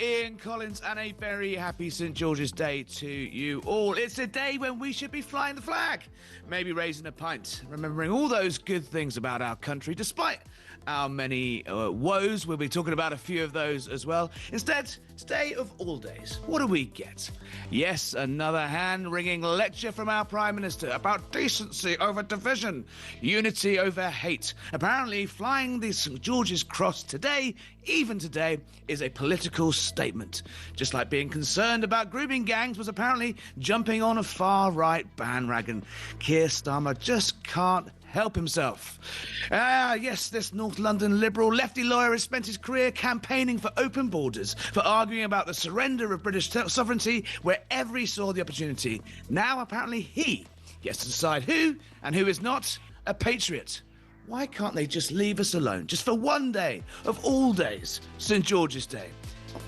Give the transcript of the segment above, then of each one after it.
Ian Collins, and a very happy St. George's Day to you all. It's a day when we should be flying the flag, maybe raising a pint, remembering all those good things about our country, despite our many woes. We'll be talking about a few of those as well. Instead, today of all days, what do we get? Yes, another hand-wringing lecture from our Prime Minister about decency over division, unity over hate. Apparently, flying the St. George's Cross today, even today, is a political statement. Just like being concerned about grooming gangs was apparently jumping on a far-right bandwagon. Keir Starmer just can't help himself. Yes, this North London Liberal lefty lawyer has spent his career campaigning for open borders, for arguing about the surrender of British sovereignty wherever he saw the opportunity. Now, apparently, he gets to decide who and who is not a patriot. Why can't they just leave us alone, just for one day of all days, St. George's Day?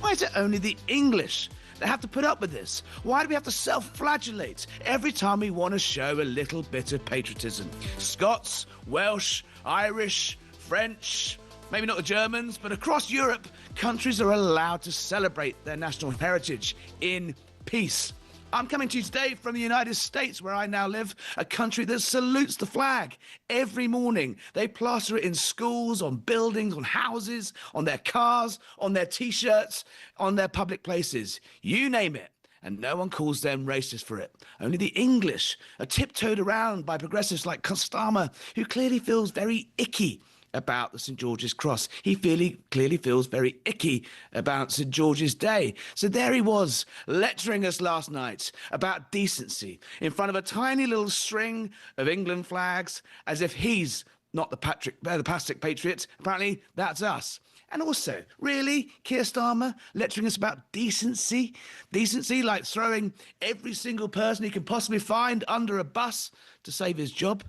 Why is it only the English that have to put up with this? Why do we have to self-flagellate every time we want to show a little bit of patriotism? Scots, Welsh, Irish, French, maybe not the Germans, but across Europe, countries are allowed to celebrate their national heritage in peace. I'm coming to you today from the United States, where I now live, a country that salutes the flag every morning. They plaster it in schools, on buildings, on houses, on their cars, on their T-shirts, on their public places. You name it. And no one calls them racist for it. Only the English are tiptoed around by progressives like Starmer, who clearly feels very icky about the St. George's Cross. He clearly feels very icky about St. George's Day. So there he was, lecturing us last night about decency in front of a tiny little string of England flags, as if he's not the plastic patriot. Apparently, that's us. And also, really, Keir Starmer lecturing us about decency? Decency, like throwing every single person he can possibly find under a bus to save his job?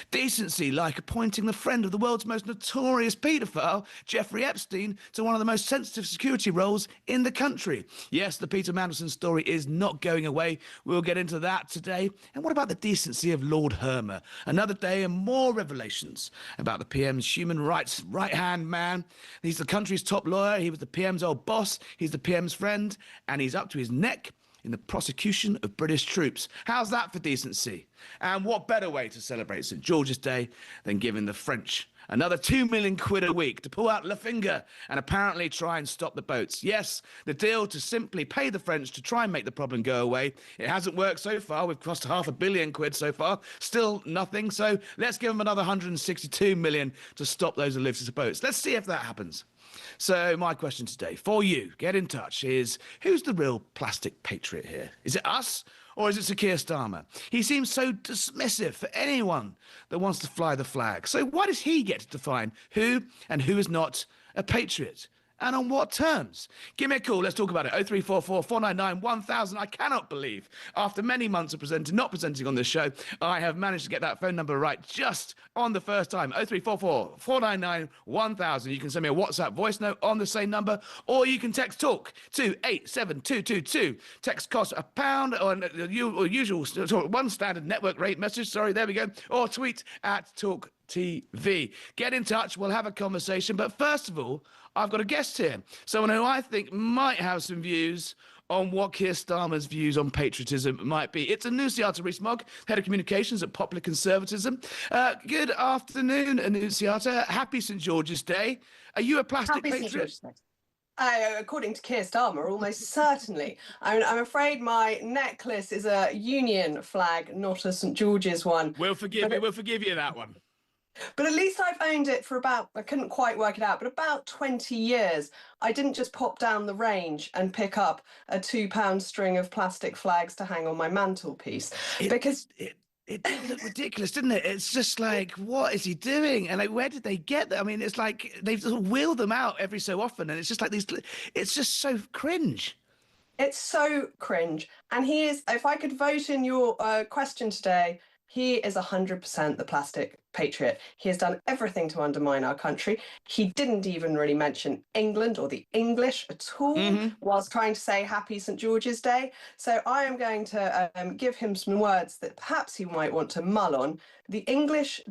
Decency, like appointing the friend of the world's most notorious paedophile, Jeffrey Epstein, to one of the most sensitive security roles in the country? Yes, the Peter Mandelson story is not going away. We'll get into that today. And what about the decency of Lord Hermer? Another day and more revelations about the PM's human rights right-hand man. He's the country's top lawyer. He was the PM's old boss. He's the PM's friend. And he's up to his neck in the prosecution of British troops. How's that for decency? And what better way to celebrate St. George's Day than giving the French another 2 million quid a week to pull out Le Finger and apparently try and stop the boats? Yes, the deal to simply pay the French to try and make the problem go away. It hasn't worked so far. We've cost £500 million so far. Still nothing. So let's give them another 162 million to stop those illicit boats. Let's see if that happens. So my question today for you, get in touch, is who's the real plastic patriot here? Is it us? Or is it Sir Keir Starmer? He seems so dismissive for anyone that wants to fly the flag. So why does he get to define who and who is not a patriot? And on what terms? Give me a call. Let's talk about it. 0344 499 1000. I cannot believe, after many months of not presenting on this show, I have managed to get that phone number right just on the first time. 0344 499 1000. You can send me a WhatsApp voice note on the same number, or you can text TALK to 87222. Text costs £1 or usual one standard network rate message. Sorry, there we go. Or tweet at talkTV. Get in touch. We'll have a conversation. But first of all, I've got a guest here, someone who I think might have some views on what Keir Starmer's views on patriotism might be. It's Annunciata Rees-Mogg, Head of Communications at Popular Conservatism. Good afternoon, Annunciata. Happy St. George's Day. Are you a plastic patriot? According to Keir Starmer, almost certainly. I'm afraid my necklace is a Union flag, not a St. George's one. We'll forgive you that one. But at least I've owned it for I couldn't quite work it out, but about 20 years. I didn't just pop down the range and pick up a £2 string of plastic flags to hang on my mantelpiece. It did look ridiculous, didn't it? It's just like, what is he doing? And like, where did they get them? I mean, it's like they've sort of wheeled them out every so often, and it's just like it's just so cringe. It's so cringe. And he is, if I could vote in your question today, he is 100% the plastic patriot. He has done everything to undermine our country. He didn't even really mention England or the English at all whilst trying to say Happy St. George's Day. So I am going to give him some words that perhaps he might want to mull on. The English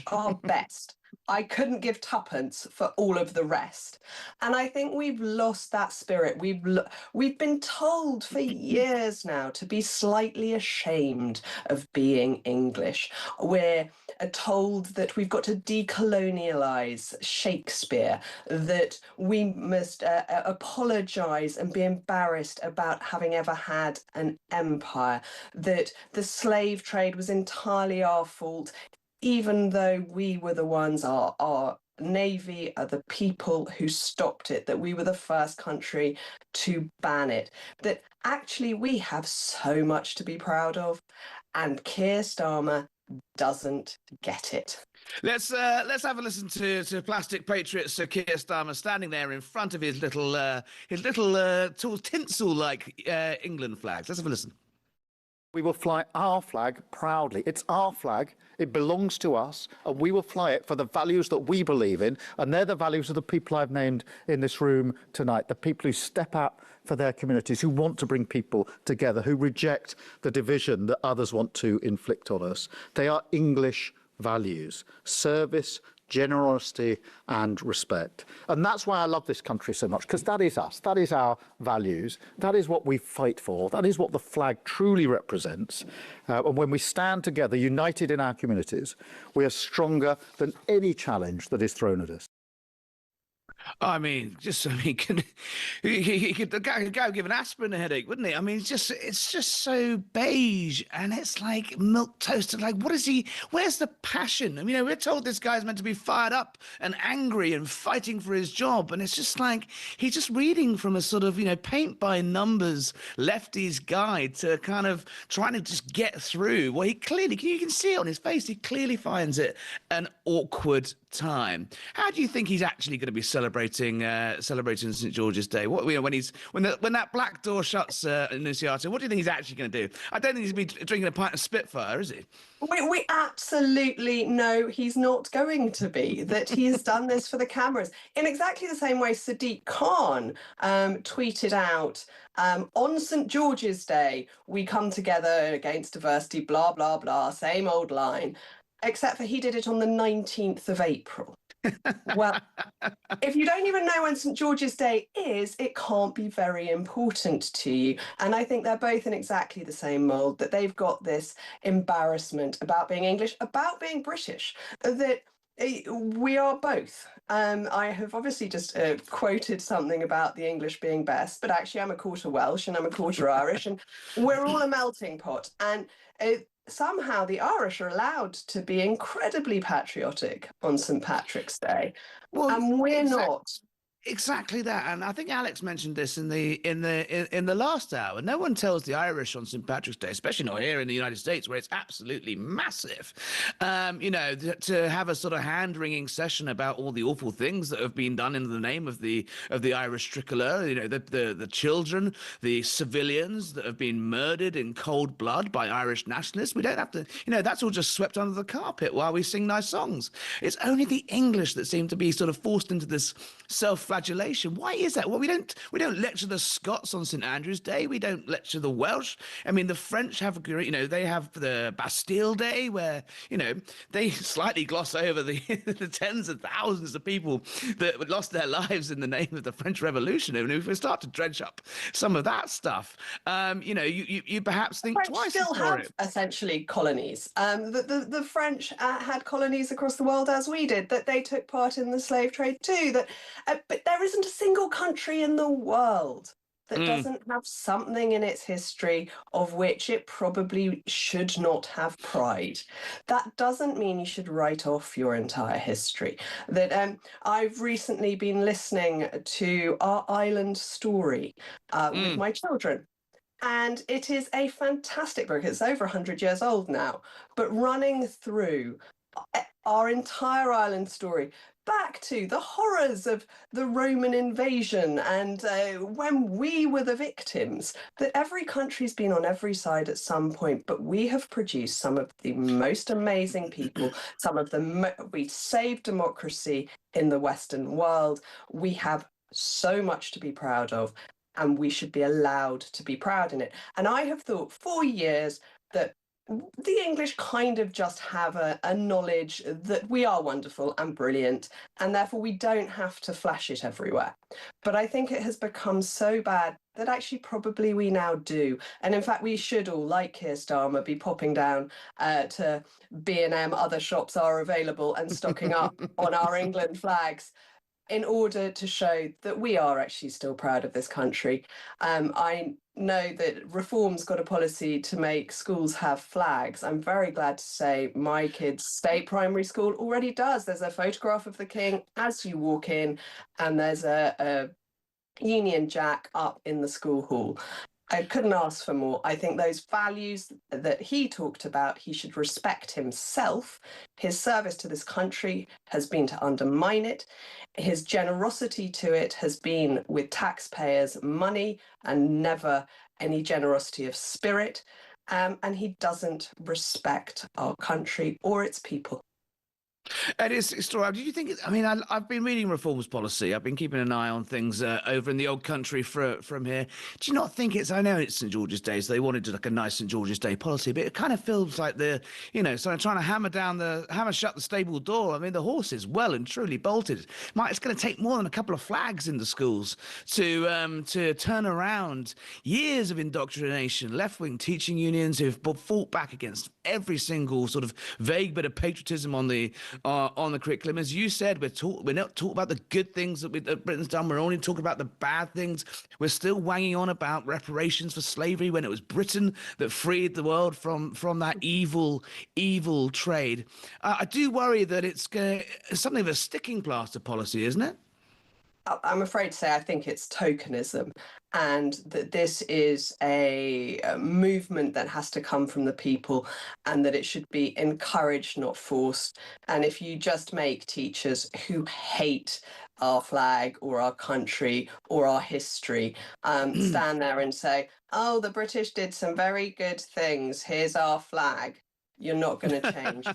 are best. I couldn't give tuppence for all of the rest. And I think we've lost that spirit. We've been told for years now to be slightly ashamed of being English. We're told that we've got to decolonialize Shakespeare, that we must apologize and be embarrassed about having ever had an empire, that the slave trade was entirely our fault, even though we were the ones, our Navy are the people who stopped it, that we were the first country to ban it, that actually we have so much to be proud of, and Keir Starmer doesn't get it. Let's have a listen to plastic patriot Sir Keir Starmer standing there in front of his little tinsel like England flags. Let's have a listen. We will fly our flag proudly. It's our flag. It belongs to us, and we will fly it for the values that we believe in, and they're the values of the people I've named in this room tonight, the people who step up for their communities, who want to bring people together, who reject the division that others want to inflict on us. They are English values: service, generosity and respect. And that's why I love this country so much, because that is us, that is our values, that is what we fight for, that is what the flag truly represents. And when we stand together, united in our communities, we are stronger than any challenge that is thrown at us. I mean, he could go give an aspirin a headache, wouldn't he? I mean, it's just so beige, and it's like milk toasted. Like, what is he? Where's the passion? I mean, we're told this guy's meant to be fired up and angry and fighting for his job, and it's just like he's just reading from a sort of paint by numbers lefty's guide to kind of trying to just get through. Well, you can see it on his face. He clearly finds it an awkward time. How do you think he's actually going to be celebrating St George's Day? What when that black door shuts, Nunziata? What do you think he's actually going to do? I don't think he's going to be drinking a pint of Spitfire, is he? We absolutely know he's not going to be, that he has done this for the cameras. In exactly the same way Sadiq Khan tweeted out, on St George's Day, we come together against diversity, blah, blah, blah, same old line, except for he did it on the 19th of April. Well, if you don't even know when St George's Day is, it can't be very important to you. And I think they're both in exactly the same mould, that they've got this embarrassment about being English, about being British, that we are both. I have obviously just quoted something about the English being best, but actually I'm a quarter Welsh and I'm a quarter Irish, and we're all a melting pot. And somehow the Irish are allowed to be incredibly patriotic on St Patrick's Day, and we're not. Exactly that, and I think Alex mentioned this in the last hour. No one tells the Irish on St Patrick's Day, especially not here in the United States, where it's absolutely massive. To have a sort of hand-wringing session about all the awful things that have been done in the name of the Irish tricolour. The children, the civilians that have been murdered in cold blood by Irish nationalists. We don't have to. That's all just swept under the carpet while we sing nice songs. It's only the English that seem to be sort of forced into this self-flagellation. Why is that? Well, we don't lecture the Scots on St Andrew's Day. We don't lecture the Welsh. I mean, the French have they have the Bastille Day, where they slightly gloss over the the tens of thousands of people that lost their lives in the name of the French Revolution. And if we start to dredge up some of that stuff, you perhaps think French twice. Still have essentially colonies. The French had colonies across the world, as we did, that they took part in the slave trade too. But there isn't a single country in the world that doesn't have something in its history of which it probably should not have pride. That doesn't mean you should write off your entire history. That I've recently been listening to Our Island Story with my children. And it is a fantastic book. It's over 100 years old now, but running through our entire island story, back to the horrors of the Roman invasion and when we were the victims, that every country's been on every side at some point, but we have produced some of the most amazing people, we saved democracy in the Western world. We have so much to be proud of, and we should be allowed to be proud in it. And I have thought for years that the English kind of just have a knowledge that we are wonderful and brilliant, and therefore we don't have to flash it everywhere. But I think it has become so bad that actually probably we now do. And in fact, we should all, like Keir Starmer, be popping down to B&M, other shops are available, and stocking up on our England flags in order to show that we are actually still proud of this country. I know that Reform's got a policy to make schools have flags. I'm very glad to say my kids' state primary school already does. There's a photograph of the King as you walk in, and there's a Union Jack up in the school hall. I couldn't ask for more. I think those values that he talked about, he should respect himself. His service to this country has been to undermine it. His generosity to it has been with taxpayers' money and never any generosity of spirit. And he doesn't respect our country or its people. It is extraordinary. Did you think? I mean, I've been reading Reform's policy. I've been keeping an eye on things over in the old country from here. Do you not think it's? I know it's St George's Day, so they wanted like a nice St George's Day policy, but it kind of feels like so trying to hammer shut the stable door. I mean, the horse is well and truly bolted. It's going to take more than a couple of flags in the schools to turn around years of indoctrination, left-wing teaching unions who've fought back against every single sort of vague bit of patriotism on the curriculum. As you said, we're not talking about the good things that Britain's done. We're only talking about the bad things. We're still wanging on about reparations for slavery when it was Britain that freed the world from that evil trade. I do worry that it's something of a sticking plaster policy, isn't it? I'm afraid to say I think it's tokenism, and that this is a movement that has to come from the people, and that it should be encouraged, not forced. And if you just make teachers who hate our flag or our country or our history stand there and say, oh, the British did some very good things, here's our flag, you're not going to change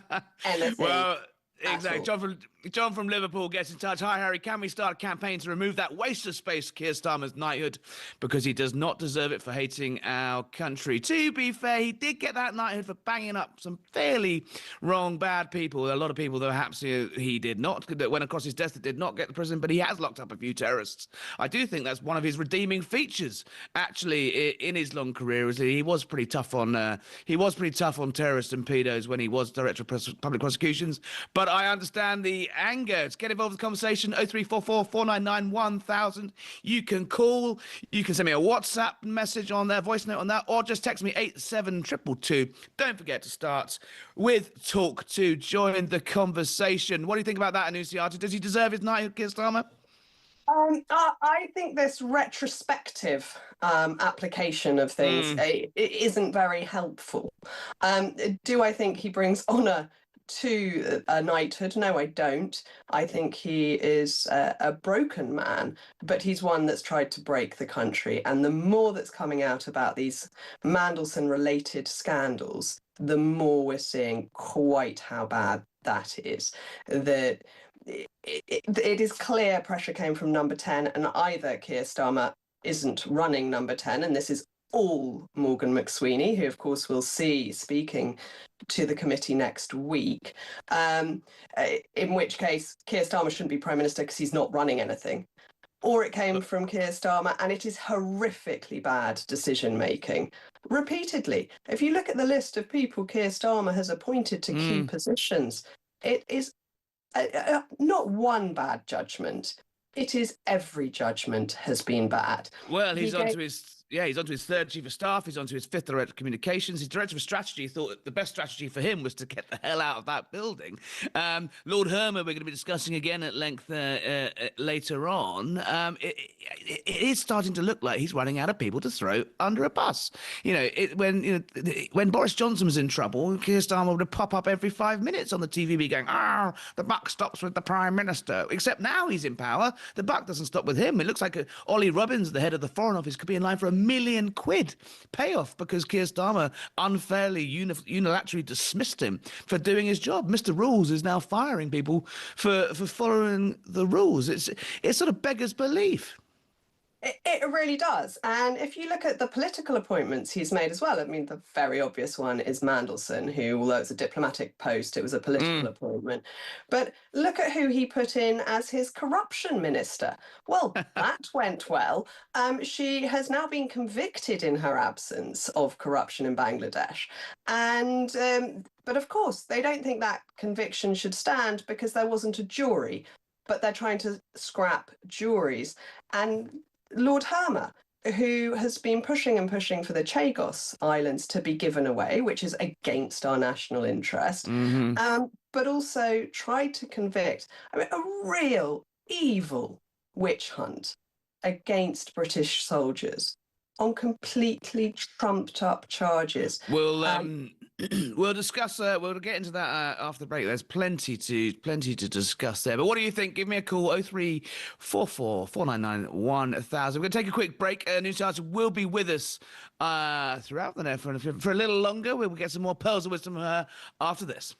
anything. Well, exactly. John from Liverpool gets in touch. Hi, Harry. Can we start a campaign to remove that waste of space, Keir Starmer's knighthood, because he does not deserve it for hating our country? To be fair, he did get that knighthood for banging up some fairly wrong, bad people. A lot of people that perhaps he did not, that went across his desk that did not get to prison, but he has locked up a few terrorists. I do think that's one of his redeeming features, actually, in his long career, is that he was pretty tough on terrorists and pedos when he was Director of Public Prosecutions. But I understand the anger. To get involved in the conversation, 0344 499 1000. You can call, you can send me a WhatsApp message on there, voice note on that, or just text me 87222. Don't forget to start with talk to join the conversation. What do you think about that, Annunciata? Does he deserve his knighthood, Keir Starmer? I think this retrospective application of things it isn't very helpful. Do I think he brings honour to a knighthood? No, I don't. I think he is a broken man, but he's one that's tried to break the country. And the more that's coming out about these Mandelson-related scandals, the more we're seeing quite how bad that is. That it is clear pressure came from number 10, and either Keir Starmer isn't running number 10, and this is all Morgan McSweeney, who of course we'll see speaking to the committee next week, in which case Keir Starmer shouldn't be Prime Minister because he's not running anything. Or it came from Keir Starmer, and it is horrifically bad decision-making. Repeatedly. If you look at the list of people Keir Starmer has appointed to key positions, it is not one bad judgment. It is every judgment has been bad. Well, he's onto his third chief of staff. He's onto his fifth director of communications. His director of strategy thought that the best strategy for him was to get the hell out of that building. Lord Hermer, we're going to be discussing again at length later on. It is starting to look like he's running out of people to throw under a bus. When Boris Johnson was in trouble, Keir Starmer would pop up every 5 minutes on the TV going, the buck stops with the Prime Minister. Except now he's in power, the buck doesn't stop with him. It looks like Ollie Robbins, the head of the Foreign Office, could be in line for £1 million payoff because Keir Starmer unfairly unilaterally dismissed him for doing his job. Mr. Rules is now firing people for following the rules. It sort of beggars belief. It really does. And if you look at the political appointments he's made as well, I mean, the very obvious one is Mandelson, who, although it's a diplomatic post, it was a political appointment. But look at who he put in as his corruption minister. Well, that went well. She has now been convicted in her absence of corruption in Bangladesh. And but of course, they don't think that conviction should stand because there wasn't a jury. But they're trying to scrap juries. And Lord Hermer, who has been pushing and pushing for the Chagos Islands to be given away, which is against our national interest, but also tried to convict, I mean, a real evil witch hunt against British soldiers on completely trumped up charges. We'll discuss. We'll get into that after the break. There's plenty to discuss there. But what do you think? Give me a call. 0344 499 1000. We're going to take a quick break. News Archer will be with us throughout the night for a little longer. We'll get some more pearls of wisdom from her after this.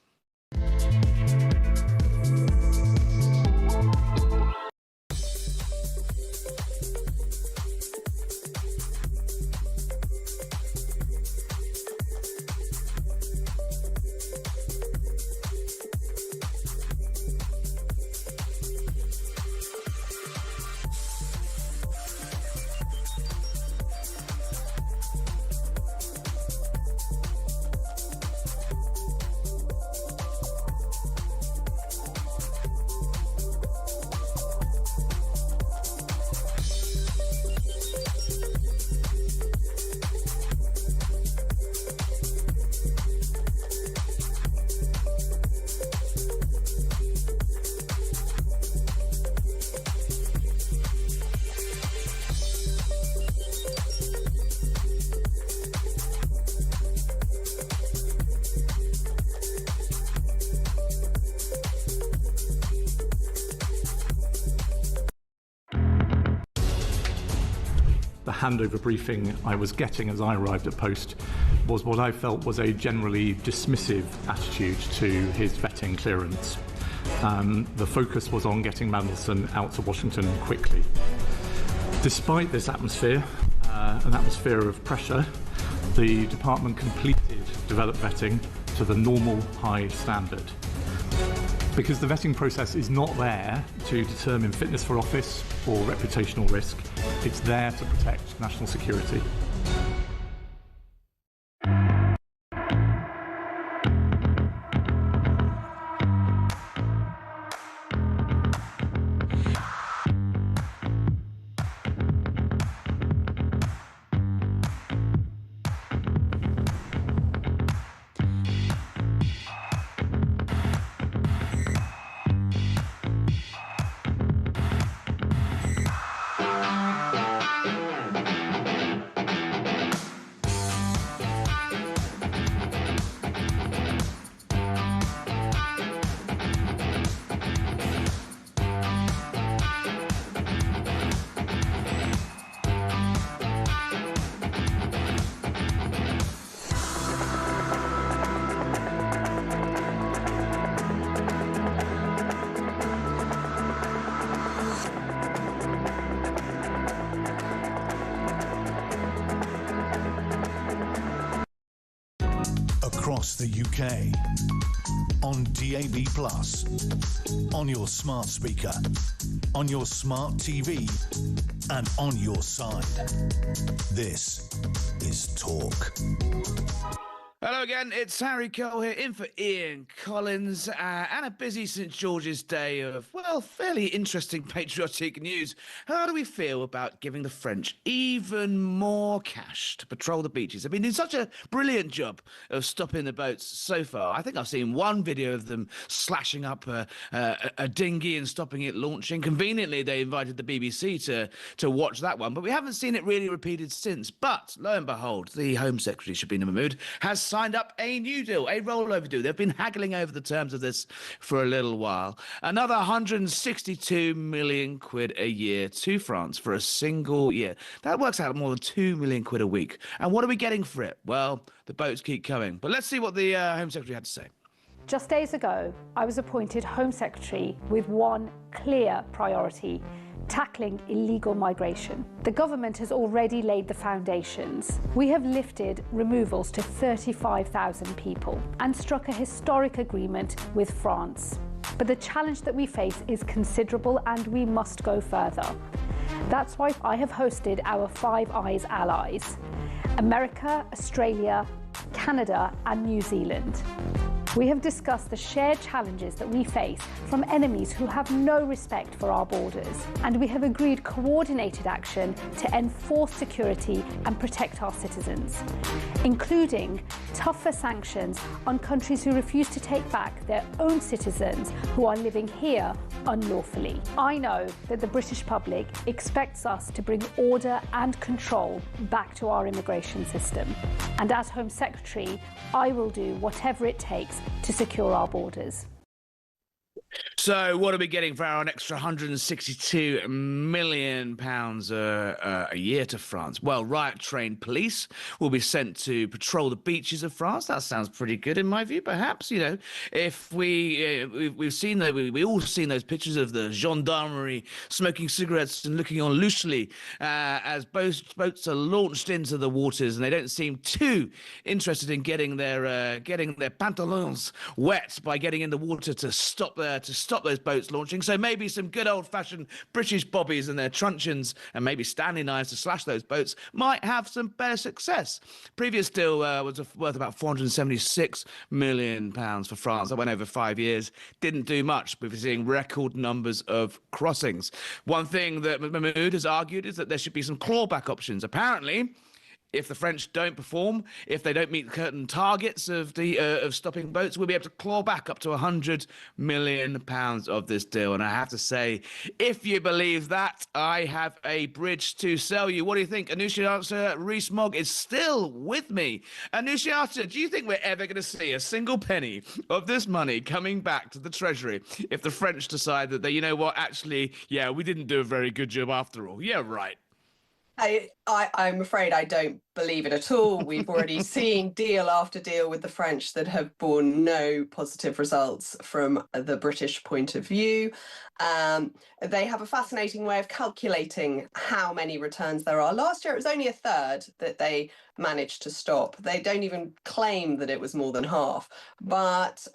The handover briefing I was getting as I arrived at post was what I felt was a generally dismissive attitude to his vetting clearance. The focus was on getting Mandelson out to Washington quickly. Despite this atmosphere, an atmosphere of pressure, the department completed developed vetting to the normal high standard. Because the vetting process is not there to determine fitness for office or reputational risk, it's there to protect national security. Across the UK, on DAB+, on your smart speaker, on your smart TV, and on your side. This is Talk. Hello again, it's Harry Cole here, in for Ian Collins, and a busy St George's Day of, well, fairly interesting patriotic news. How do we feel about giving the French even more cash to patrol the beaches? They've been doing such a brilliant job of stopping the boats so far. I think I've seen one video of them slashing up a dinghy and stopping it launching. Conveniently, they invited the BBC to watch that one, but we haven't seen it really repeated since. But, lo and behold, the Home Secretary, Shabina Mahmood, has signed up a new deal, a rollover deal. They've been haggling over the terms of this for a little while. Another 162 million quid a year to France for a single year. That works out more than 2 million quid a week. And what are we getting for it? Well, the boats keep coming. But let's see what the Home Secretary had to say. Just days ago, I was appointed Home Secretary with one clear priority: tackling illegal migration. The government has already laid the foundations. We have lifted removals to 35,000 people and struck a historic agreement with France. But the challenge that we face is considerable and we must go further. That's why I have hosted our Five Eyes allies: America, Australia, Canada and New Zealand. We have discussed the shared challenges that we face from enemies who have no respect for our borders, and we have agreed coordinated action to enforce security and protect our citizens, including tougher sanctions on countries who refuse to take back their own citizens who are living here unlawfully. I know that the British public expects us to bring order and control back to our immigration system, and as Home Secretary, I will do whatever it takes to secure our borders. So what are we getting for our extra £162 million a year to France? Well, riot-trained police will be sent to patrol the beaches of France. That sounds pretty good in my view, perhaps. You know, if we've seen that, we all seen those pictures of the gendarmerie smoking cigarettes and looking on loosely as boats are launched into the waters, and they don't seem too interested in getting their pantaloons wet by getting in the water to stop those boats launching. So maybe some good old-fashioned British bobbies and their truncheons and maybe Stanley knives to slash those boats might have some better success. Previous deal was worth about £476 million for France. That went over 5 years. Didn't do much. We're seeing record numbers of crossings. One thing that Mahmoud has argued is that there should be some clawback options. Apparently, if the French don't perform, if they don't meet certain targets of stopping boats, we'll be able to claw back up to £100 million of this deal. And I have to say, if you believe that, I have a bridge to sell you. What do you think? Annunciata Rees-Mogg is still with me. Annunciata, do you think we're ever going to see a single penny of this money coming back to the Treasury if the French decide that you know what, actually, yeah, we didn't do a very good job after all? Yeah, right. I'm afraid I don't believe it at all. We've already seen deal after deal with the French that have borne no positive results from the British point of view. They have a fascinating way of calculating how many returns there are. Last year, it was only a third that they managed to stop. They don't even claim that it was more than half. But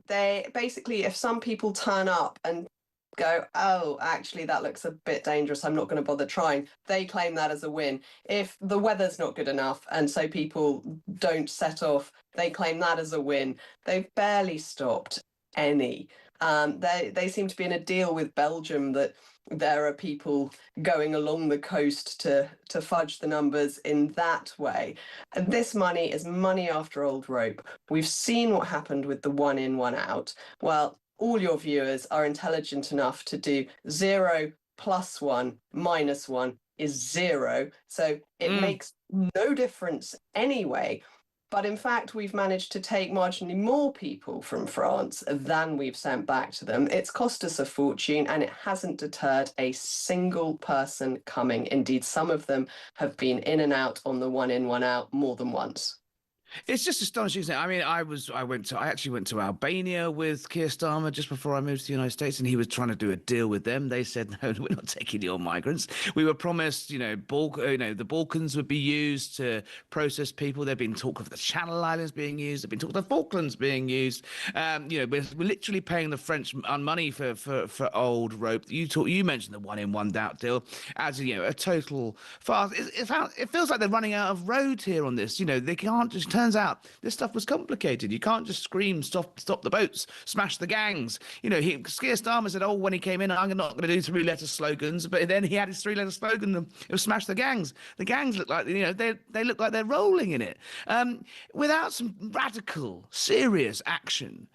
they basically, if some people turn up and go, oh, actually, that looks a bit dangerous, I'm not going to bother trying, they claim that as a win. If the weather's not good enough and so people don't set off, they claim that as a win. They've barely stopped any. They seem to be in a deal with Belgium that there are people going along the coast to fudge the numbers in that way. And this money is money after old rope. We've seen what happened with the one in, one out. Well, all your viewers are intelligent enough to do 0 + 1 - 1 is 0. So it makes no difference anyway. But in fact, we've managed to take marginally more people from France than we've sent back to them. It's cost us a fortune and it hasn't deterred a single person coming. Indeed, some of them have been in and out on the one in, one out more than once. It's just astonishing, isn't it? I mean, I actually went to Albania with Keir Starmer just before I moved to the United States, and he was trying to do a deal with them. They said, no, we're not taking your migrants. We were promised, the Balkans would be used to process people. There'd been talk of the Channel Islands being used. There'd been talk of the Falklands being used. We're literally paying the French money for old rope. You mentioned the one in, one out deal as a total farce. It feels like they're running out of road here on this. They can't just turns out this stuff was complicated. You can't just scream, stop the boats, smash the gangs. Keir Starmer said, when he came in, I'm not going to do three-letter slogans, but then he had his three-letter slogan, it was smash the gangs. The gangs look like, they look like they're rolling in it. Without some radical, serious action,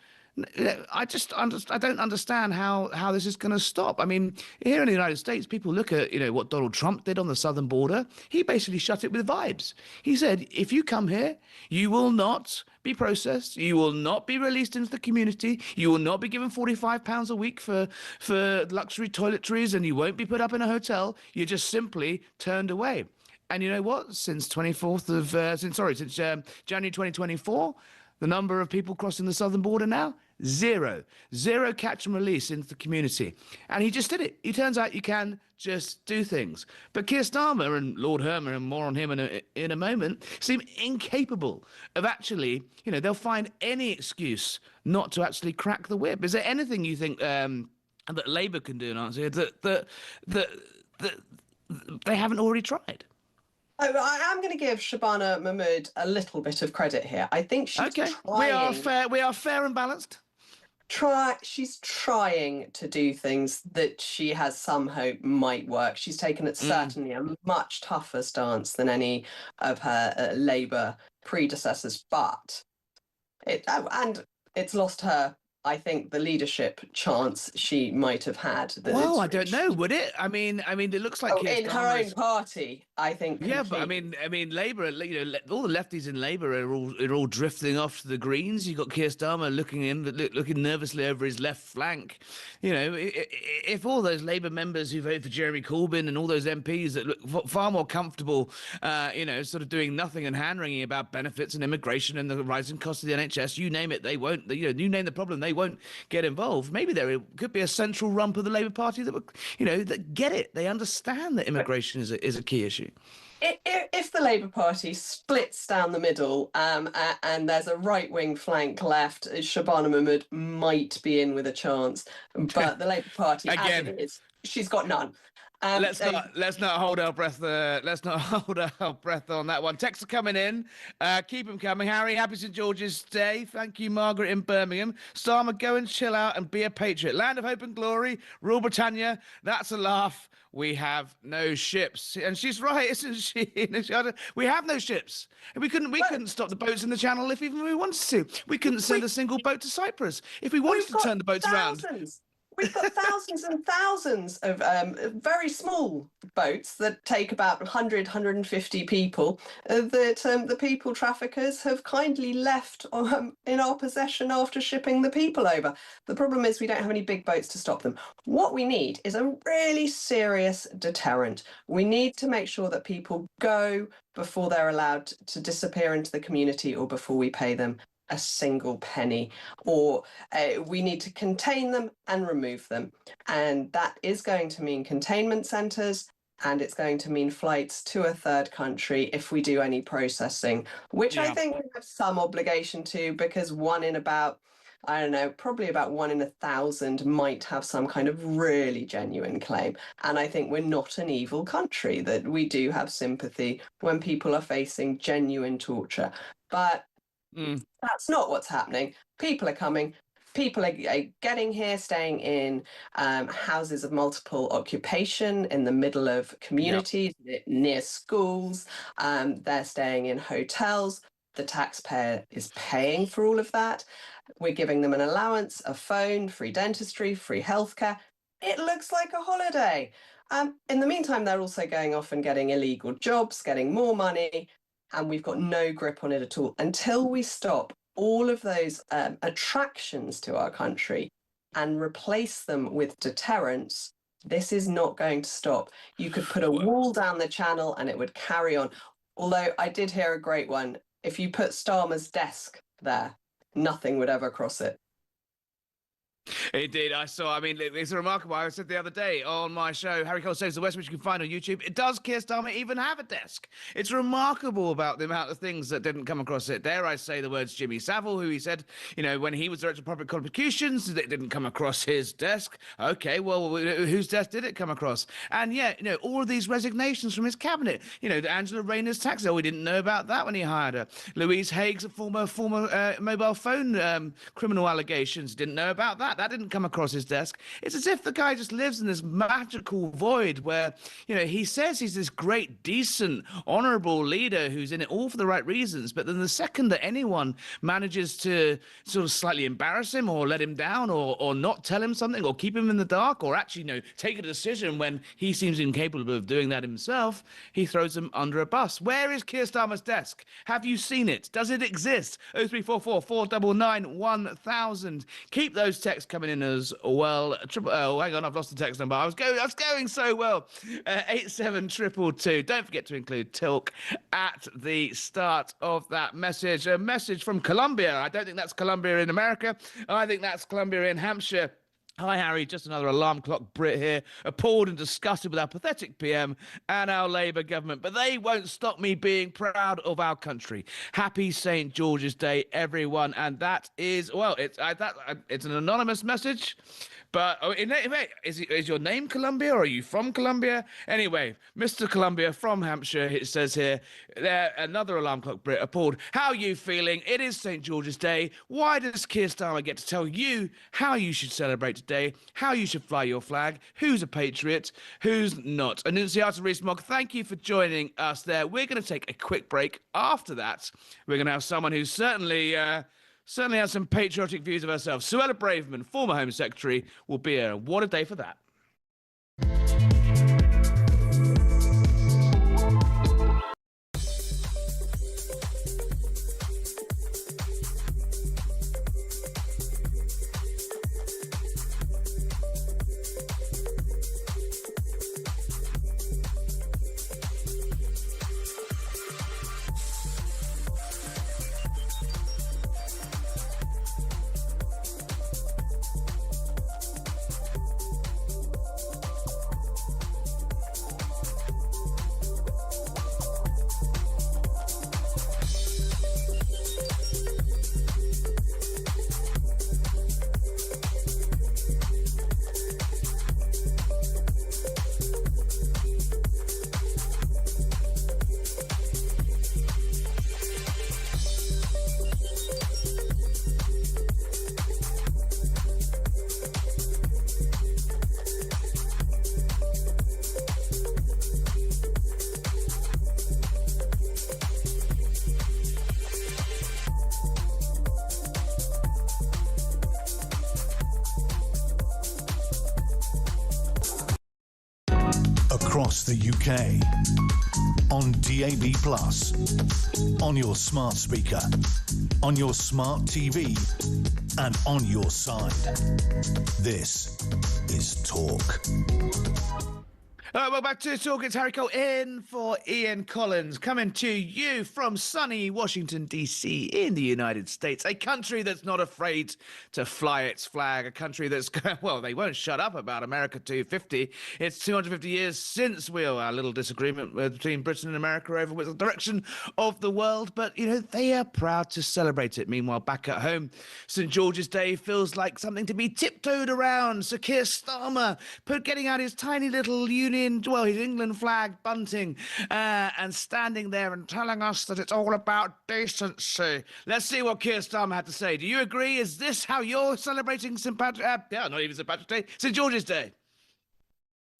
I don't understand how this is going to stop. I mean, here in the United States, people look at, what Donald Trump did on the southern border. He basically shut it with vibes. He said, if you come here, you will not be processed. You will not be released into the community. You will not be given £45 a week for luxury toiletries, and you won't be put up in a hotel. You're just simply turned away. And you know what? Since January 2024, the number of people crossing the southern border now? Zero. Zero catch and release into the community. And he just did it. It turns out you can just do things. But Keir Starmer and Lord Hermer, and more on him in a moment, seem incapable of actually, they'll find any excuse not to actually crack the whip. Is there anything you think that Labour can do, Nancy, that they haven't already tried? Oh, I am going to give Shabana Mahmood a little bit of credit here. I think she's okay. trying. We are fair and balanced. She's trying to do things that she has some hope might work. She's taken certainly a much tougher stance than any of her Labour predecessors, but it's lost her, I think, the leadership chance she might have had. Well, I don't know. Would it? I mean, it looks like in her own party, I think. Yeah, but I mean, Labour. All the lefties in Labour are all drifting off to the Greens. You've got Keir Starmer looking nervously over his left flank. If all those Labour members who voted for Jeremy Corbyn and all those MPs that look far more comfortable, sort of doing nothing and hand-wringing about benefits and immigration and the rising cost of the NHS, you name it, they won't. You name the problem, they won't get involved. Maybe there could be a central rump of the Labour Party that that get it. They understand that immigration is a key issue. If the Labour Party splits down the middle and there's a right-wing flank left, Shabana Mahmood might be in with a chance. But the Labour Party, again, as it is, she's got none. Let's not hold our breath. Let's not hold our breath on that one. Texts are coming in. Keep them coming. Harry, happy St George's Day. Thank you, Margaret in Birmingham. Starmer, go and chill out and be a patriot. Land of hope and glory. Rule Britannia. That's a laugh. We have no ships, and she's right, isn't she? We have no ships, and we couldn't stop the boats in the Channel if even we wanted to. We couldn't send a single boat to Cyprus if we wanted to turn the boats around. We've got thousands and thousands of very small boats that take about 100, 150 people that the people traffickers have kindly left in our possession after shipping the people over. The problem is we don't have any big boats to stop them. What we need is a really serious deterrent. We need to make sure that people go before they're allowed to disappear into the community or before we pay them a single penny, or we need to contain them and remove them. And that is going to mean containment centres, and it's going to mean flights to a third country if we do any processing, which I think we have some obligation to, because probably about 1 in 1,000 might have some kind of really genuine claim. And I think we're not an evil country, that we do have sympathy when people are facing genuine torture. But that's not what's happening. People are coming. People are getting here, staying in houses of multiple occupation in the middle of communities, near schools. They're staying in hotels. The taxpayer is paying for all of that. We're giving them an allowance, a phone, free dentistry, free healthcare. It looks like a holiday. In the meantime, they're also going off and getting illegal jobs, getting more money, and we've got no grip on it at all. Until we stop all of those attractions to our country and replace them with deterrence, this is not going to stop. You could put a wall down the Channel and it would carry on. Although I did hear a great one. If you put Starmer's desk there, nothing would ever cross it. It did. It's remarkable. I said the other day on my show, Harry Cole Saves the West, which you can find on YouTube, it does Keir Starmer even have a desk? It's remarkable about the amount of things that didn't come across it. Dare I say the words Jimmy Savile, who he said, when he was director of public prosecutions, it didn't come across his desk. Okay, well, whose desk did it come across? And all of these resignations from his cabinet. Angela Rayner's tax. We didn't know about that when he hired her. Louise Haig's former mobile phone criminal allegations. Didn't know about that. That didn't come across his desk. It's as if the guy just lives in this magical void where, he says he's this great, decent, honourable leader who's in it all for the right reasons. But then the second that anyone manages to sort of slightly embarrass him or let him down or not tell him something or keep him in the dark or actually, take a decision when he seems incapable of doing that himself, he throws him under a bus. Where is Keir Starmer's desk? Have you seen it? Does it exist? 0344 499 1000. Keep those texts text coming in as well. Hang on, I've lost the text number. I was going so well. 87222. Don't forget to include talk at the start of that message. A message from Colombia. I don't think that's Colombia in America. I think that's Colombia in Hampshire. Hi, Harry. Just another alarm clock Brit here, appalled and disgusted with our pathetic PM and our Labour government. But they won't stop me being proud of our country. Happy St. George's Day, everyone. And that is, well, it's an anonymous message. But is your name Columbia, or are you from Colombia? Anyway, Mr. Columbia from Hampshire, it says here, another alarm clock Brit appalled. How are you feeling? It is St. George's Day. Why does Keir Starmer get to tell you how you should celebrate today, how you should fly your flag, who's a patriot, who's not? Annunciata Rees-Mogg, thank you for joining us there. We're going to take a quick break. After that, we're going to have someone who's certainly has some patriotic views of herself. Suella Braverman, former Home Secretary, will be here. What a day for that. Across the UK, on DAB+, on your smart speaker, on your smart TV, and on your side. This is Talk. All right, well, back to Talk. It's Harry Cole in for Ian Collins, coming to you from sunny Washington, D.C. in the United States, a country that's not afraid to fly its flag, a country that's, well, they won't shut up about America 250. It's 250 years since our little disagreement between Britain and America over the direction of the world, but, you know, they are proud to celebrate it. Meanwhile, back at home, St. George's Day feels like something to be tiptoed around. Sir Keir Starmer getting out his tiny little his England flag bunting and standing there and telling us that it's all about decency. Let's see what Keir Starmer had to say. Do you agree? Is this how you're celebrating St. Patrick's Day, St. George's Day?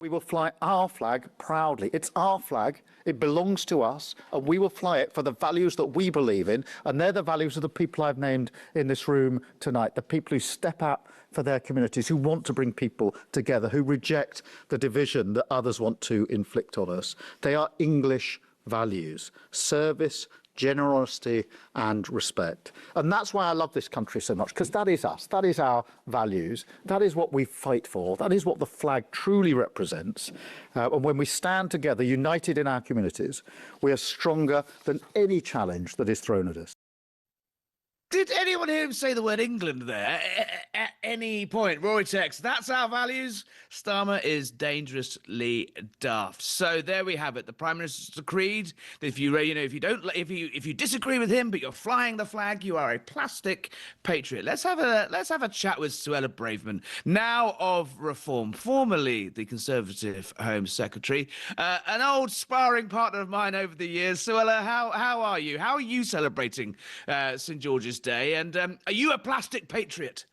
We will fly our flag proudly. It's our flag. It belongs to us, and we will fly it for the values that we believe in, and they're the values of the people I've named in this room tonight, the people who step out for their communities, who want to bring people together, who reject the division that others want to inflict on us. They are English values: service, generosity and respect. And that's why I love this country so much, because that is us. That is our values. That is what we fight for. That is what the flag truly represents. And when we stand together, united in our communities, we are stronger than any challenge that is thrown at us. Did anyone hear him say the word England there at any point? Rory text, that's our values. Starmer is dangerously daft. So there we have it. The Prime Minister's decreed that if you disagree with him, but you're flying the flag, you are a plastic patriot. Let's have a chat with Suella Braverman, now of Reform, formerly the Conservative Home Secretary, an old sparring partner of mine over the years. Suella, how are you? How are you celebrating St. George's Day, and are you a plastic patriot?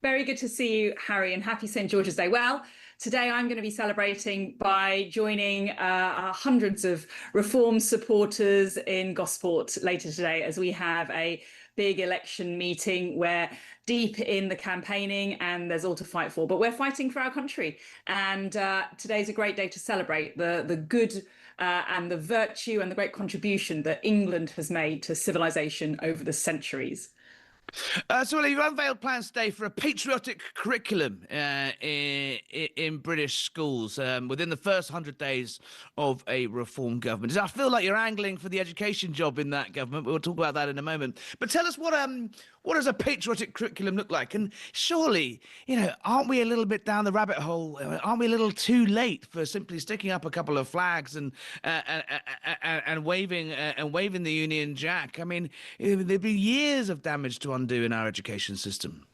Very good to see you, Harry, and happy St. George's Day. Well, today I'm going to be celebrating by joining hundreds of Reform supporters in Gosport later today, as we have a big election meeting. We're deep in the campaigning and there's all to fight for, but we're fighting for our country. And today's a great day to celebrate the good and the virtue and the great contribution that England has made to civilization over the centuries. So well, you've unveiled plans today for a patriotic curriculum in British schools within the first 100 days of a reform government. I feel like you're angling for the education job in that government. We'll talk about that in a moment. But tell us what does a patriotic curriculum look like? And surely, aren't we a little bit down the rabbit hole? Aren't we a little too late for simply sticking up a couple of flags and waving the Union Jack? I mean, there'd be years of damage to undo in our education system.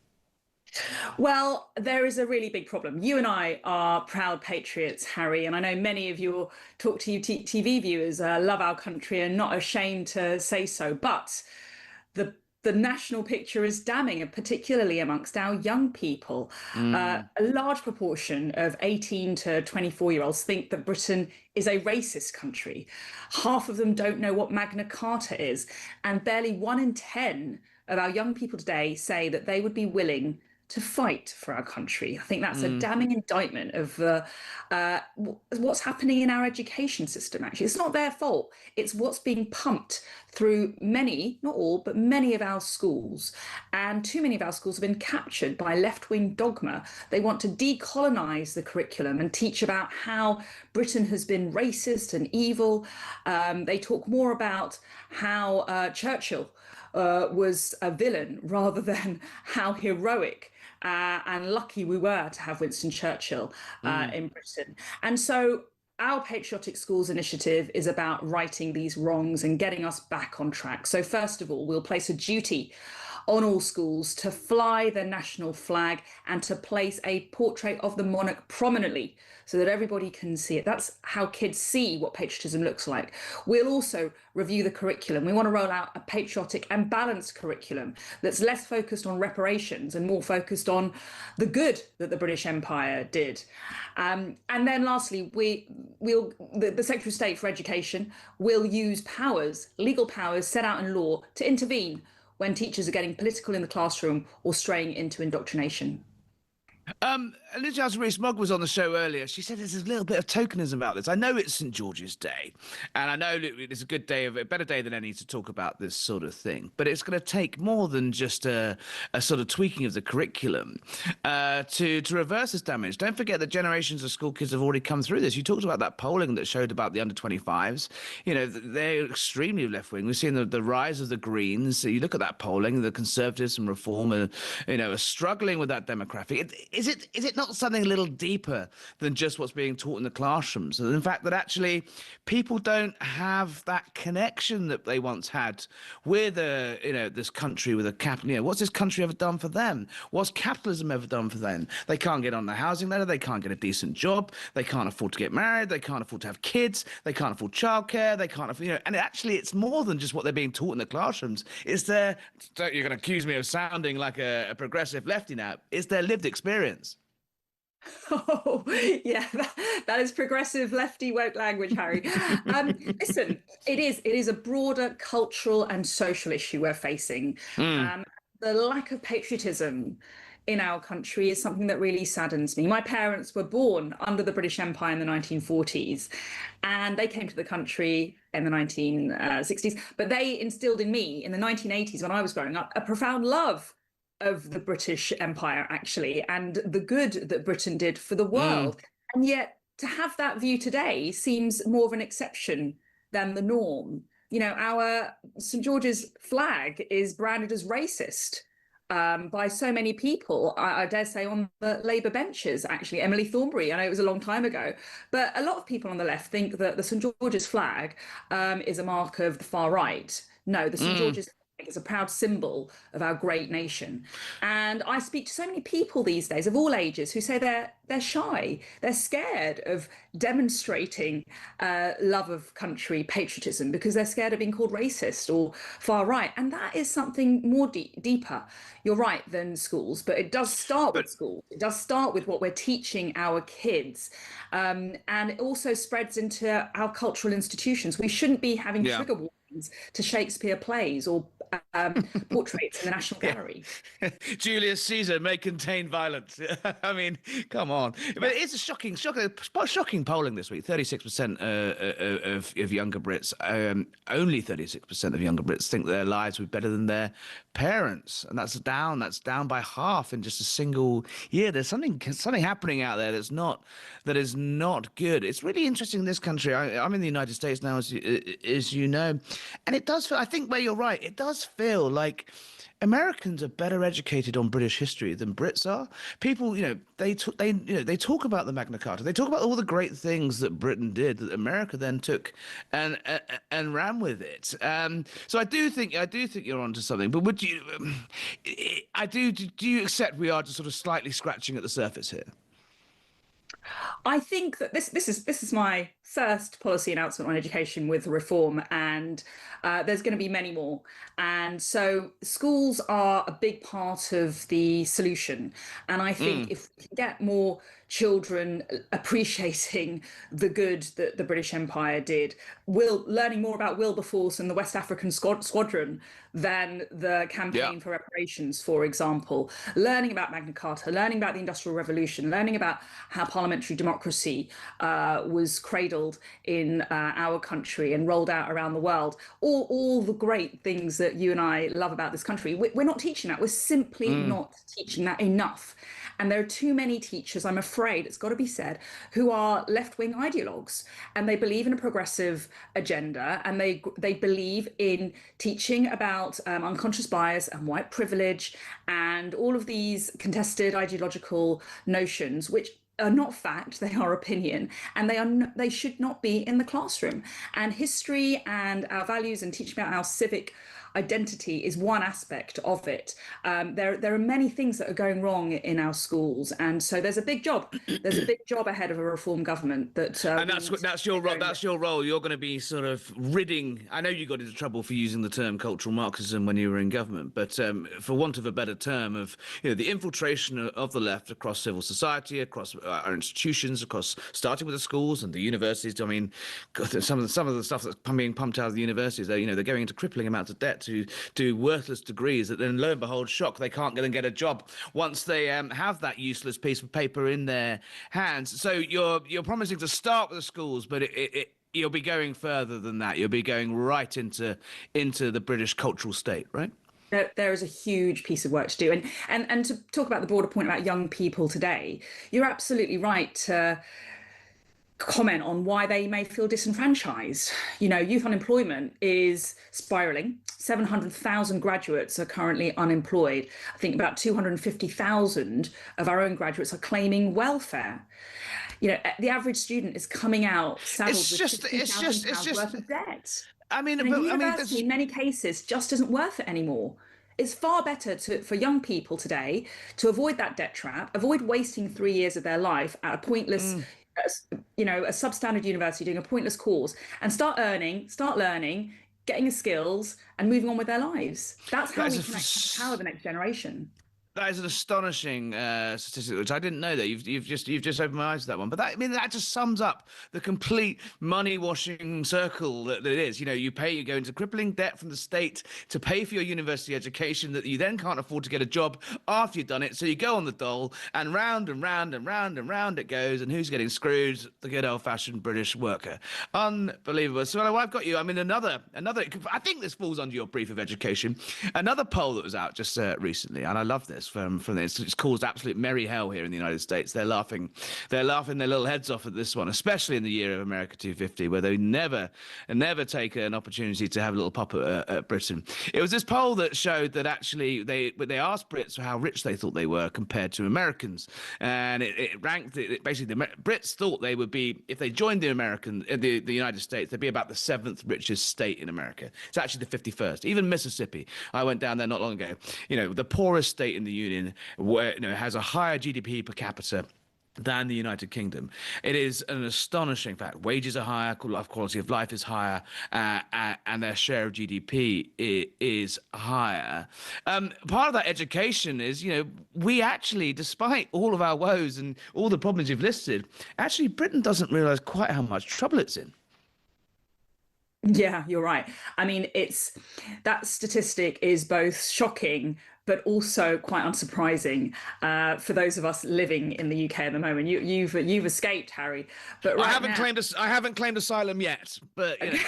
Well, there is a really big problem. You and I are proud patriots, Harry, and I know many of your talkTV viewers love our country and not ashamed to say so. But the national picture is damning, and particularly amongst our young people. A large proportion of 18 to 24-year-olds think that Britain is a racist country. Half of them don't know what Magna Carta is, and barely 1 in 10 of our young people today say that they would be willing to fight for our country. I think that's a damning indictment of what's happening in our education system, actually. It's not their fault. It's what's being pumped through many, not all, but many of our schools. And too many of our schools have been captured by left-wing dogma. They want to decolonize the curriculum and teach about how Britain has been racist and evil. They talk more about how Churchill was a villain rather than how heroic and lucky we were to have Winston Churchill in Britain. And so our Patriotic Schools initiative is about righting these wrongs and getting us back on track. So first of all, we'll place a duty on all schools to fly the national flag and to place a portrait of the monarch prominently so that everybody can see it. That's how kids see what patriotism looks like. We'll also review the curriculum. We want to roll out a patriotic and balanced curriculum that's less focused on reparations and more focused on the good that the British Empire did. And then lastly, the Secretary of State for Education will use powers, legal powers set out in law to intervene when teachers are getting political in the classroom or straying into indoctrination. Liz Rees-Mogg was on the show earlier. She said there's a little bit of tokenism about this. I know it's St. George's Day, and I know it's a good day, a better day than any to talk about this sort of thing. But it's going to take more than just a sort of tweaking of the curriculum to reverse this damage. Don't forget that generations of school kids have already come through this. You talked about that polling that showed about the under-25s. They're extremely left-wing. We've seen the rise of the Greens. So you look at that polling, the Conservatives and Reform are struggling with that demographic. Is it not something a little deeper than just what's being taught in the classrooms? And in fact, that actually people don't have that connection that they once had with this country with a capital. What's this country ever done for them? What's capitalism ever done for them? They can't get on the housing ladder. They can't get a decent job. They can't afford to get married. They can't afford to have kids. They can't afford childcare. They can't afford, and actually it's more than just what they're being taught in the classrooms. It's you're going to accuse me of sounding like a progressive lefty now. It's their lived experience. Oh, yeah, that is progressive lefty woke language, Harry. Listen, it is a broader cultural and social issue we're facing. The lack of patriotism in our country is something that really saddens me. My parents were born under the British Empire in the 1940s, and they came to the country in the 1960s, but they instilled in me in the 1980s, when I was growing up, a profound love of the British Empire, actually, and the good that Britain did for the world. And yet to have that view today seems more of an exception than the norm. Our St. George's flag is branded as racist by so many people, I dare say on the Labour benches, actually. Emily Thornberry, I know it was a long time ago, but a lot of people on the left think that the St. George's flag is a mark of the far right. No, the St. George's is a proud symbol of our great nation. And I speak to so many people these days of all ages who say they're shy, they're scared of demonstrating love of country, patriotism, because they're scared of being called racist or far right. And that is something more deeper, you're right, than schools, but it does start with schools. It does start with what we're teaching our kids. And it also spreads into our cultural institutions. We shouldn't be having trigger warnings paintings to Shakespeare plays or portraits in the National Gallery. Julius Caesar may contain violence. I mean, come on. But it's a shocking polling this week. 36% of younger Brits, only 36% of younger Brits think their lives would be better than their parents, and that's down by half in just a single year. There's something happening out there that is not good. It's really interesting in this country. I'm in the United States now, as you know, and it does feel, I think where you're right, it does feel like Americans are better educated on British history than Brits are. People, they talk about the Magna Carta. They talk about all the great things that Britain did that America then took and ran with it. So I do think you're onto something. But would you? Do you accept we are just sort of slightly scratching at the surface here? I think that this is my first policy announcement on education with reform, and there's going to be many more. And so schools are a big part of the solution. And I think if we can get more children appreciating the good that the British Empire did, learning more about Wilberforce and the West African Squadron than the campaign for reparations, for example, learning about Magna Carta, learning about the Industrial Revolution, learning about how parliamentary democracy was cradled in our country and rolled out around the world, all the great things that you and I love about this country. We're not teaching that. We're simply not teaching that enough. And there are too many teachers, I'm afraid, it's got to be said, who are left-wing ideologues, and they believe in a progressive agenda, and they believe in teaching about unconscious bias and white privilege and all of these contested ideological notions, which are not fact, they are opinion, and they should not be in the classroom. And history and our values and teaching about our civic identity is one aspect of it. There are many things that are going wrong in our schools, and so there's a big job. There's a big job ahead of a reform government. And that's your role. That's your role. You're going to be sort of ridding. I know you got into trouble for using the term cultural Marxism when you were in government, but for want of a better term, of the infiltration of the left across civil society, across our institutions, starting with the schools and the universities. I mean, God, some of the stuff that's being pumped out of the universities, they're going into crippling amounts of debt to do worthless degrees that then, lo and behold, they can't get a job once they have that useless piece of paper in their hands. So you're promising to start with the schools, but you'll be going further than that. You'll be going right into the British cultural state, right? There is a huge piece of work to do. And to talk about the broader point about young people today, you're absolutely right to comment on why they may feel disenfranchised. Youth unemployment is spiraling. 700,000 graduates are currently unemployed. I think about 250,000 of our own graduates are claiming welfare. The average student is coming out saddled with £50,000 worth of debt. I mean, university in many cases just isn't worth it anymore. It's far better for young people today to avoid that debt trap, avoid wasting 3 years of their life at a pointless a substandard university doing a pointless course, and start learning, getting the skills and moving on with their lives. That's how we can empower the next generation. That is an astonishing statistic, which I didn't know that. You've just opened my eyes to that one. But that just sums up the complete money washing circle that it is. You go into crippling debt from the state to pay for your university education that you then can't afford to get a job after you've done it. So you go on the dole, and round and round and round and round it goes. And who's getting screwed? The good old fashioned British worker. Unbelievable. So I've got you. I mean, another. I think this falls under your brief of education. Another poll that was out just recently, and I love this. From this, it's caused absolute merry hell here in the United States. They're laughing their little heads off at this one, especially in the year of America 250, where they never take an opportunity to have a little pop at Britain. It was this poll that showed that actually they asked Brits how rich they thought they were compared to Americans, and it ranked it. Basically, the Brits thought they would be, if they joined the United States, they'd be about the 7th richest state in America. It's actually the 51st. Even Mississippi, I went down there not long ago. The poorest state in the Union, where has a higher GDP per capita than the United Kingdom. It is an astonishing fact. Wages are higher, quality of life is higher, and their share of GDP is higher. Part of that education is, we actually, despite all of our woes and all the problems you've listed, actually Britain doesn't realise quite how much trouble it's in. Yeah, you're right. I mean, that statistic is both shocking but also quite unsurprising for those of us living in the UK at the moment. You've escaped, Harry, but I right haven't now, claimed asylum yet, but you know.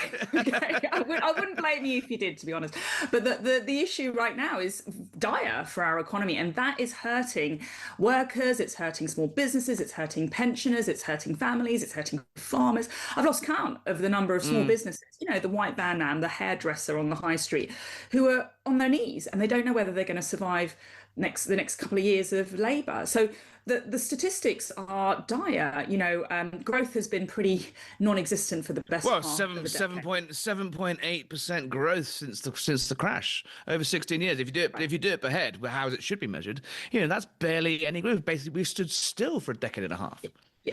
okay. I wouldn't blame you if you did, to be honest. But the issue right now is dire for our economy, and that is hurting workers, it's hurting small businesses, it's hurting pensioners, it's hurting families, it's hurting farmers. I've lost count of the number of small businesses, you know, the white van man, the hairdresser on the high street, who are on their knees and they don't know whether they're going to survive the next couple of years of Labour. So the statistics are dire. You know, growth has been pretty non-existent for the best part of the decade. 7.8% growth since the crash over 16 years. If you do it per head, how it should be measured, you know, that's barely any growth. Basically, we've stood still for a decade and a half.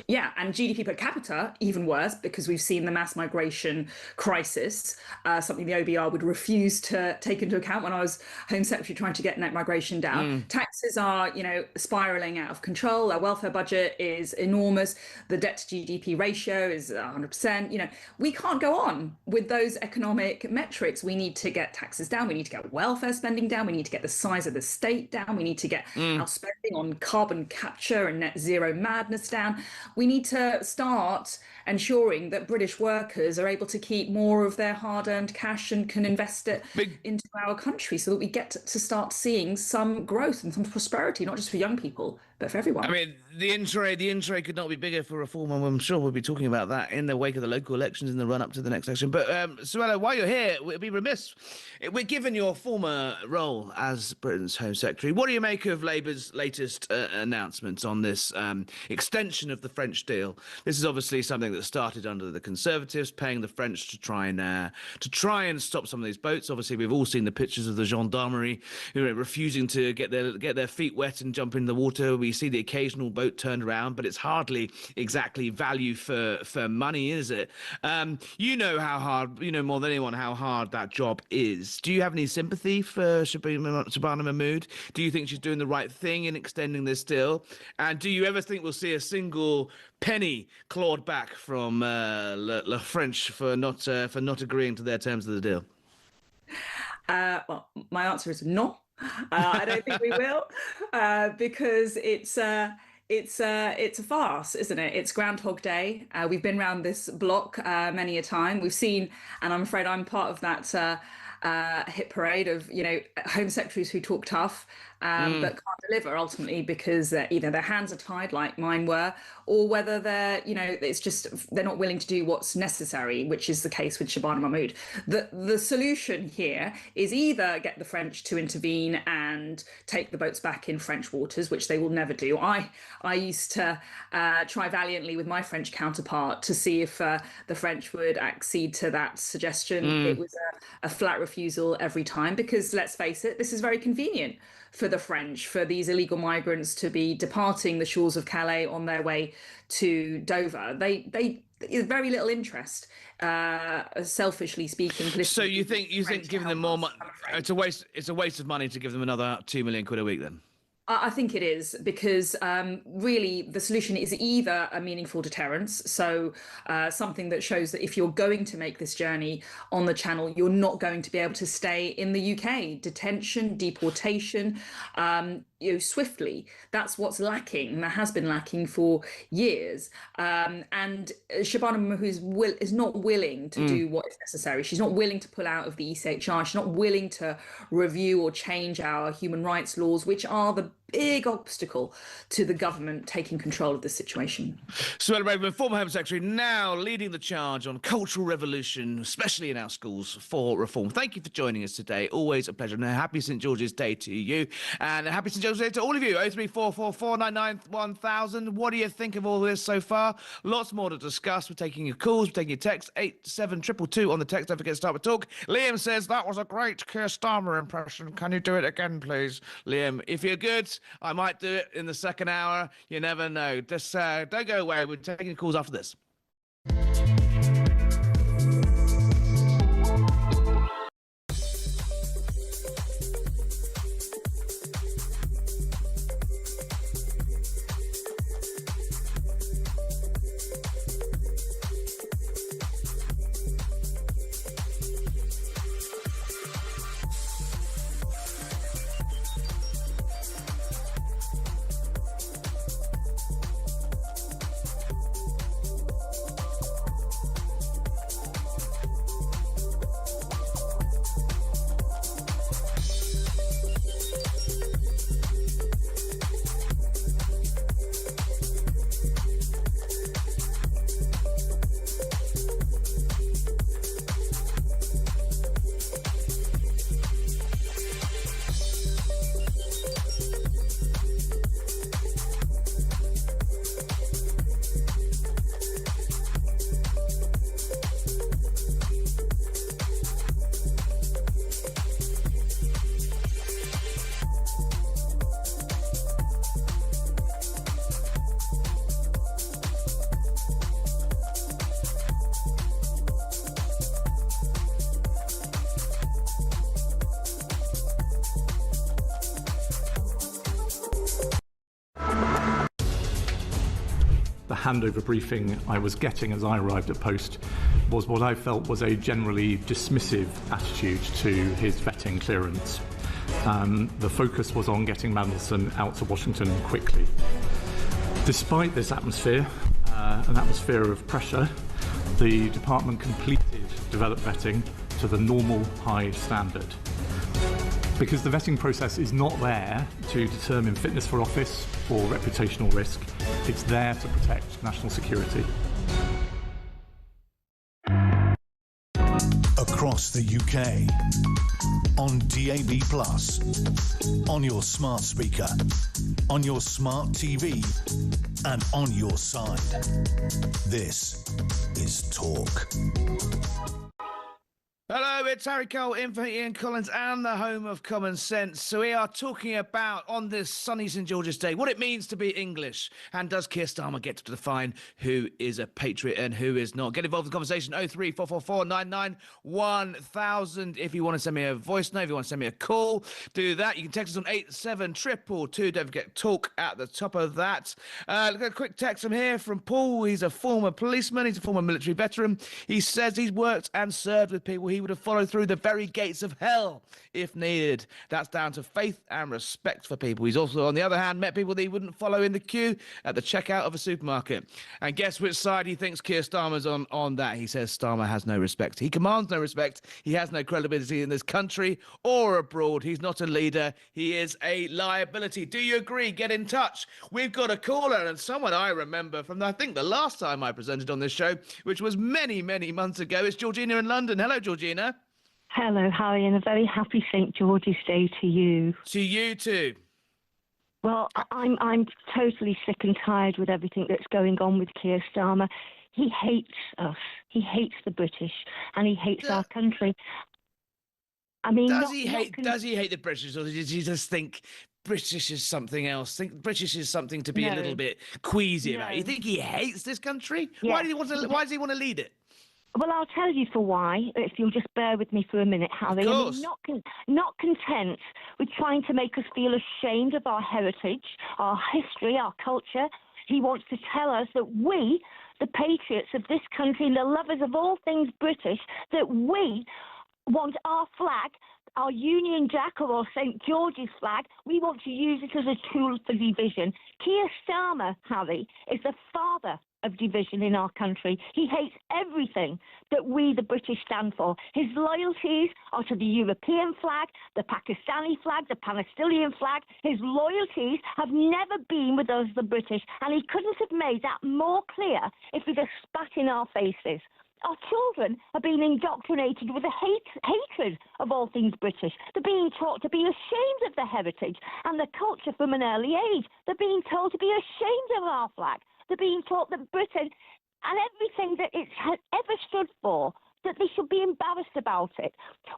Yeah, and GDP per capita, even worse, because we've seen the mass migration crisis, something the OBR would refuse to take into account when I was Home Secretary trying to get net migration down. Taxes are, you know, spiralling out of control. Our welfare budget is enormous. The debt to GDP ratio is 100%. You know, we can't go on with those economic metrics. We need to get taxes down. We need to get welfare spending down. We need to get the size of the state down. We need to get our spending on carbon capture and net zero madness down. We need to start ensuring that British workers are able to keep more of their hard-earned cash and can invest it into our country so that we get to start seeing some growth and some prosperity, not just for young people, but for everyone. I mean, the intro could not be bigger for reform, and I'm sure we'll be talking about that in the wake of the local elections in the run-up to the next election. But, Suella, while you're here, we'd be remiss. We're given your former role as Britain's Home Secretary. What do you make of Labour's latest announcements on this extension of the French deal? This is obviously something that started under the Conservatives, paying the French to try and stop some of these boats. Obviously, we've all seen the pictures of the gendarmerie who are refusing to get their feet wet and jump in the water. We see the occasional boat turned around, but it's hardly exactly value for money, is it? You know how hard, you know more than anyone how hard that job is. Do you have any sympathy for Shabana Mahmood? Do you think she's doing the right thing in extending this deal? And do you ever think we'll see a single penny clawed back from La French for not agreeing to their terms of the deal? Well, my answer is no. I don't think we will, because it's a farce, isn't it? It's Groundhog Day. We've been around this block many a time. We've seen, and I'm afraid I'm part of that hit parade of, you know, Home Secretaries who talk tough but can't deliver ultimately because either their hands are tied like mine were, or whether they're, you know, it's just they're not willing to do what's necessary, which is the case with Shabana Mahmood. The solution here is either get the French to intervene and take the boats back in French waters, which they will never do. I used to try valiantly with my French counterpart to see if the French would accede to that suggestion. It was a flat refusal every time because, let's face it, this is very convenient for the French, for these illegal migrants to be departing the shores of Calais on their way to Dover. They very little interest, selfishly speaking. So you think giving them more money, it's a waste of money to give them another £2 million a week then? I think it is, because really the solution is either a meaningful deterrence, so something that shows that if you're going to make this journey on the Channel, you're not going to be able to stay in the UK. Detention, deportation, swiftly. That's what's lacking, and that has been lacking for years. And Shabana Mahmood is not willing to do what is necessary. She's not willing to pull out of the ECHR. She's not willing to review or change our human rights laws, which are the big obstacle to the government taking control of the situation. Suella Braverman, former Home Secretary, now leading the charge on cultural revolution, especially in our schools, for reform. Thank you for joining us today. Always a pleasure. And a happy St George's Day to you. And a happy St George's Day to all of you. 03444991000. What do you think of all this so far? Lots more to discuss. We're taking your calls. We're taking your texts. 87222 on the text. Don't forget to start with talk. Liam says, that was a great Keir Starmer impression. Can you do it again, please? Liam, if you're good, I might do it in the second hour. You never know. Just don't go away. We're taking calls after this. handover briefing I was getting as I arrived at post was what I felt was a generally dismissive attitude to his vetting clearance. The focus was on getting Mandelson out to Washington quickly. Despite this atmosphere, an atmosphere of pressure, the department completed developed vetting to the normal high standard. Because the vetting process is not there to determine fitness for office or reputational risk, it's there to protect national security. Across the UK, on DAB+, on your smart speaker, on your smart TV, and on your side. This is Talk. Hello, it's Harry Cole in for Ian Collins and the home of common sense. So we are talking about, on this sunny St George's Day, what it means to be English. And does Keir Starmer get to define who is a patriot and who is not? Get involved in the conversation, 03444 99 1000. If you want to send me a voice note, if you want to send me a call, do that. You can text us on 87222. Don't forget talk at the top of that. Look at a quick text from here from Paul. He's a former policeman. He's a former military veteran. He says he's worked and served with people he would have followed through the very gates of hell if needed. That's down to faith and respect for people. He's also, on the other hand, met people that he wouldn't follow in the queue at the checkout of a supermarket. And guess which side he thinks Keir Starmer's on that? He says Starmer has no respect. He commands no respect. He has no credibility in this country or abroad. He's not a leader. He is a liability. Do you agree? Get in touch. We've got a caller and someone I remember from, I think, the last time I presented on this show, which was many, many months ago. It's Georgina in London. Hello, Georgina. Hello, Harry, and a very happy St. George's Day to you. To you too. Well, I'm totally sick and tired with everything that's going on with Keir Starmer. He hates us. He hates the British, and he hates our country. I mean, does he hate the British, or does he just think British is something else? Think British is something to be a little bit queasy about? You think he hates this country? Yeah. Why does he want to lead it? Well, I'll tell you for why, if you'll just bear with me for a minute, Harry. Of course. I mean, not content with trying to make us feel ashamed of our heritage, our history, our culture. He wants to tell us that we, the patriots of this country and the lovers of all things British, that we want our flag, our Union Jack or our St. George's flag, we want to use it as a tool for division. Keir Starmer, Harry, is the father of division in our country. He hates everything that we, the British, stand for. His loyalties are to the European flag, the Pakistani flag, the Palestinian flag. His loyalties have never been with us, the British, and he couldn't have made that more clear if he'd have spat in our faces. Our children are being indoctrinated with a hatred of all things British. They're being taught to be ashamed of their heritage and their culture from an early age. They're being told to be ashamed of our flag. They're being taught that Britain and everything that it has ever stood for, that they should be embarrassed about it.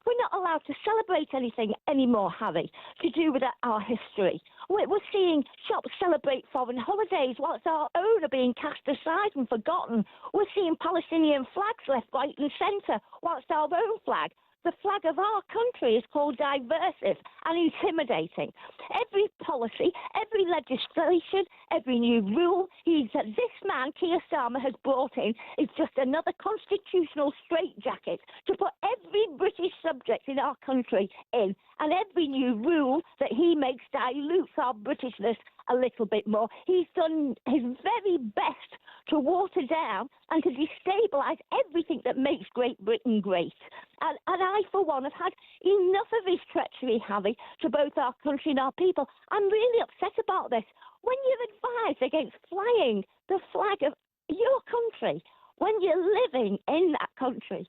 We're not allowed to celebrate anything anymore, Harry, to do with our history. We're seeing shops celebrate foreign holidays whilst our own are being cast aside and forgotten. We're seeing Palestinian flags left, right and centre whilst our own flag, the flag of our country, is called divisive and intimidating. Every policy, every legislation, every new rule this man, Keir Starmer, has brought in is just another constitutional straitjacket to put every British subject in our country in. And every new rule that he makes dilutes our Britishness a little bit more. He's done his very best to water down and to destabilise everything that makes Great Britain great. And I, for one, have had enough of his treachery, Harry, to both our country and our people. I'm really upset about this. When you're advised against flying the flag of your country, when you're living in that country,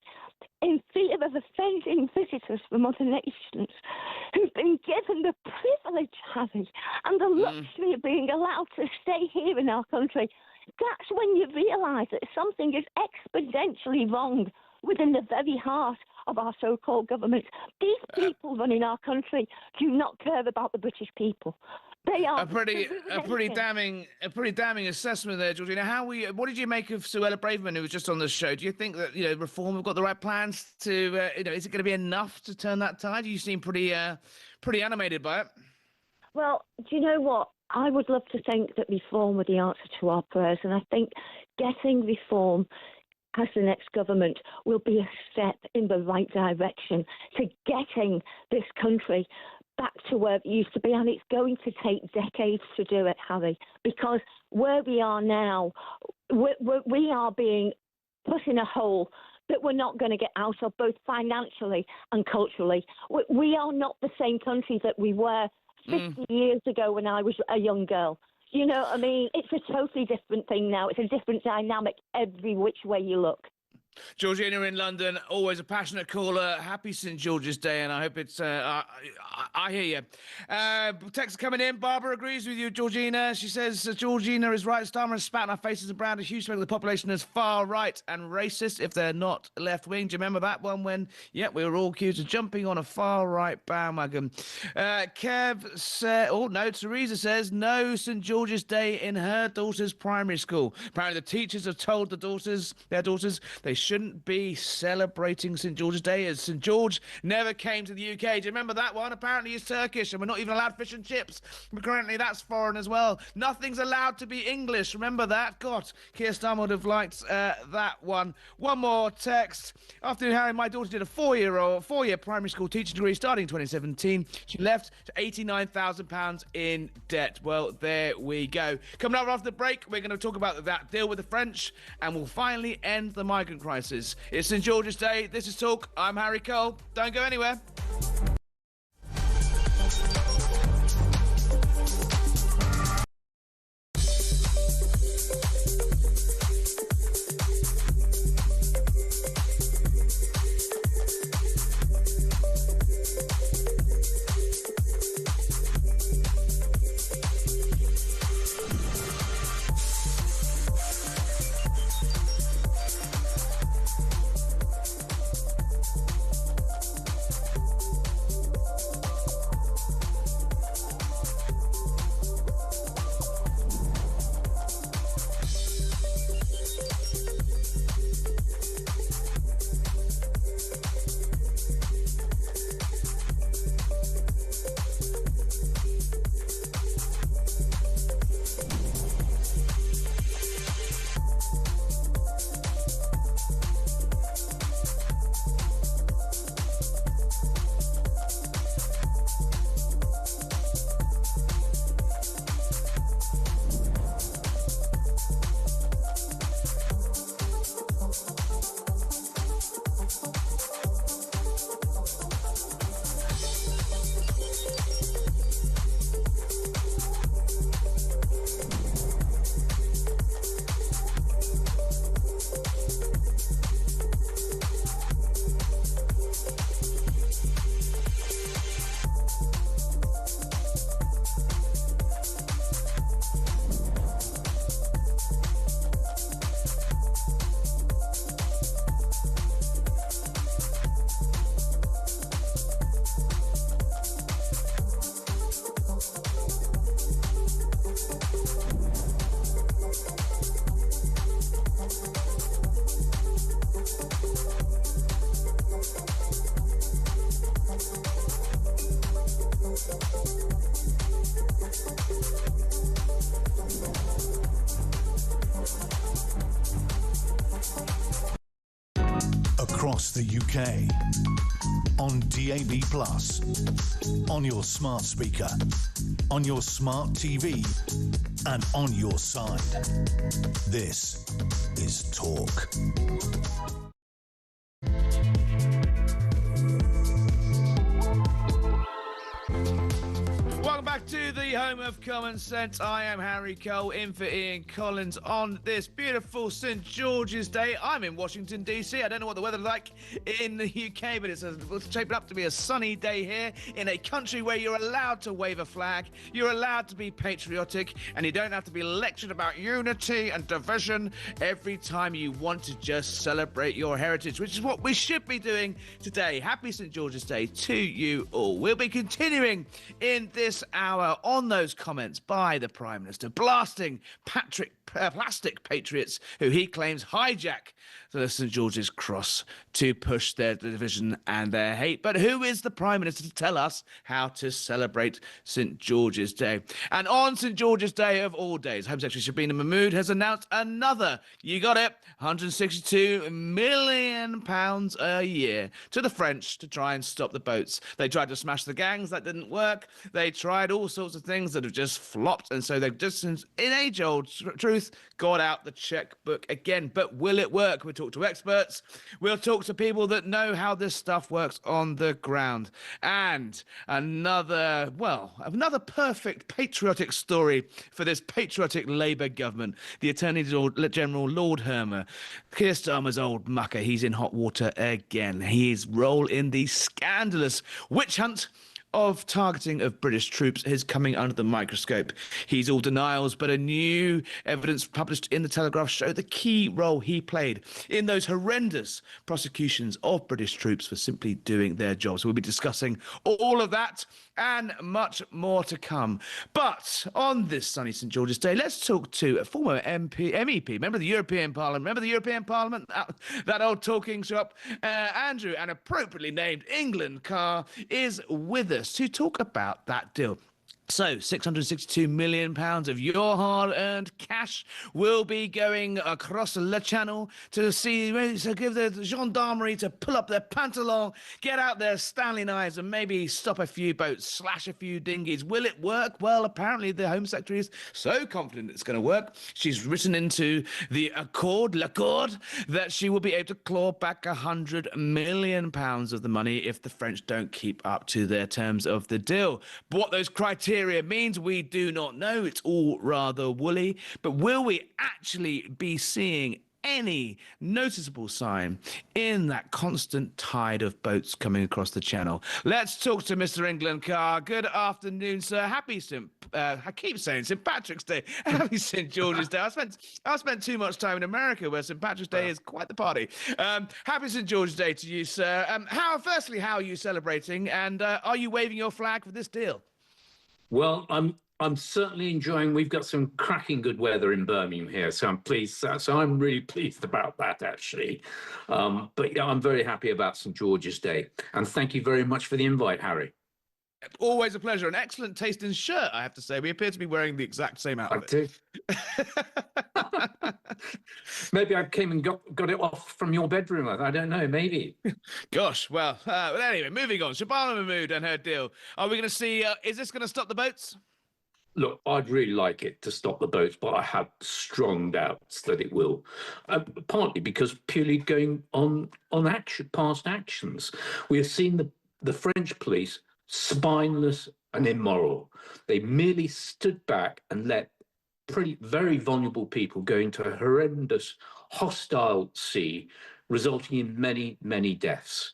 in fear of offending visitors from other nations who've been given the privilege, Harry, and the luxury of being allowed to stay here in our country, that's when you realise that something is exponentially wrong within the very heart of our so-called government. These people running our country do not care about the British people. They are a pretty damning assessment there, Georgina. What did you make of Suella Braverman, who was just on the show? Do you think that Reform have got the right plans to is it going to be enough to turn that tide? You seem pretty animated by it. Well, do you know what? I would love to think that reform were the answer to our prayers, and I think getting reform as the next government will be a step in the right direction to getting this country back to where it used to be. And it's going to take decades to do it, Harry, because where we are now, we are being put in a hole that we're not going to get out of, both financially and culturally. We are not the same country that we were 50 years ago when I was a young girl. You know what I mean? It's a totally different thing now. It's a different dynamic every which way you look. Georgina in London, always a passionate caller. Happy St. George's Day, and I hope it's... I hear you. Text coming in. Barbara agrees with you, Georgina. She says, Georgina is right. Starmer has spat in our faces and branded a huge segment of the population as far-right and racist if they're not left-wing. Do you remember that one when, we were all accused of jumping on a far-right bandwagon? Kev said... Oh, no, Teresa says, no St. George's Day in her daughter's primary school. Apparently the teachers have told their daughters, they shouldn't be celebrating St. George's Day, as St. George never came to the UK. Do you remember that one? Apparently he's Turkish and we're not even allowed fish and chips. Apparently that's foreign as well. Nothing's allowed to be English. Remember that? God, Keir Starmer would have liked that one. One more text. Afternoon, Harry. My daughter did a four-year primary school teaching degree starting in 2017. She left to £89,000 in debt. Well, there we go. Coming up after the break, we're going to talk about that deal with the French, and we'll finally end the migrant crisis. It's St. George's Day. This is Talk. I'm Harry Cole. Don't go anywhere. Across the UK, on DAB+, on your smart speaker, on your smart TV, and on your side. This is Talk. Welcome back to the home of common sense. I am Harry Cole, in for Ian Collins on this beautiful St. George's Day. I'm in Washington, D.C. I don't know what the weather's like in the UK, but it's shaping up to be a sunny day here in a country where you're allowed to wave a flag, you're allowed to be patriotic, and you don't have to be lectured about unity and division every time you want to just celebrate your heritage, which is what we should be doing today. Happy St. George's Day to you all. We'll be continuing in this hour on on those comments by the Prime Minister, blasting plastic patriots who he claims hijack the St George's Cross to push their division and their hate. But who is the Prime Minister to tell us how to celebrate St George's Day? And on St George's Day of all days, Home Secretary Shabina Mahmood has announced another, you got it, £162 million a year to the French to try and stop the boats. They tried to smash the gangs, that didn't work. They tried all sorts of things that have just flopped, and so they've just, in age-old truth, got out the checkbook again. But will it work? We'll talk to experts. We'll talk to people that know how this stuff works on the ground. And another perfect patriotic story for this patriotic Labour government. The Attorney General, Lord Hermer, Keir Starmer's old mucker, he's in hot water again. His role in the scandalous witch hunt of targeting of British troops is coming under the microscope. He's all denials, but a new evidence published in the Telegraph showed the key role he played in those horrendous prosecutions of British troops for simply doing their jobs. We'll be discussing all of that and much more to come. But on this sunny St George's Day, let's talk to a former MEP, member of the European Parliament. Remember the European Parliament? That old talking shop. Andrew, an appropriately named England car, is with us to talk about that deal. So, £662 million of your hard-earned cash will be going across the Channel to give the gendarmerie to pull up their pantalon, get out their Stanley knives, and maybe stop a few boats, slash a few dinghies. Will it work? Well, apparently the Home Secretary is so confident it's going to work. She's written into the accord, that she will be able to claw back £100 million of the money if the French don't keep up to their terms of the deal. But what those criteria means, we do not know. It's all rather woolly. But will we actually be seeing any noticeable sign in that constant tide of boats coming across the Channel? Let's talk to Mr. England Carr. Good afternoon, sir. Happy I keep saying St Patrick's Day. Happy St George's Day. I spent too much time in America, where St Patrick's Day is quite the party. Happy St George's Day to you, sir. Firstly, how are you celebrating, and are you waving your flag for this deal? Well, I'm certainly enjoying. We've got some cracking good weather in Birmingham here, so I'm pleased. So I'm really pleased about that, actually. But yeah, I'm very happy about St George's Day, and thank you very much for the invite, Harry. Always a pleasure. An excellent taste in shirt, I have to say. We appear to be wearing the exact same outfit. I do. Maybe I came and got it off from your bedroom. I don't know, maybe. Gosh, well, anyway, moving on. Shabana Mahmood and her deal. Are we going to see, is this going to stop the boats? Look, I'd really like it to stop the boats, but I have strong doubts that it will. Partly because purely going on past actions. We have seen the French police spineless and immoral. They merely stood back and let very vulnerable people go into a horrendous, hostile sea, resulting in many, many deaths.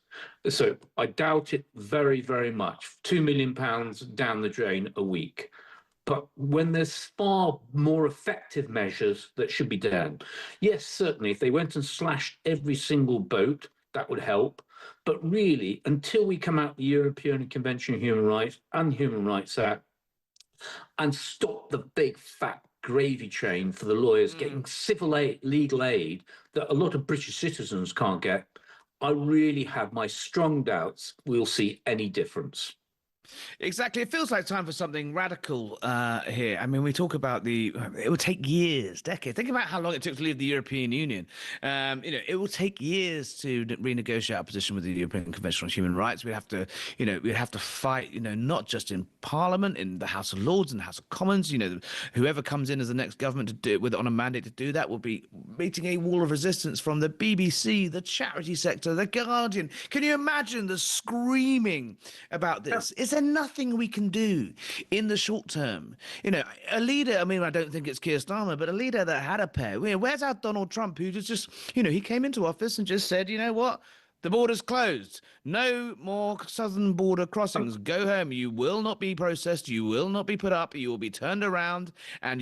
So I doubt it very, very much. £2 million down the drain a week. But when there's far more effective measures that should be done, yes, certainly, if they went and slashed every single boat, that would help. But really, until we come out the European Convention on Human Rights and Human Rights Act and stop the big fat gravy train for the lawyers getting civil aid, legal aid that a lot of British citizens can't get, I really have my strong doubts we'll see any difference. Exactly. It feels like time for something radical here. I mean, we talk about it will take years, decades. Think about how long it took to leave the European Union. It will take years to renegotiate our position with the European Convention on Human Rights. We'd have to fight, not just in Parliament, in the House of Lords and the House of Commons. Whoever comes in as the next government to do it on a mandate to do that will be meeting a wall of resistance from the BBC, the charity sector, the Guardian. Can you imagine the screaming about this? Is there nothing we can do in the short term? A leader, I don't think it's Keir Starmer, but a leader that had a pair. Where's our Donald Trump, who just he came into office and just said, you know what? The border's closed. No more southern border crossings. Go home. You will not be processed. You will not be put up. You will be turned around, and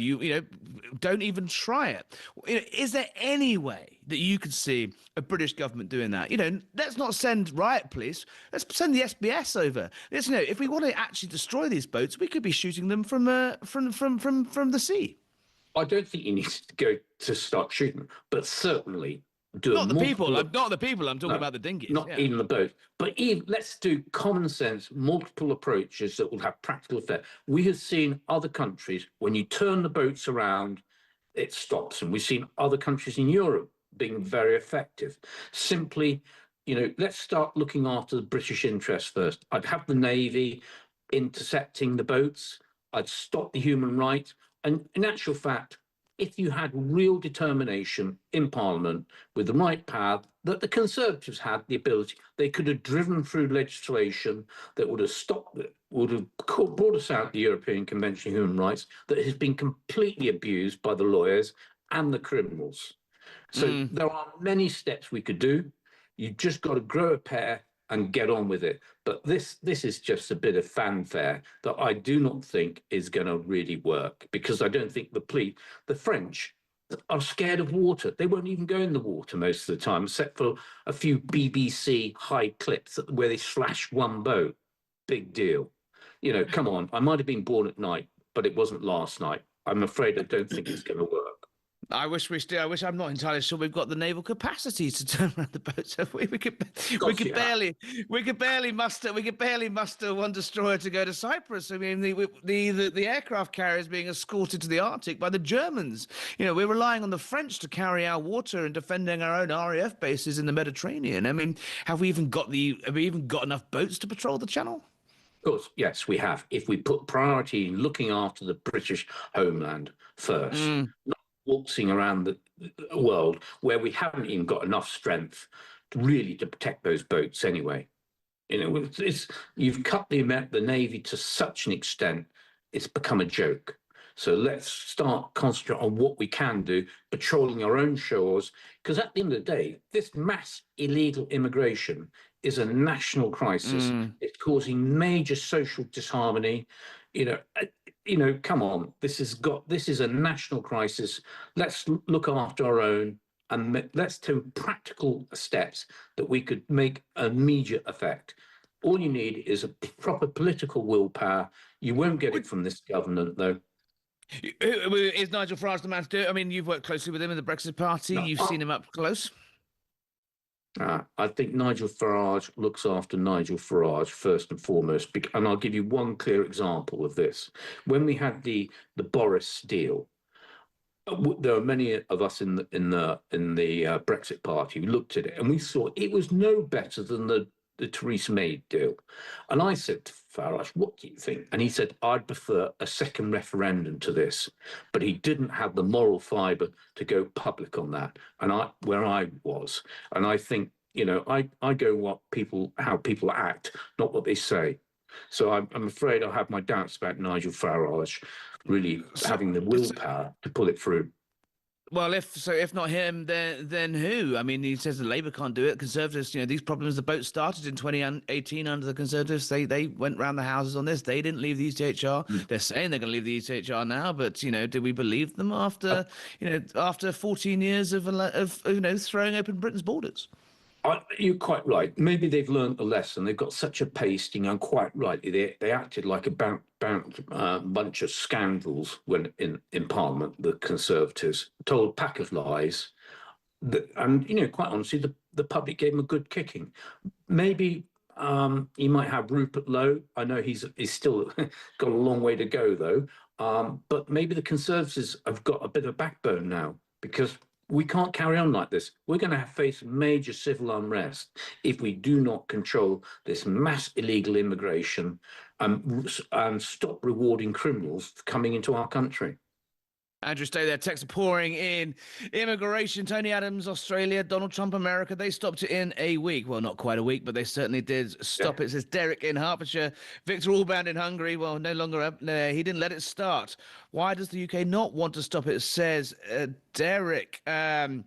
don't even try it. Is there any way that you could see a British government doing that? Let's not send riot police. Let's send the SBS over. If we want to actually destroy these boats, we could be shooting them from the sea. I don't think you need to go to start shooting them, but certainly do not the people. Not the people. I'm talking about the dinghies. Not even the boat. But let's do common sense, multiple approaches that will have practical effect. We have seen other countries, when you turn the boats around, it stops. And we've seen other countries in Europe being very effective. Simply, let's start looking after the British interests first. I'd have the Navy intercepting the boats. I'd stop the human rights. And in actual fact, if you had real determination in Parliament with the right path, that the Conservatives had the ability, they could have driven through legislation that would have stopped it, would have brought us out the European Convention on Human Rights that has been completely abused by the lawyers and the criminals. So there are many steps we could do. You've just got to grow a pair and get on with it. But this is just a bit of fanfare that I do not think is going to really work, because I don't think the French are scared of water. They won't even go in the water most of the time, except for a few BBC high clips where they slash one boat. Big deal. Come on. I might have been born at night, but it wasn't last night. I'm afraid I don't think it's going to work. I wish I'm not entirely sure we've got the naval capacity to turn around the boats. Have we? We could barely muster one destroyer to go to Cyprus. I mean, the aircraft carrier is being escorted to the Arctic by the Germans. We're relying on the French to carry our water and defending our own RAF bases in the Mediterranean. I mean, have we even got enough boats to patrol the Channel? Of course, yes, we have. If we put priority in looking after the British homeland first, not waltzing around the world where we haven't even got enough strength to protect those boats anyway. You've cut the Navy to such an extent, it's become a joke. So let's start concentrating on what we can do, patrolling our own shores, because at the end of the day, this mass illegal immigration is a national crisis. It's causing major social disharmony. Come on, this is a national crisis. Let's look after our own, and let's take practical steps that we could make immediate effect. All you need is a proper political willpower. You won't get it from this government, though. Is Nigel Farage the man to do it? I mean, you've worked closely with him in the Brexit Party. You've seen him up close. I think Nigel Farage looks after Nigel Farage first and foremost, and I'll give you one clear example of this. When we had the Boris deal, there are many of us in the Brexit Party who looked at it and we saw it was no better than the Theresa May deal. And I said to Farage, what do you think? And he said, I'd prefer a second referendum to this. But he didn't have the moral fibre to go public on that. And where I was. And I think, I go how people act, not what they say. So I'm afraid I have my doubts about Nigel Farage really having the willpower to pull it through. Well, if not him, then who? I mean, he says the Labour can't do it. Conservatives, these problems, the boat started in 2018 under the Conservatives. They went round the houses on this. They didn't leave the ECHR. They're saying they're going to leave the ECHR now, but do we believe them after 14 years of throwing open Britain's borders? You're quite right. Maybe they've learned a lesson. They've got such a pasting, and quite rightly, they acted like a bunch of scoundrels when in Parliament. The Conservatives told a pack of lies, and quite honestly, the public gave them a good kicking. Maybe you might have Rupert Lowe. I know he's still got a long way to go though. But maybe the Conservatives have got a bit of backbone now, because we can't carry on like this. We're going to face major civil unrest if we do not control this mass illegal immigration and stop rewarding criminals coming into our country. Andrew, stay there. Texts are pouring in. Immigration, Tony Adams, Australia, Donald Trump, America. They stopped it in a week. Well, not quite a week, but they certainly did stop it. Says Derek in Hertfordshire. Victor Orban in Hungary. Well, no longer. He didn't let it start. Why does the UK not want to stop it, says Derek. And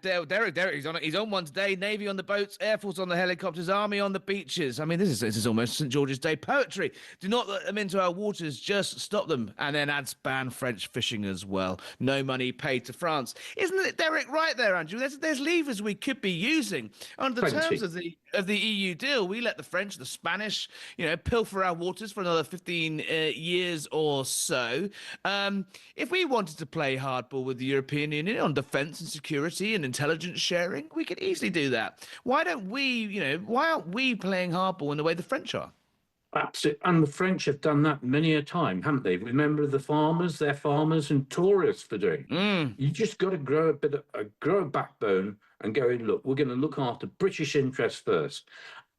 Derek, he's on one today. Navy on the boats, Air Force on the helicopters, Army on the beaches. I mean, this is almost St. George's Day poetry. Do not let them into our waters, just stop them. And then adds ban French fishing as well. No money paid to France. Isn't it, Derek, right there, Andrew? There's levers we could be using. Under the terms of the EU deal, we let the French, the Spanish, pilfer our waters for another 15 years or so. If we wanted to play hardball with the European Union on defence and security and intelligence sharing, we could easily do that. Why aren't we playing hardball in the way the French are? Absolutely. And the French have done that many a time, haven't they? Remember the farmers, they're farmers and tourists for doing. You just got to grow a backbone and go in, look, we're going to look after British interests first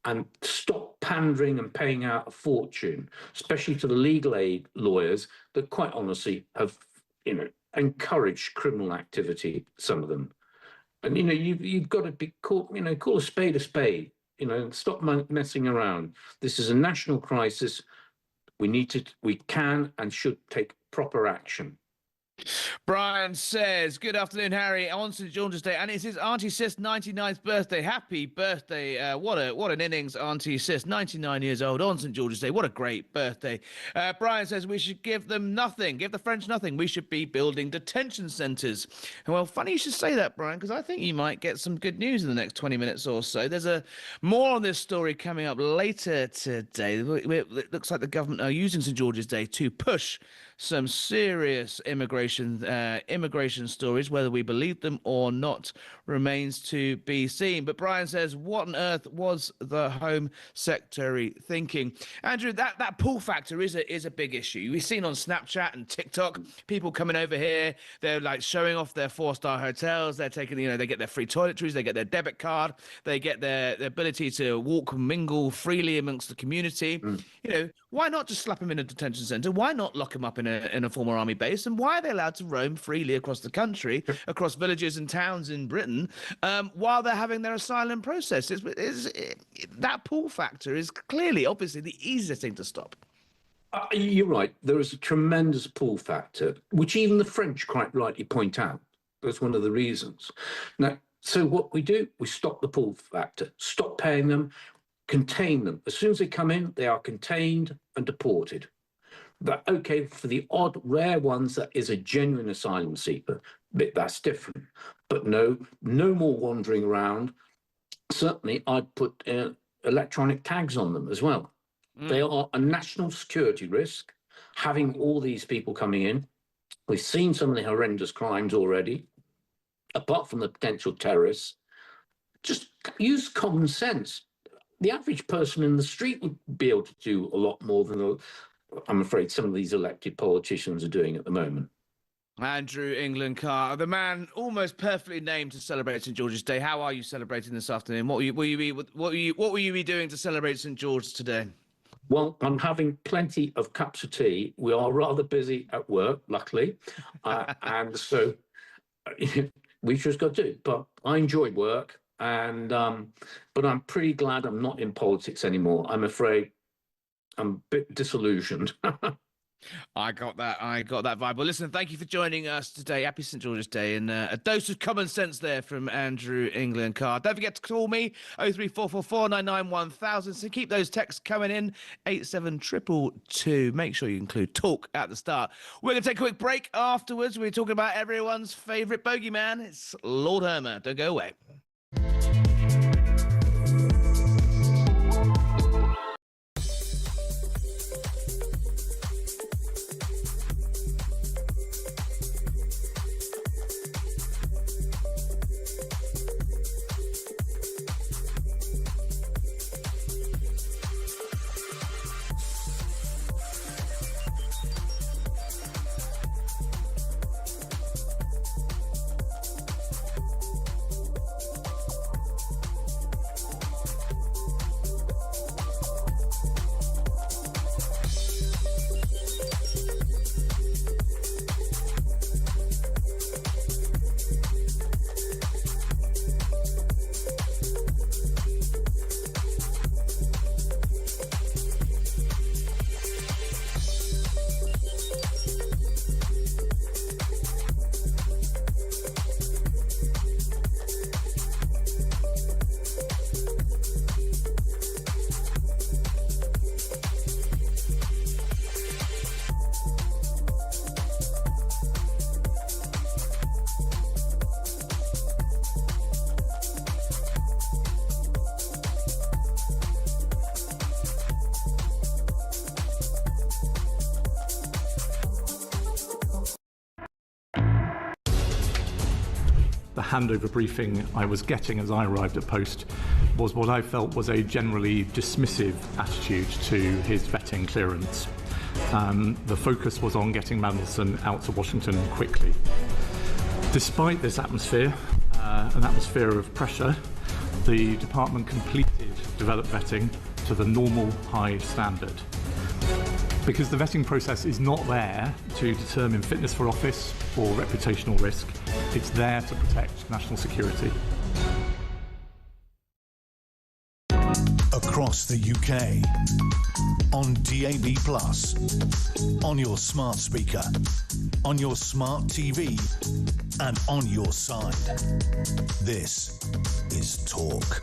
and stop pandering and paying out a fortune, especially to the legal aid lawyers that quite honestly have, encouraged criminal activity, some of them. And, you've got to be called, call a spade, stop messing around. This is a national crisis. We can and should take proper action. Brian says, good afternoon, Harry, on St. George's Day, and it's his Auntie Sis 99th birthday. Happy birthday. What an innings, Auntie Sis, 99 years old on St. George's Day. What a great birthday. Brian says we should give them nothing, give the French nothing. We should be building detention centres. Well, funny you should say that, Brian, because I think you might get some good news in the next 20 minutes or so. There's more on this story coming up later today. It looks like the government are using St. George's Day to push some serious immigration stories. Whether we believe them or not remains to be seen. But Brian says, what on earth was the Home Secretary thinking? Andrew, that pull factor is a big issue. We've seen on Snapchat and TikTok people coming over here. They're like showing off their 4-star hotels. They're taking, they get their free toiletries. They get their debit card. They get their ability to walk and mingle freely amongst the community. Why not just slap them in a detention centre? Why not lock them up in a former army base? And why are they allowed to roam freely across the country, across villages and towns in Britain, while they're having their asylum process? That pull factor is clearly, obviously, the easiest thing to stop. You're right. There is a tremendous pull factor, which even the French quite rightly point out. That's one of the reasons. Now, so what we do, we stop the pull factor, stop paying them, contain them. As soon as they come in, they are contained and deported. But okay, for the odd, rare ones, that is a genuine asylum seeker, but that's different. But no more wandering around. Certainly, I'd put electronic tags on them as well. They are a national security risk, having all these people coming in. We've seen some of the horrendous crimes already, apart from the potential terrorists. Just use common sense. The average person in the street would be able to do a lot more than I'm afraid some of these elected politicians are doing at the moment. Andrew England Carr, the man almost perfectly named to celebrate St. George's Day. How are you celebrating this afternoon? What will you be doing to celebrate St. George today? Well, I'm having plenty of cups of tea. We are rather busy at work, luckily, and so we've just got to do it. But I enjoy work. And but I'm pretty glad I'm not in politics anymore. I'm afraid I'm a bit disillusioned. I got that vibe. Well, listen, thank you for joining us today. Happy St. George's Day, and a dose of common sense there from Andrew England Carr. Don't forget to call me 03444991000. So keep those texts coming in 87222. Make sure you include talk at the start. We're going to take a quick break. Afterwards, we're talking about everyone's favourite bogeyman. It's Lord Hermer. Don't go away. handover briefing I was getting as I arrived at post was what I felt was a generally dismissive attitude to his vetting clearance. The focus was on getting Mandelson out to Washington quickly. Despite this atmosphere, an atmosphere of pressure, the department completed developed vetting to the normal high standard. Because the vetting process is not there to determine fitness for office or reputational risk, it's there to protect national security. Across the UK, on DAB+, on your smart speaker, on your smart TV, and on your side. This is Talk.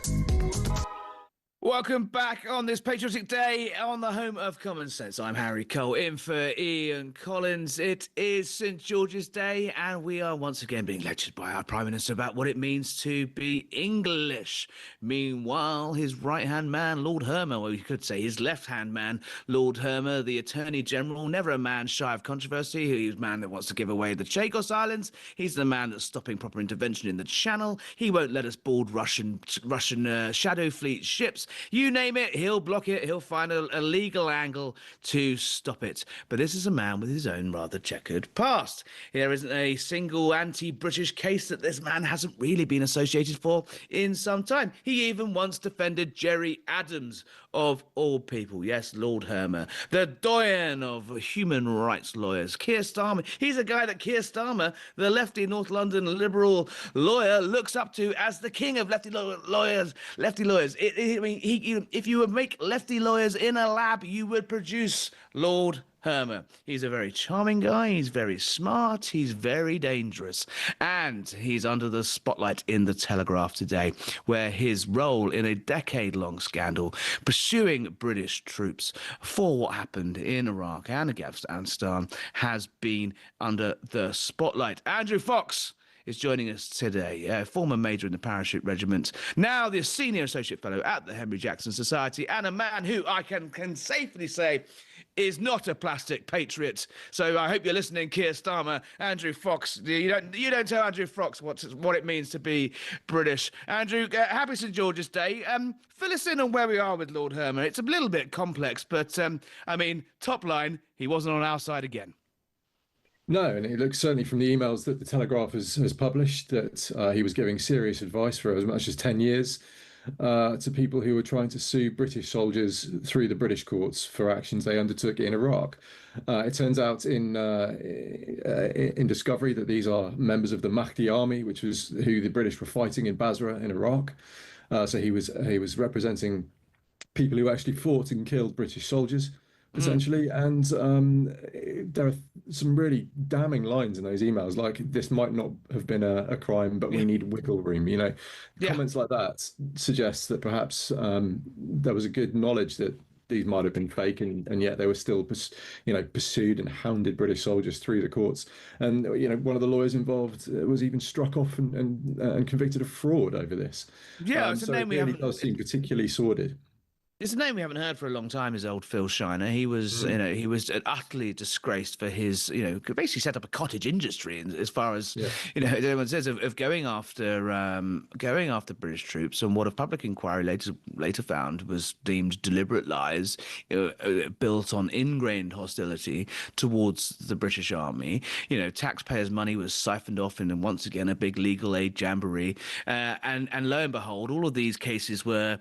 Welcome back on this patriotic day on the home of common sense. I'm Harry Cole, in for Ian Collins. It is St George's Day, and we are once again being lectured by our Prime Minister about what it means to be English. Meanwhile, his right-hand man, Lord Hermer, or you could say his left-hand man, Lord Hermer, the Attorney General, never a man shy of controversy. He's a man that wants to give away the Chagos Islands. He's the man that's stopping proper intervention in the Channel. He won't let us board Russian Shadow Fleet ships. You name it, he'll block it. He'll find a legal angle to stop it. But this is a man with his own rather checkered past. There isn't a single anti-British case that this man hasn't really been associated for in some time. He even once defended Gerry Adams, of all people. Yes, Lord Hermer, the doyen of human rights lawyers. Keir Starmer, he's a guy that Keir Starmer, the lefty North London liberal lawyer, looks up to as the king of lefty lawyers. If you would make lefty lawyers in a lab, you would produce Lord Hermer. He's a very charming guy, he's very smart, he's very dangerous, and he's under the spotlight in the Telegraph today, where his role in a decade-long scandal pursuing British troops for what happened in Iraq and Afghanistan has been under the spotlight. Andrew Fox is joining us today, a former major in the Parachute Regiment, now the Senior Associate Fellow at the Henry Jackson Society, and a man who I can safely say is not a plastic patriot. So I hope you're listening, Keir Starmer. Andrew Fox, you don't tell Andrew Fox what it means to be British. Andrew, happy St George's Day. Fill us in on where we are with Lord Hermer. It's a little bit complex, but I mean, top line, he wasn't on our side again. No, and it looks certainly from the emails that the Telegraph has published that he was giving serious advice for as much as 10 years to people who were trying to sue British soldiers through the British courts for actions they undertook in Iraq. It turns out in discovery that these are members of the Mahdi army, which was who the British were fighting in Basra in Iraq. So he was representing people who actually fought and killed British soldiers, essentially. And there are some really damning lines in those emails, like this might not have been a crime, but we need wiggle room. Comments like that suggest that perhaps there was a good knowledge that these might have been fake, and yet they were still pursued and hounded British soldiers through the courts. And one of the lawyers involved was even struck off and convicted of fraud over this. It's a name it really does seem particularly sordid. It's a name we haven't heard for a long time, is old Phil Shiner. He was, he was utterly disgraced for his, basically set up a cottage industry as far as, everyone says, of going after British troops. And what a public inquiry later found was deemed deliberate lies built on ingrained hostility towards the British Army. Taxpayers' money was siphoned off in, once again, a big legal aid jamboree. And lo and behold, all of these cases were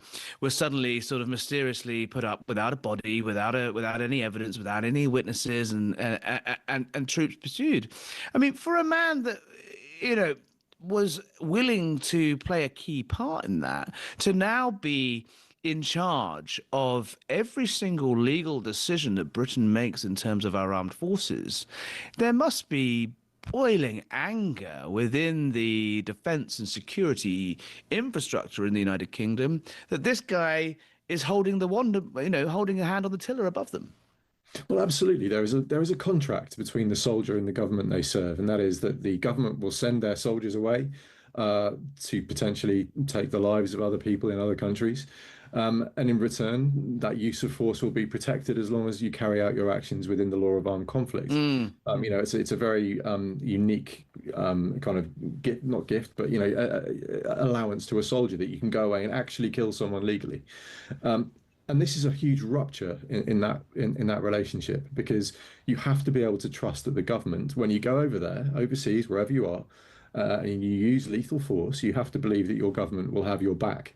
suddenly sort of mysteriously put up without a body, without any evidence, without any witnesses, and troops pursued. I mean, for a man that was willing to play a key part in that, to now be in charge of every single legal decision that Britain makes in terms of our armed forces, there must be boiling anger within the defence and security infrastructure in the United Kingdom that this guy is holding holding a hand on the tiller above them. Well, absolutely. There is a contract between the soldier and the government they serve, and that is that the government will send their soldiers away to potentially take the lives of other people in other countries. And in return, that use of force will be protected as long as you carry out your actions within the law of armed conflict. It's a very unique kind of not gift, but allowance to a soldier that you can go away and actually kill someone legally. And this is a huge rupture in that relationship, because you have to be able to trust that the government, when you go over there, overseas, wherever you are, and you use lethal force, you have to believe that your government will have your back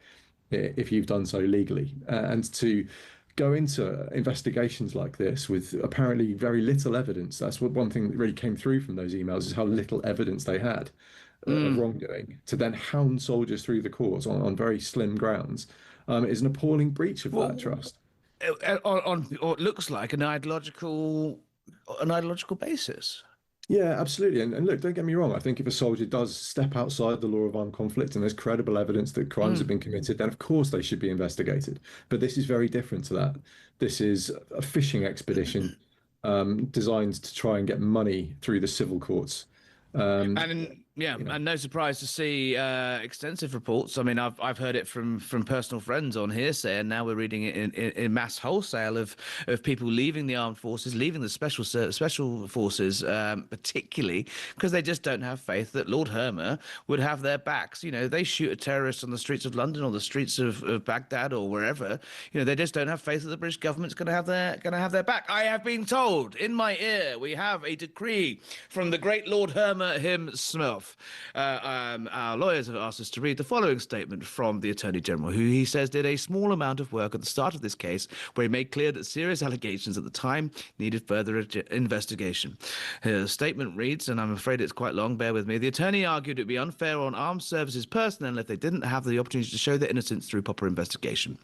if you've done so legally. And to go into investigations like this with apparently very little evidence, that's one thing that really came through from those emails, is how little evidence they had of wrongdoing, to then hound soldiers through the courts on very slim grounds, is an appalling breach of that trust. On what looks like an ideological basis. Yeah, absolutely. And look, don't get me wrong. I think if a soldier does step outside the law of armed conflict and there's credible evidence that crimes have been committed, then of course they should be investigated. But this is very different to that. This is a fishing expedition designed to try and get money through the civil courts. And no surprise to see extensive reports. I mean, I've heard it from personal friends on hearsay, and now we're reading it in mass wholesale of people leaving the armed forces, leaving the special forces, particularly because they just don't have faith that Lord Hermer would have their backs. They shoot a terrorist on the streets of London or the streets of Baghdad or wherever. They just don't have faith that the British government's going to have their back. I have been told in my ear we have a decree from the great Lord Hermer himself. Our lawyers have asked us to read the following statement from the Attorney General, who he says did a small amount of work at the start of this case, where he made clear that serious allegations at the time needed further investigation. His statement reads, and I'm afraid it's quite long, bear with me, the attorney argued it would be unfair on armed services personnel if they didn't have the opportunity to show their innocence through proper investigation.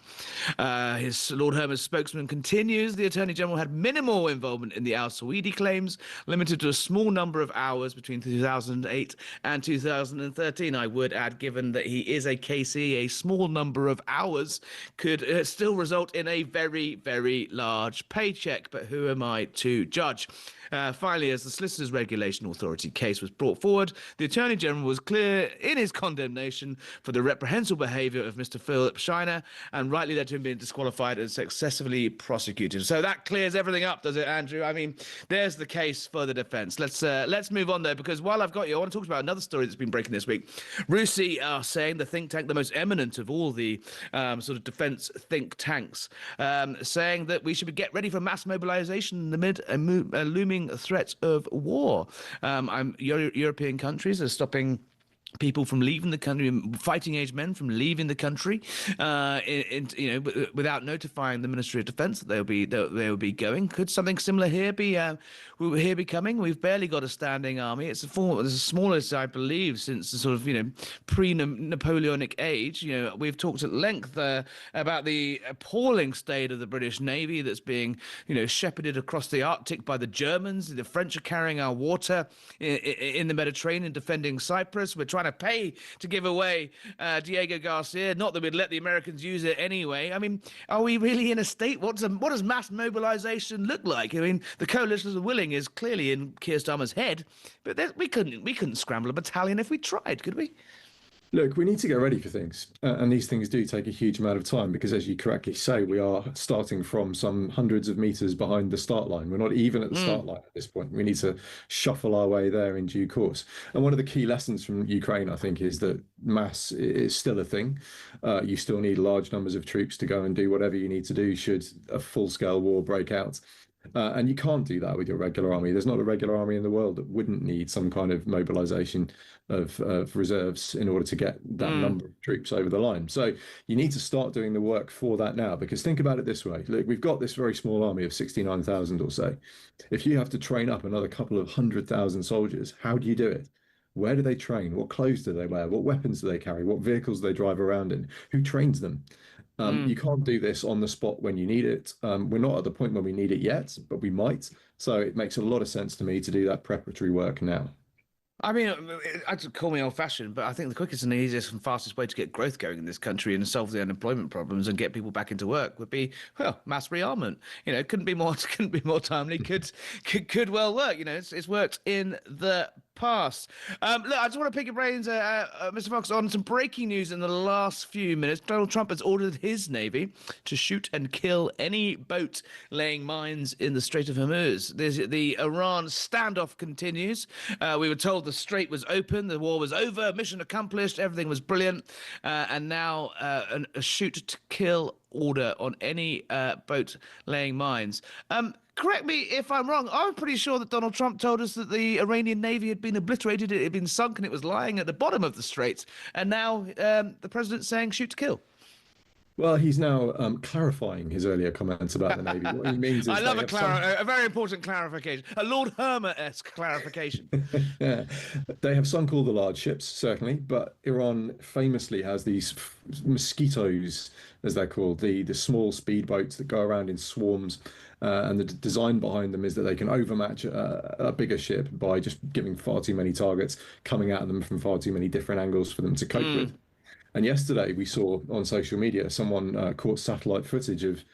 His Lord Hermer's spokesman continues, the Attorney General had minimal involvement in the al-Saweedi claims, limited to a small number of hours between 2008 and 2013. I would add, given that he is a KC, a small number of hours could still result in a very, very large paycheck. But who am I to judge? Finally, as the Solicitors Regulation Authority case was brought forward, the Attorney General was clear in his condemnation for the reprehensible behaviour of Mr. Philip Shiner, and rightly led to him being disqualified and successfully prosecuted. So that clears everything up, does it, Andrew? I mean, there's the case for the defence. Let's move on, though, because while I've got you, I want to talk about another story that's been breaking this week. RUSI are saying, the think tank, the most eminent of all the sort of defence think tanks, saying that we should get ready for mass mobilisation amid a looming threat of war. European countries are stopping people from leaving the country, fighting-age men from leaving the country, without notifying the Ministry of Defence that they'll be going. Could something similar here be coming? We've barely got a standing army. It's the smallest, I believe, since the sort of pre-Napoleonic age. We've talked at length about the appalling state of the British Navy that's being shepherded across the Arctic by the Germans. The French are carrying our water in the Mediterranean, defending Cyprus. We're trying to pay to give away Diego Garcia, not that we'd let the Americans use it anyway. I mean, are we really in a state? What does mass mobilization look like? I mean, the coalitions of willing is clearly in Keir Starmer's head, but we couldn't scramble a battalion if we tried, could we? Look, we need to get ready for things, and these things do take a huge amount of time because, as you correctly say, we are starting from some hundreds of meters behind the start line. We're not even at the start line at this point. We need to shuffle our way there in due course. And one of the key lessons from Ukraine, I think, is that mass is still a thing. You still need large numbers of troops to go and do whatever you need to do should a full-scale war break out. And you can't do that with your regular army. There's not a regular army in the world that wouldn't need some kind of mobilization of reserves in order to get that number of troops over the line. So you need to start doing the work for that now, because think about it this way. Look, we've got this very small army of 69,000 or so. If you have to train up another couple of 100,000 soldiers, how do you do it? Where do they train? What clothes do they wear? What weapons do they carry? What vehicles do they drive around in? Who trains them? You can't do this on the spot when you need it. We're not at the point when we need it yet, but we might. So it makes a lot of sense to me to do that preparatory work now. I mean, I'd call me old-fashioned, but I think the quickest and easiest and fastest way to get growth going in this country and solve the unemployment problems and get people back into work would be, well, mass rearmament. It couldn't be more timely. Could well work. It's worked in the passed. Look, I just want to pick your brains, Mr. Fox, on some breaking news in the last few minutes. Donald Trump has ordered his Navy to shoot and kill any boat laying mines in the Strait of Hormuz. The Iran standoff continues. We were told the strait was open, the war was over, mission accomplished, everything was brilliant. And now a shoot to kill order on any boat laying mines. Correct me if I'm wrong. I'm pretty sure that Donald Trump told us that the Iranian Navy had been obliterated, it had been sunk, and it was lying at the bottom of the straits. And now the president's saying shoot to kill. Well, he's now clarifying his earlier comments about the Navy. What he means is I love a very important clarification, a Lord Hermer-esque clarification. Yeah, they have sunk all the large ships, certainly, but Iran famously has these mosquitoes, as they're called, the small speedboats that go around in swarms. And the design behind them is that they can overmatch a bigger ship by just giving far too many targets coming at them from far too many different angles for them to cope with. And yesterday we saw on social media someone caught satellite footage of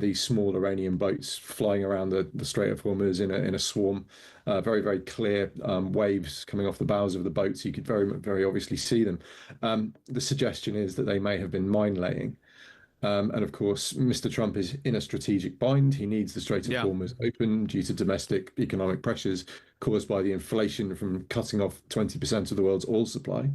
these small Iranian boats flying around the Strait of Hormuz in a swarm. Very, very clear waves coming off the bows of the boats. You could very, very obviously see them. The suggestion is that they may have been mine laying. And of course, Mr. Trump is in a strategic bind. He needs the Strait of Hormuz open due to domestic economic pressures caused by the inflation from cutting off 20% of the world's oil supply.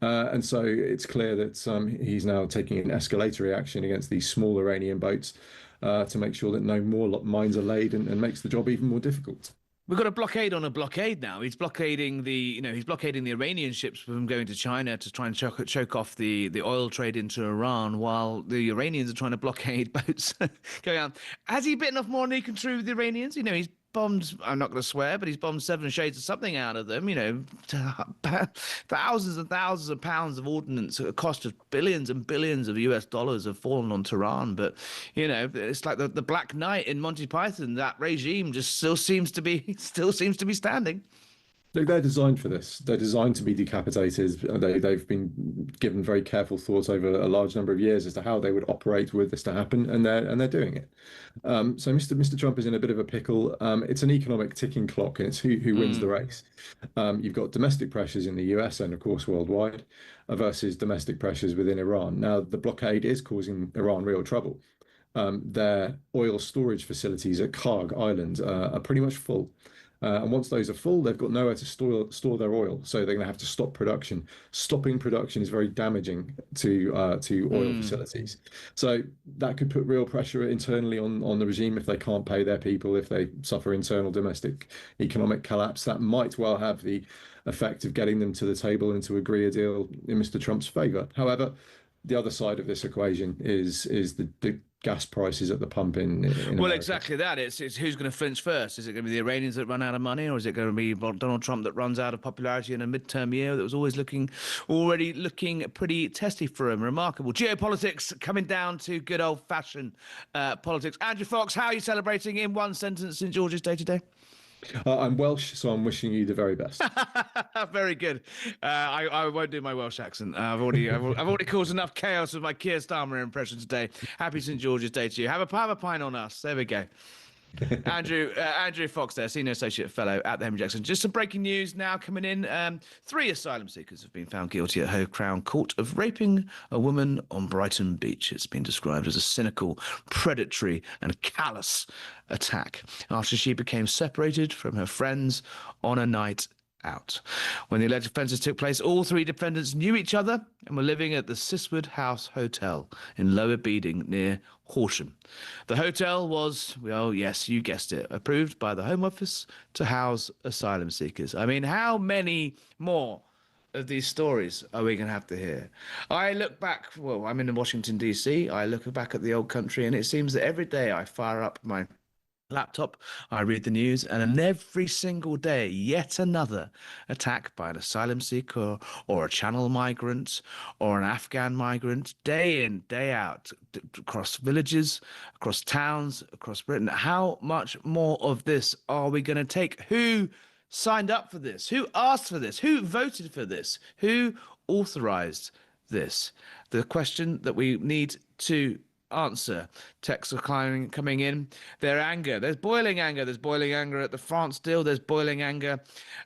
And so it's clear that he's now taking an escalatory action against these small Iranian boats to make sure that no more mines are laid and makes the job even more difficult. We've got a blockade on a blockade now. He's blockading the Iranian ships from going to China to try and choke off the oil trade into Iran, while the Iranians are trying to blockade boats going on. Has he bitten off more than he can chew with the Iranians? He's bombed, I'm not going to swear, but he's bombed 7 shades of something out of them, thousands and thousands of pounds of ordnance at a cost of billions and billions of US dollars have fallen on Tehran. But, it's like the Black Knight in Monty Python. That regime just still seems to be standing. They're designed for this. They're designed to be decapitated. They've been given very careful thought over a large number of years as to how they would operate with this to happen, and they're doing it. So Mr. Trump is in a bit of a pickle. It's an economic ticking clock, and it's who wins the race. You've got domestic pressures in the US and, of course, worldwide, versus domestic pressures within Iran. Now, the blockade is causing Iran real trouble. Their oil storage facilities at Karg Island are pretty much full. And once those are full, they've got nowhere to store their oil, so they're going to have to stop production. Stopping production is very damaging to oil facilities. So that could put real pressure internally on the regime if they can't pay their people, if they suffer internal domestic economic collapse. That might well have the effect of getting them to the table and to agree a deal in Mr. Trump's favour. However, the other side of this equation is the gas prices at the pump in well, America. Exactly that. It's who's going to flinch first? Is it going to be the Iranians that run out of money, or is it going to be Donald Trump that runs out of popularity in a midterm year that was already looking pretty testy for him? Remarkable. Geopolitics coming down to good old-fashioned politics. Andrew Fox, how are you celebrating in one sentence in George's Day today? I'm Welsh, so I'm wishing you the very best. Very good. I won't do my Welsh accent. I've already caused enough chaos with my Keir Starmer impression today. Happy St. George's Day to you. Have a pint on us. There we go. Andrew Fox there, Senior Associate Fellow at the Henry Jackson. Just some breaking news now coming in. 3 asylum seekers have been found guilty at Ho Crown Court of raping a woman on Brighton Beach. It's been described as a cynical, predatory and callous attack after she became separated from her friends on a night out. When the alleged offences took place, all 3 defendants knew each other and were living at the Siswood House Hotel in Lower Beeding near Horsham. The hotel was, well, yes, you guessed it, approved by the Home Office to house asylum seekers. I mean, how many more of these stories are we going to have to hear? I look back, well, I'm in Washington, D.C. I look back at the old country, and it seems that every day I fire up my laptop, I read the news, and on every single day, yet another attack by an asylum seeker or a Channel migrant or an Afghan migrant, day in, day out, across villages, across towns, across Britain. How much more of this are we going to take? Who signed up for this? Who asked for this? Who voted for this? Who authorized this? The question that we need to answer. Texts are coming in. Their anger. There's boiling anger. There's boiling anger at the France deal. There's boiling anger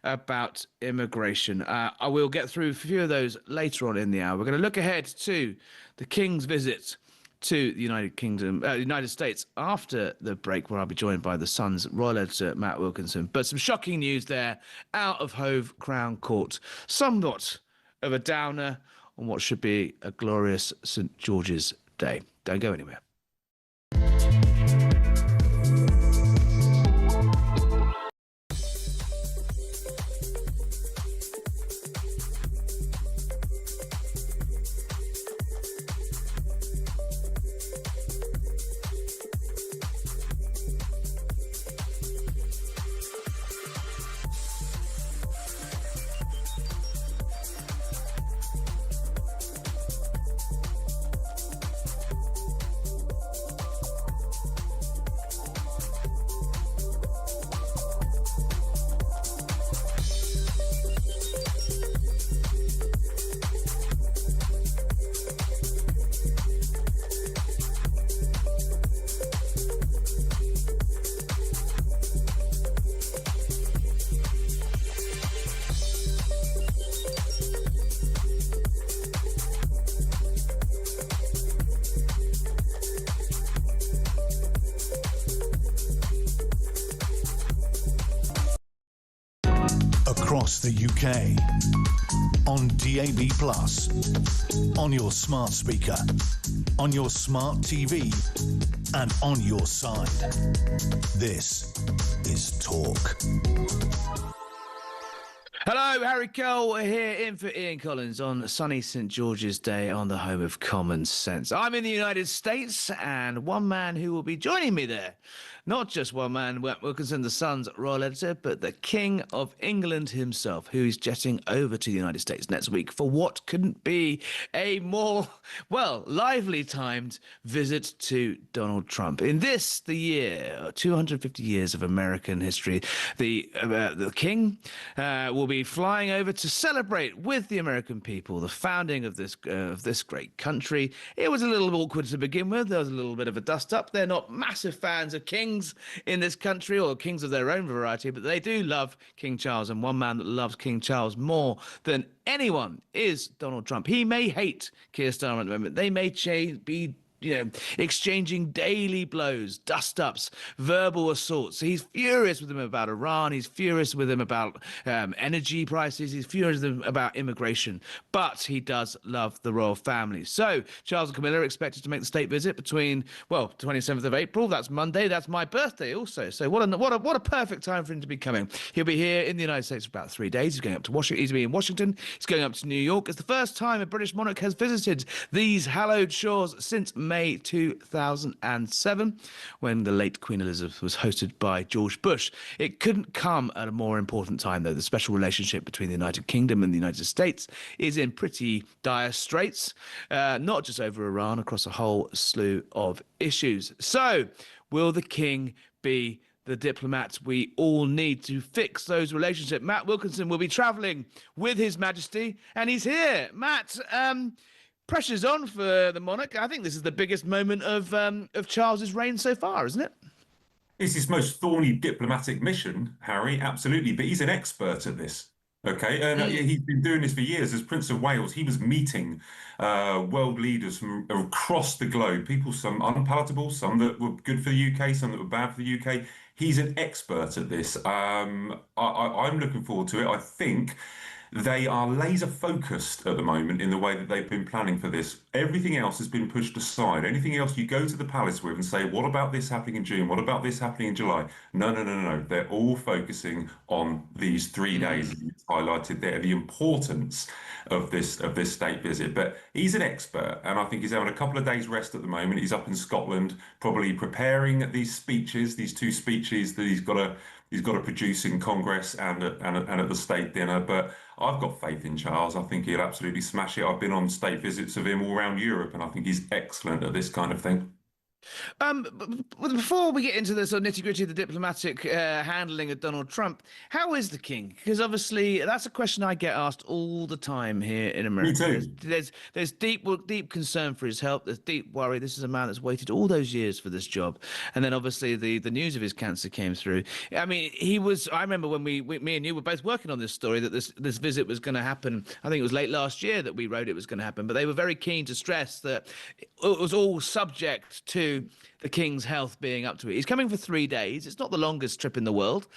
about immigration. I will get through a few of those later on in the hour. We're going to look ahead to the King's visit to the United States after the break, where I'll be joined by the Sun's royal editor, Matt Wilkinson. But some shocking news there out of Hove Crown Court. Somewhat of a downer on what should be a glorious St. George's Day. Don't go anywhere. Across the UK, on DAB+, on your smart speaker, on your smart TV, and on your side. This is Talk. Hello, Harry Cole here in for Ian Collins on sunny St. George's Day on the home of common sense. I'm in the United States, and one man who will be joining me there, not just one man, Wilkinson, the Sun's royal editor, but the King of England himself, who is jetting over to the United States next week for what couldn't be a more, well, lively timed visit to Donald Trump. In this, the year, 250 years of American history, the King will be flying over to celebrate with the American people the founding of this great country. It was a little awkward to begin with. There was a little bit of a dust-up. They're not massive fans of kings in this country, or kings of their own variety, but they do love King Charles, and one man that loves King Charles more than anyone is Donald Trump. He may hate Keir Starmer at the moment. They may be exchanging daily blows, dust-ups, verbal assaults. He's furious with him about Iran. He's furious with him about energy prices. He's furious with him about immigration. But he does love the royal family. So Charles and Camilla are expected to make the state visit between, 27th of April. That's Monday. That's my birthday also. So what a perfect time for him to be coming. He'll be here in the United States for about 3 days. He's going up to Washington. He's in Washington. He's going up to New York. It's the first time a British monarch has visited these hallowed shores since May 2007, when the late Queen Elizabeth was hosted by George Bush. It couldn't come at a more important time, though. The special relationship between the United Kingdom and the United States is in pretty dire straits, not just over Iran, across a whole slew of issues. So, will the King be the diplomat we all need to fix those relationships? Matt Wilkinson will be travelling with His Majesty, and he's here. Matt, pressure's on for the monarch. I think this is the biggest moment of Charles's reign so far, isn't it? It's his most thorny diplomatic mission, Harry, absolutely. But he's an expert at this, okay? And he's been doing this for years. As Prince of Wales, he was meeting world leaders from across the globe, people, some unpalatable, some that were good for the UK, some that were bad for the UK. He's an expert at this. I'm looking forward to it. I think they are laser focused at the moment in the way that they've been planning for this. Everything else has been pushed aside. Anything else you go to the palace with and say, what about this happening in June? What about this happening in July? No. They're all focusing on these 3 days. It's highlighted there the importance of this state visit. But he's an expert, and I think he's having a couple of days rest at the moment. He's up in Scotland, probably preparing these speeches, these 2 speeches that he's got to produce in Congress and at the state dinner. But I've got faith in Charles. I think he'll absolutely smash it. I've been on state visits of him all around Europe, and I think he's excellent at this kind of thing. Before we get into the sort of nitty-gritty of the diplomatic handling of Donald Trump, how is the king? Because obviously that's a question I get asked all the time here in Me America. too. There's deep concern for his health. There's deep worry. This is a man that's waited all those years for this job, and then obviously the news of his cancer came through. I mean, he was. I remember when me and you were both working on this story that this visit was going to happen. I think it was late last year that we wrote it was going to happen, but they were very keen to stress that it was all subject to the king's health being up to it. He's coming for 3 days. It's not the longest trip in the world.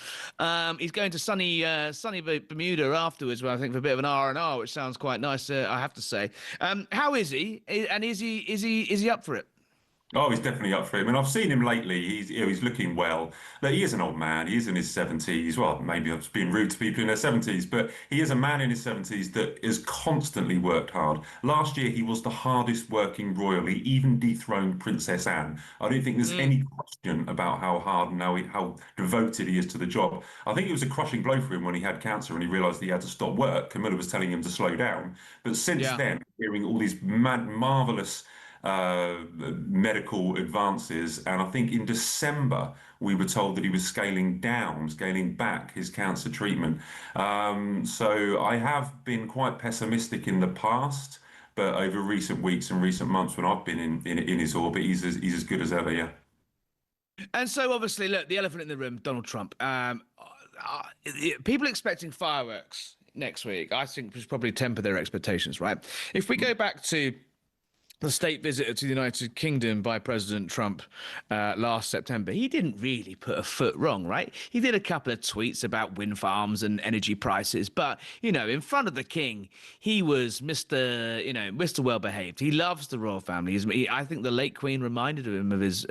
He's going to sunny Bermuda afterwards, I think, for a bit of an R&R, which sounds quite nice, I have to say. How is he? And is he up for it? Oh, he's definitely up for it. I mean, I've seen him lately. He's looking well. But he is an old man. He is in his 70s. Well, maybe I'm being rude to people in their 70s, but he is a man in his 70s that has constantly worked hard. Last year, he was the hardest working royal. He even dethroned Princess Anne. I don't think there's any question about how hard and how devoted he is to the job. I think it was a crushing blow for him when he had cancer and he realised he had to stop work. Camilla was telling him to slow down. But since then, hearing all these marvellous medical advances, and I think in December we were told that he was scaling back his cancer treatment. So I have been quite pessimistic in the past, but over recent weeks and recent months when I've been in his orbit, he's as good as ever. Yeah. And so obviously, look, the elephant in the room, Donald Trump. People expecting fireworks next week, I think, should probably temper their expectations, right? If we go back to the state visit to the United Kingdom by President Trump last September, he didn't really put a foot wrong, right? He did a couple of tweets about wind farms and energy prices, but, in front of the king, he was Mr. Well-behaved. He loves the royal family. I think the late Queen reminded him of his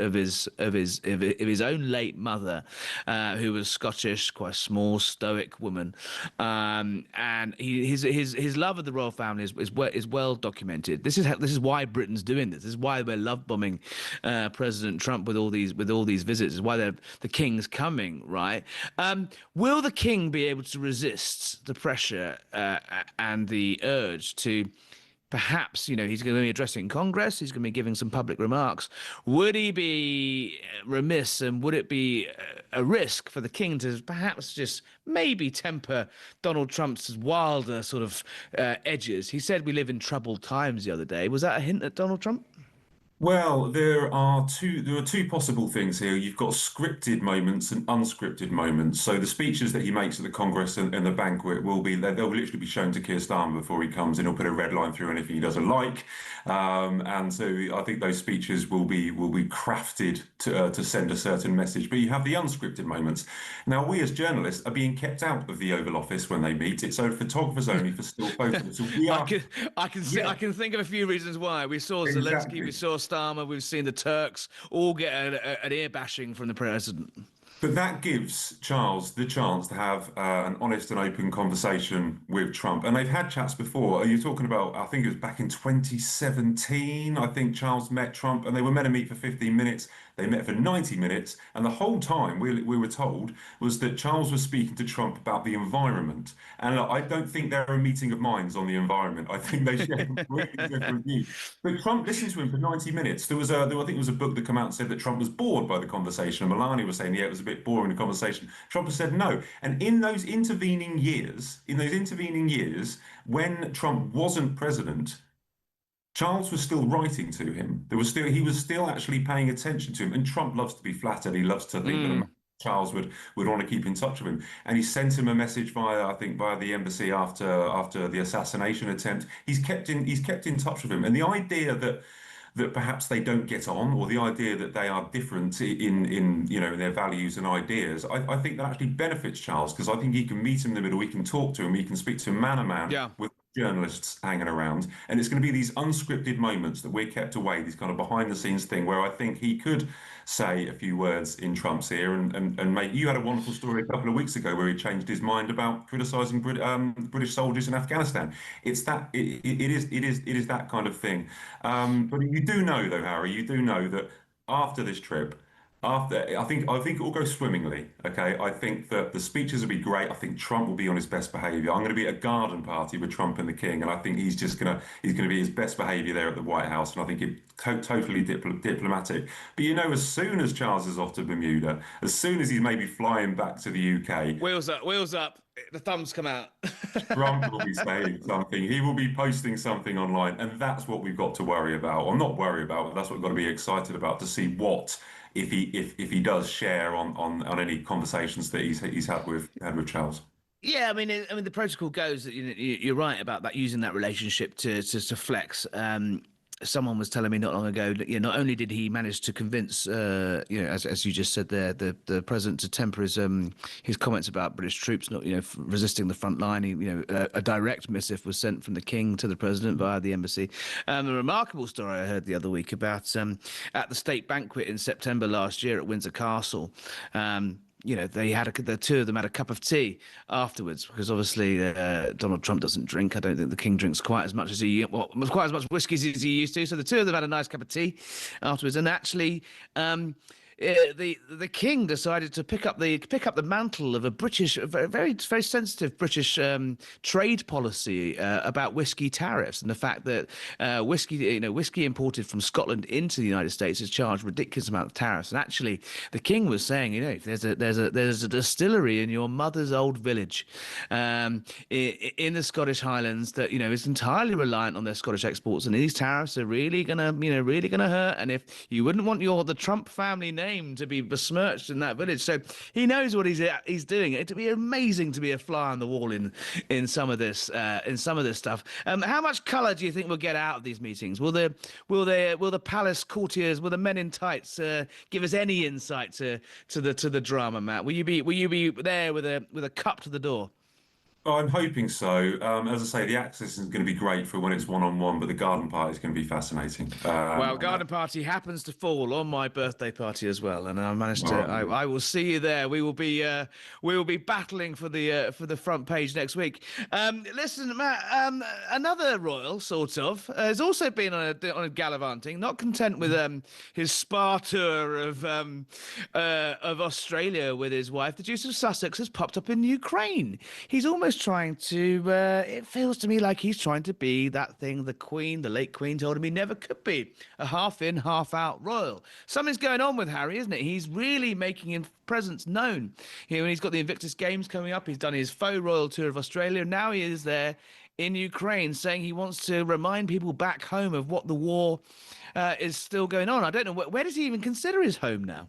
own late mother, who was Scottish, quite a small, stoic woman, and his love of the royal family is well documented. This is why Britain's doing this. This is why we're love bombing President Trump with all these visits. This is why the king's coming, right? Will the king be able to resist the pressure and the urge to perhaps, he's going to be addressing Congress, he's going to be giving some public remarks. Would he be remiss, and would it be a risk for the king to perhaps just maybe temper Donald Trump's wilder sort of edges? He said we live in troubled times the other day. Was that a hint at Donald Trump? Well, there are two possible things here. You've got scripted moments and unscripted moments. So the speeches that he makes at the Congress and the banquet they'll literally be shown to Keir Starmer before he comes, and he'll put a red line through anything he doesn't like. And so I think those speeches will be crafted to send a certain message. But you have the unscripted moments. Now, we as journalists are being kept out of the Oval Office when they meet. It's photographers only for still photos. So I can think of a few reasons why. We saw Zelensky, we saw Starmer, we've seen the Turks all get an ear bashing from the president. But that gives Charles the chance to have an honest and open conversation with Trump. And they've had chats before. You're talking about, I think it was back in 2017, I think Charles met Trump, and they were meant to meet for 15 minutes. They met for 90 minutes, and the whole time we were told was that Charles was speaking to Trump about the environment. And I don't think they're a meeting of minds on the environment. I think they share completely different views. But Trump listened to him for 90 minutes. I think there was a book that came out and said that Trump was bored by the conversation. And Melania was saying, yeah, it was a bit boring, the conversation. Trump has said no. And in those intervening years, when Trump wasn't president, Charles was still writing to him. He was still actually paying attention to him. And Trump loves to be flattered. He loves to think that Charles would want to keep in touch with him. And he sent him a message via the embassy after the assassination attempt. He's kept in touch with him. And the idea that perhaps they don't get on, or the idea that they are different in their values and ideas, I think that actually benefits Charles, because I think he can meet him in the middle, he can talk to him, he can speak to him man to man with journalists hanging around. And it's going to be these unscripted moments that we're kept away, these kind of behind the scenes thing, where I think he could say a few words in Trump's ear and make. You had a wonderful story a couple of weeks ago where he changed his mind about criticizing British soldiers in Afghanistan. It's that it is that kind of thing. But you do know, though, Harry, you do know that after this trip, I think it will go swimmingly. Okay, I think that the speeches will be great. I think Trump will be on his best behaviour. I'm going to be at a garden party with Trump and the King, and I think he's going to be his best behaviour there at the White House, and I think it's totally diplomatic. But you know, as soon as Charles is off to Bermuda, as soon as he's maybe flying back to the UK, wheels up, wheels up. The thumbs come out. Trump will be saying something. He will be posting something online, and that's what we've got to worry about, or not worry about, but that's what we've got to be excited about, to see what, if he does share on any conversations that he's had with Charles. Yeah, I mean, the protocol goes that you're right about that, using that relationship to flex. Someone was telling me not long ago that not only did he manage to convince, as you just said there, the president to temper his comments about British troops not resisting the front line. A direct missive was sent from the King to the president via the embassy. A remarkable story I heard the other week about at the state banquet in September last year at Windsor Castle. The two of them had a cup of tea afterwards, because obviously Donald Trump doesn't drink. I don't think the King drinks quite as much whiskey as he used to. So the two of them had a nice cup of tea afterwards, and actually, the King decided to pick up the mantle of a very very sensitive British trade policy about whiskey tariffs, and the fact that whiskey imported from Scotland into the United States is charged ridiculous amount of tariffs. And actually, the King was saying, if there's a distillery in your mother's old village, in the Scottish Highlands that is entirely reliant on their Scottish exports, and these tariffs are really gonna hurt. And if you wouldn't want the Trump family name to be besmirched in that village, so he knows what he's doing. It'd be amazing to be a fly on the wall in some of this stuff. How much colour do you think we'll get out of these meetings? Will the palace courtiers, will the men in tights give us any insight to the drama, Matt? Will you be there with a cup to the door? Oh, I'm hoping so. As I say, the access is going to be great for when it's one-on-one, but the garden party is going to be fascinating. Well, garden party happens to fall on my birthday party as well, and I managed to. I will see you there. We will be battling for the front page next week. Listen, Matt, another royal sort of has also been on a gallivanting. Not content with his spa tour of Australia with his wife, the Duke of Sussex has popped up in Ukraine. He's almost trying to, it feels to me like he's trying to be that thing the late Queen told him he never could be, a half in, half out royal. Something's going on with Harry, isn't it? He's really making his presence known. When he's got the Invictus Games coming up, he's done his faux royal tour of Australia. Now he is there in Ukraine, saying he wants to remind people back home of what the war is still going on. I don't know, where does he even consider his home now?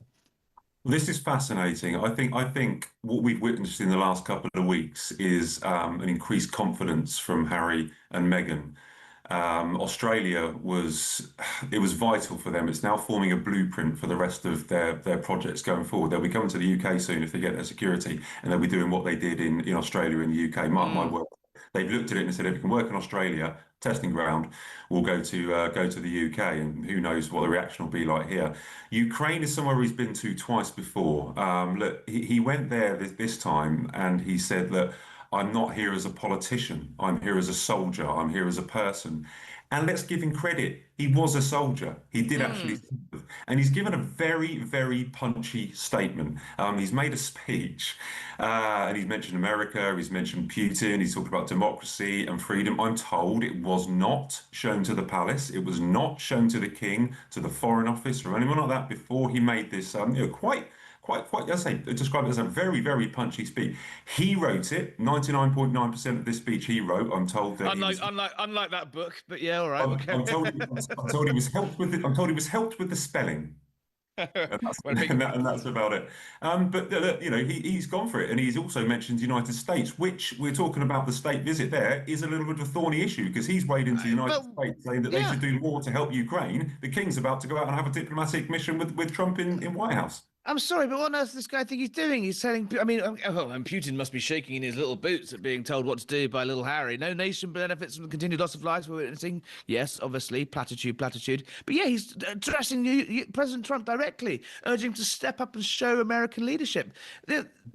This is fascinating. I think what we've witnessed in the last couple of weeks is an increased confidence from Harry and Meghan. Australia was vital for them. It's now forming a blueprint for the rest of their projects going forward. They'll be coming to the UK soon if they get their security, and they'll be doing what they did in Australia and the UK. Mark my word. They've looked at it and said, if we can work in Australia, testing ground, we'll go to the UK, and who knows what the reaction will be like here. Ukraine is somewhere he's been to twice before. Look, he went there this time, and he said that I'm not here as a politician. I'm here as a soldier. I'm here as a person. And let's give him credit. He was a soldier. He did actually serve. And he's given a very, very punchy statement. He's made a speech, and he's mentioned America, he's mentioned Putin, he's talked about democracy and freedom. I'm told it was not shown to the palace. It was not shown to the King, to the Foreign Office, or anyone like that before he made this quite, I say, describe it as a very, very punchy speech. He wrote it. 99.9% of this speech he wrote. I'm told that unlike that book, but yeah, all right. I'm told he was helped with it. I'm told he was helped with the spelling. And that's about it. But he's gone for it, and he's also mentioned the United States, which we're talking about. The state visit there is a little bit of a thorny issue, because he's weighed into the United States, saying that they should do more to help Ukraine. The King's about to go out and have a diplomatic mission with Trump in White House. I'm sorry, but what on earth does this guy think he's doing? He's telling, I mean, and Putin must be shaking in his little boots at being told what to do by little Harry. No nation benefits from the continued loss of lives we're witnessing. Yes, obviously, platitude. But yeah, he's addressing President Trump directly, urging him to step up and show American leadership.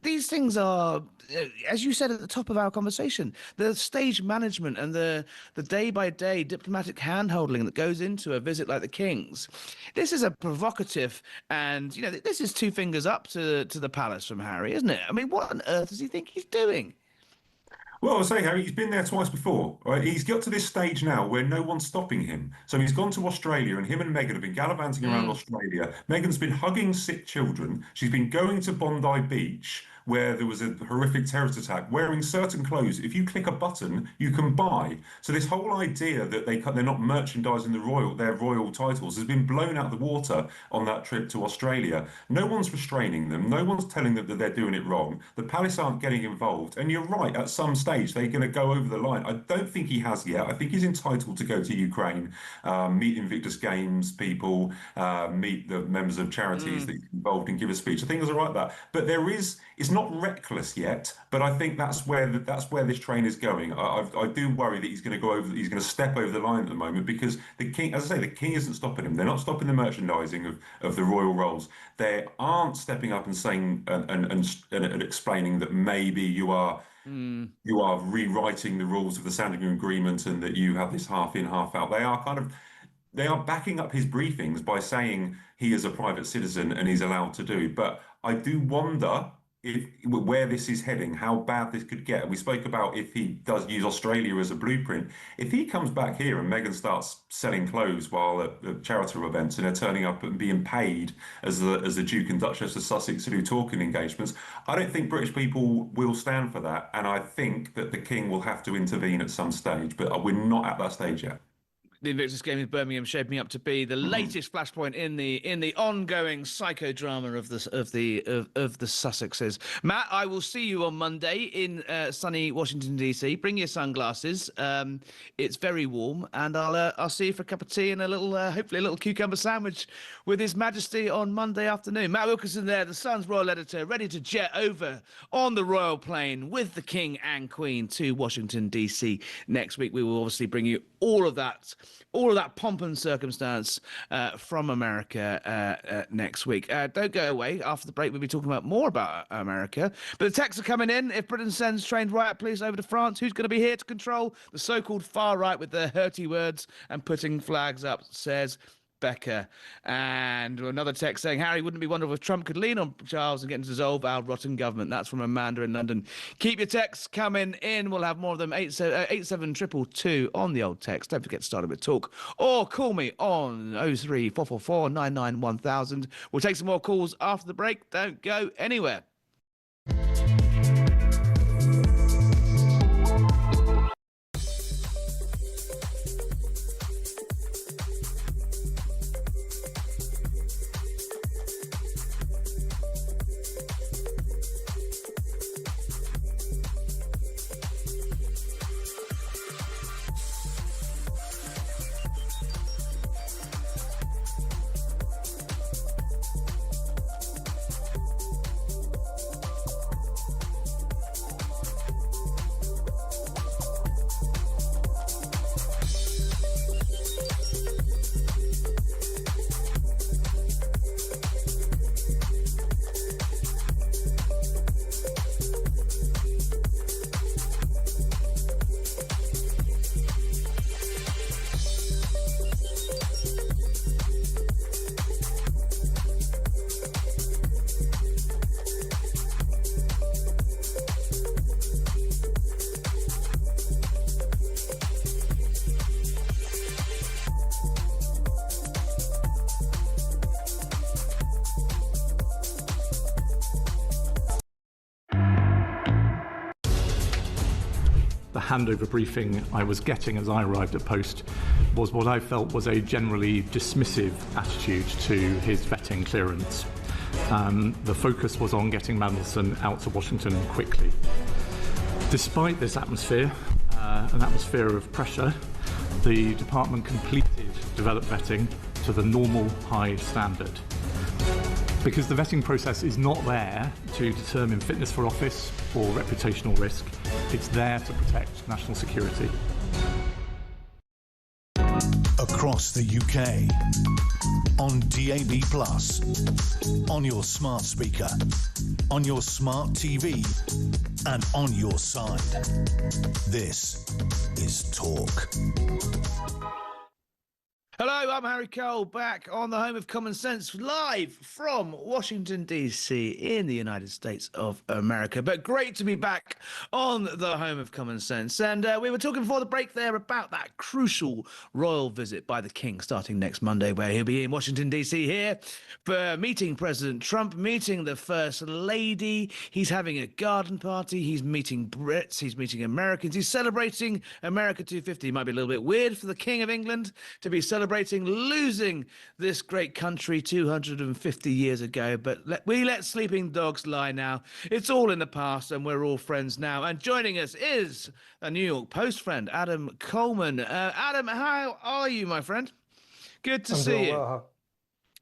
These things are, as you said at the top of our conversation, the stage management and the day-by-day diplomatic hand-holding that goes into a visit like the King's. This is a provocative and, this is two fingers up to the palace from Harry, isn't it? I mean, what on earth does he think he's doing? Well, I say, Harry, he's been there twice before. Right? He's got to this stage now where no one's stopping him. So he's gone to Australia, and him and Meghan have been gallivanting around Australia. Meghan's been hugging sick children. She's been going to Bondi Beach, where there was a horrific terrorist attack, wearing certain clothes. If you click a button, you can buy. So this whole idea that they're not merchandising their royal titles has been blown out of the water on that trip to Australia. No one's restraining them. No one's telling them that they're doing it wrong. The palace aren't getting involved. And you're right, at some stage, they're going to go over the line. I don't think he has yet. I think he's entitled to go to Ukraine, meet Invictus Games people, meet the members of charities that he's involved in, give a speech. I think there's all right that. But it's not reckless yet, but I think that's where this train is going. I do worry that he's going to step over the line at the moment, because the king, as I say, the king isn't stopping him. They're not stopping the merchandising of the royal rolls. They aren't stepping up and saying and explaining that maybe you are rewriting the rules of the Sandringham Agreement and that you have this half in, half out. They are backing up his briefings by saying he is a private citizen and he's allowed to do. But I do wonder where this is heading, how bad this could get. We spoke about if he does use Australia as a blueprint. If he comes back here and Meghan starts selling clothes while at charitable events and they're turning up and being paid as the Duke and Duchess of Sussex to do talking engagements, I don't think British people will stand for that. And I think that the King will have to intervene at some stage, but we're not at that stage yet. The Invictus Games in Birmingham shaping up to be the latest flashpoint in the ongoing psychodrama of the Sussexes. Matt, I will see you on Monday in sunny Washington DC. Bring your sunglasses. It's very warm, and I'll see you for a cup of tea and hopefully a little cucumber sandwich with His Majesty on Monday afternoon. Matt Wilkinson there, the Sun's royal editor, ready to jet over on the royal plane with the King and Queen to Washington DC next week. We will obviously bring you all of that pomp and circumstance from America next week. Don't go away. After the break, we'll be talking about more about America. But the texts are coming in. If Britain sends trained riot police over to France, who's going to be here to control the so-called far right with their hurty words and putting flags up, says Becca. And another text saying, Harry, wouldn't it be wonderful if Trump could lean on Charles and get him to dissolve our rotten government? That's from Amanda in London. Keep your texts coming in. We'll have more of them. 87222 on the old text. Don't forget to start with talk, or call me on 03444 99 1000. We'll take some more calls after the break. Don't go anywhere. Handover briefing I was getting as I arrived at post was what I felt was a generally dismissive attitude to his vetting clearance. The focus was on getting Mandelson out to Washington quickly. Despite this atmosphere, an atmosphere of pressure, the department completed developed vetting to the normal high standard. because the vetting process is not there to determine fitness for office or reputational risk. It's there to protect national security. Across the UK, on DAB+, on your smart speaker, on your smart TV, and on your side. This is Talk. Hello, I'm Harry Cole, back on the home of common sense, live from Washington, D.C. in the United States of America. But great to be back on the home of common sense. And we were talking before the break there about that crucial royal visit by the King starting next Monday, where he'll be in Washington, D.C. here for meeting President Trump, meeting the First Lady. He's having a garden party. He's meeting Brits. He's meeting Americans. He's celebrating America 250. It might be a little bit weird for the King of England to be celebrating losing this great country 250 years ago, but we let sleeping dogs lie now. It's all in the past and we're all friends now. And joining us is a New York Post friend, Adam Coleman. Adam, how are you, my friend? Good to see you. Well.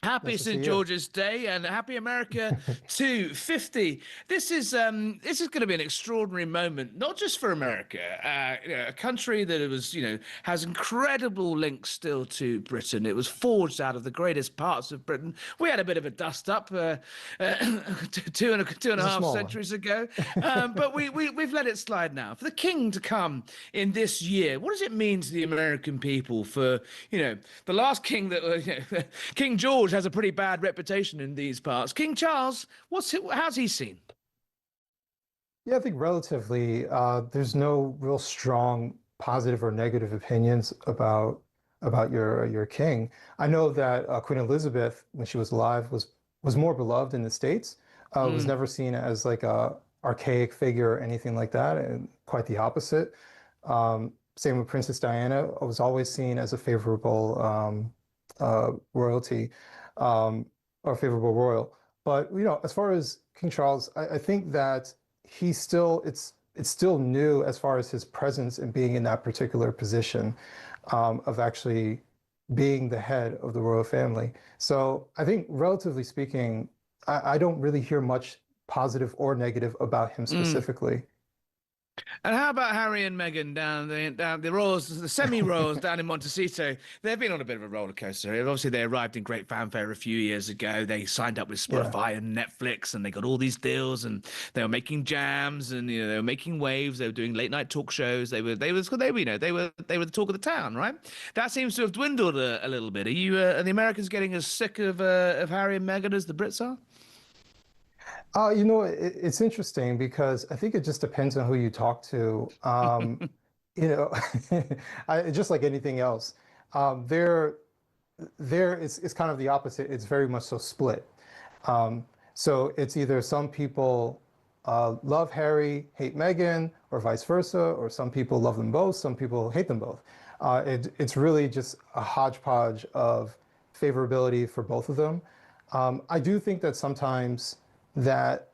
Happy St. George's Day and happy America 250. This is going to be an extraordinary moment, not just for America, a country that was, has incredible links still to Britain. It was forged out of the greatest parts of Britain. We had a bit of a dust up two and a half centuries ago, but we've let it slide now. For the King to come in this year, what does it mean to the American people? For the last king that King George has a pretty bad reputation in these parts. King Charles, how's he seen? Yeah, I think relatively, there's no real strong positive or negative opinions about your king. I know that Queen Elizabeth, when she was alive, was more beloved in the States. Was never seen as like a archaic figure or anything like that, and quite the opposite. Same with Princess Diana, was always seen as a favorable royalty. Or favorable royal. But as far as King Charles, I think that it's still new as far as his presence and being in that particular position of actually being the head of the royal family. So I think relatively speaking, I don't really hear much positive or negative about him specifically. And how about Harry and Meghan down the royals, the semi-royals down in Montecito? They've been on a bit of a roller coaster. Obviously, they arrived in great fanfare a few years ago. They signed up with Spotify and Netflix, and they got all these deals. And they were making jams, and they were making waves. They were doing late night talk shows. They were the talk of the town, right? That seems to have dwindled a little bit. Are the Americans getting as sick of Harry and Meghan as the Brits are? It's interesting because I think it just depends on who you talk to. Just like anything else, there it's kind of the opposite. It's very much so split. So it's either some people love Harry, hate Meghan, or vice versa, or some people love them both, some people hate them both. It's really just a hodgepodge of favorability for both of them. I do think that sometimes that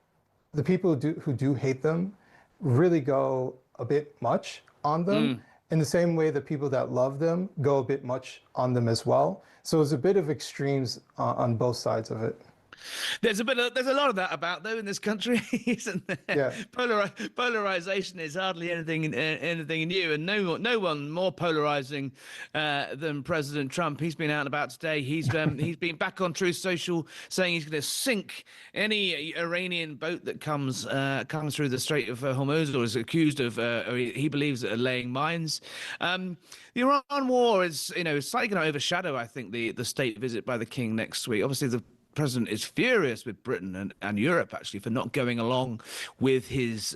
the people who do hate them really go a bit much on them in the same way that people that love them go a bit much on them as well. So there's a bit of extremes on both sides of it. There's a lot of that about though in this country, isn't there? Yeah. Polarization is hardly anything new, and no one more polarizing than President Trump. He's been out and about today. He's been back on Truth Social saying he's going to sink any Iranian boat that comes through the Strait of Hormuz or is accused of or he believes laying mines. The Iran war is slightly going to overshadow, I think, the state visit by the King next week. Obviously, the president is furious with Britain and Europe actually for not going along with his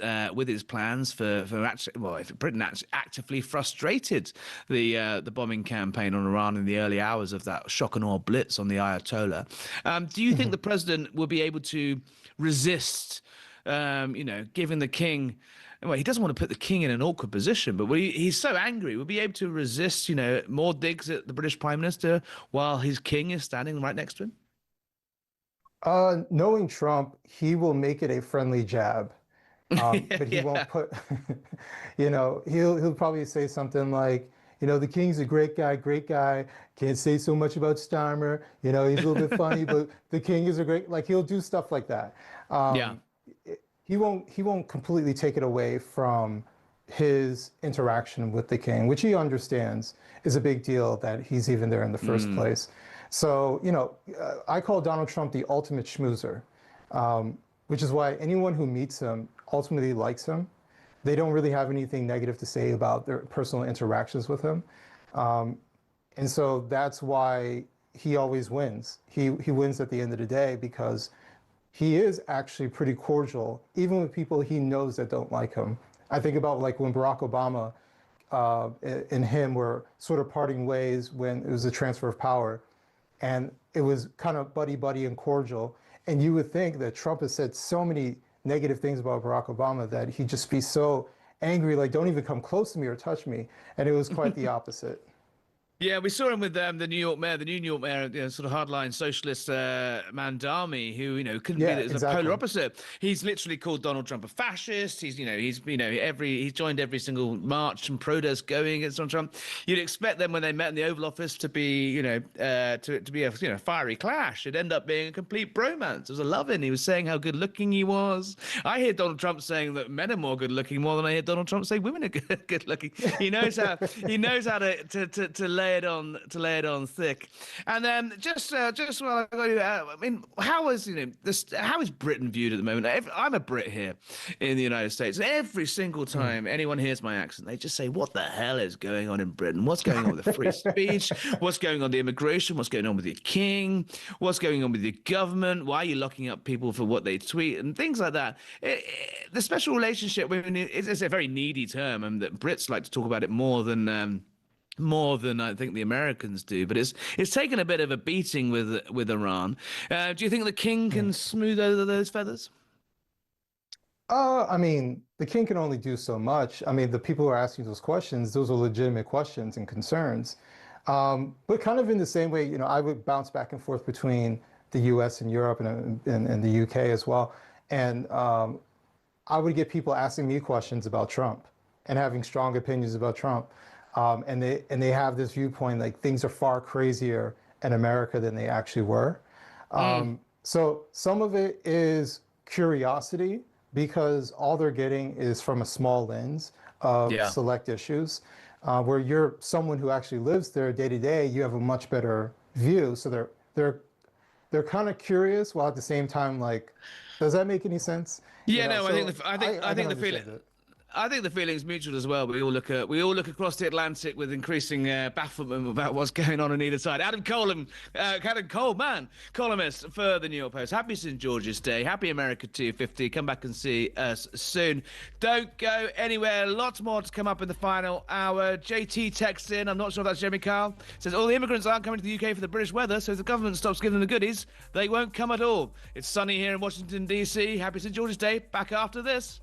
plans if Britain actively frustrated the bombing campaign on Iran in the early hours of that shock and awe blitz on the Ayatollah. Do you think the president will be able to resist, giving the King? Well, he doesn't want to put the King in an awkward position, but he's so angry. Will he be able to resist, more digs at the British Prime Minister while his King is standing right next to him? Knowing Trump, he will make it a friendly jab, but he won't put, he'll probably say something like, the king's a great guy. Can't say so much about Starmer. He's a little bit funny, but the king is a great, like, he'll do stuff like that. He won't completely take it away from his interaction with the king, which he understands is a big deal that he's even there in the first place. So, I call Donald Trump the ultimate schmoozer, which is why anyone who meets him ultimately likes him. They don't really have anything negative to say about their personal interactions with him. And so that's why he always wins. He wins at the end of the day because he is actually pretty cordial, even with people he knows that don't like him. I think about like when Barack Obama and him were sort of parting ways when it was a transfer of power. And it was kind of buddy and cordial. And you would think that Trump has said so many negative things about Barack Obama that he'd just be so angry, like, don't even come close to me or touch me. And it was quite the opposite. Yeah, we saw him with the new York mayor, sort of hardline socialist Mandami, who couldn't be the polar opposite. He's literally called Donald Trump a fascist. He's joined every single march and protest going against Donald Trump. You'd expect them when they met in the Oval Office to be to be a fiery clash. It'd end up being a complete bromance. It was a love-in. He was saying how good looking he was. I hear Donald Trump saying that men are more good looking more than I hear Donald Trump say women are good looking. He knows how to lay it on thick. And then just while I got you, I mean, how is Britain viewed at the moment? I'm a Brit here in the United States, and every single time anyone hears my accent, they just say, "What the hell is going on in Britain? What's going on with the free speech? What's going on with the immigration? What's going on with your king? What's going on with your government? Why are you locking up people for what they tweet and things like that?" The special relationship, it's a very needy term, and that Brits like to talk about it more than I think the Americans do, but it's taken a bit of a beating with Iran. Do you think the king can smooth over those feathers? I mean, the king can only do so much. I mean, the people who are asking those questions, those are legitimate questions and concerns. But kind of in the same way, I would bounce back and forth between the U.S. and Europe and the U.K. as well. And I would get people asking me questions about Trump and having strong opinions about Trump. And they have this viewpoint like things are far crazier in America than they actually were. So some of it is curiosity because all they're getting is from a small lens of select issues. Where you're someone who actually lives there day to day, you have a much better view. So they're kind of curious while at the same time, like, does that make any sense? Yeah, no, so I think the feeling. I think the feeling's mutual as well. We all look across the Atlantic with increasing bafflement about what's going on either side. Adam Coleman, columnist for the New York Post. Happy St. George's Day. Happy America 250. Come back and see us soon. Don't go anywhere. Lots more to come up in the final hour. JT texts in. I'm not sure if that's Jeremy Kyle. Says all the immigrants aren't coming to the UK for the British weather, so if the government stops giving them the goodies, they won't come at all. It's sunny here in Washington, D.C. Happy St. George's Day. Back after this.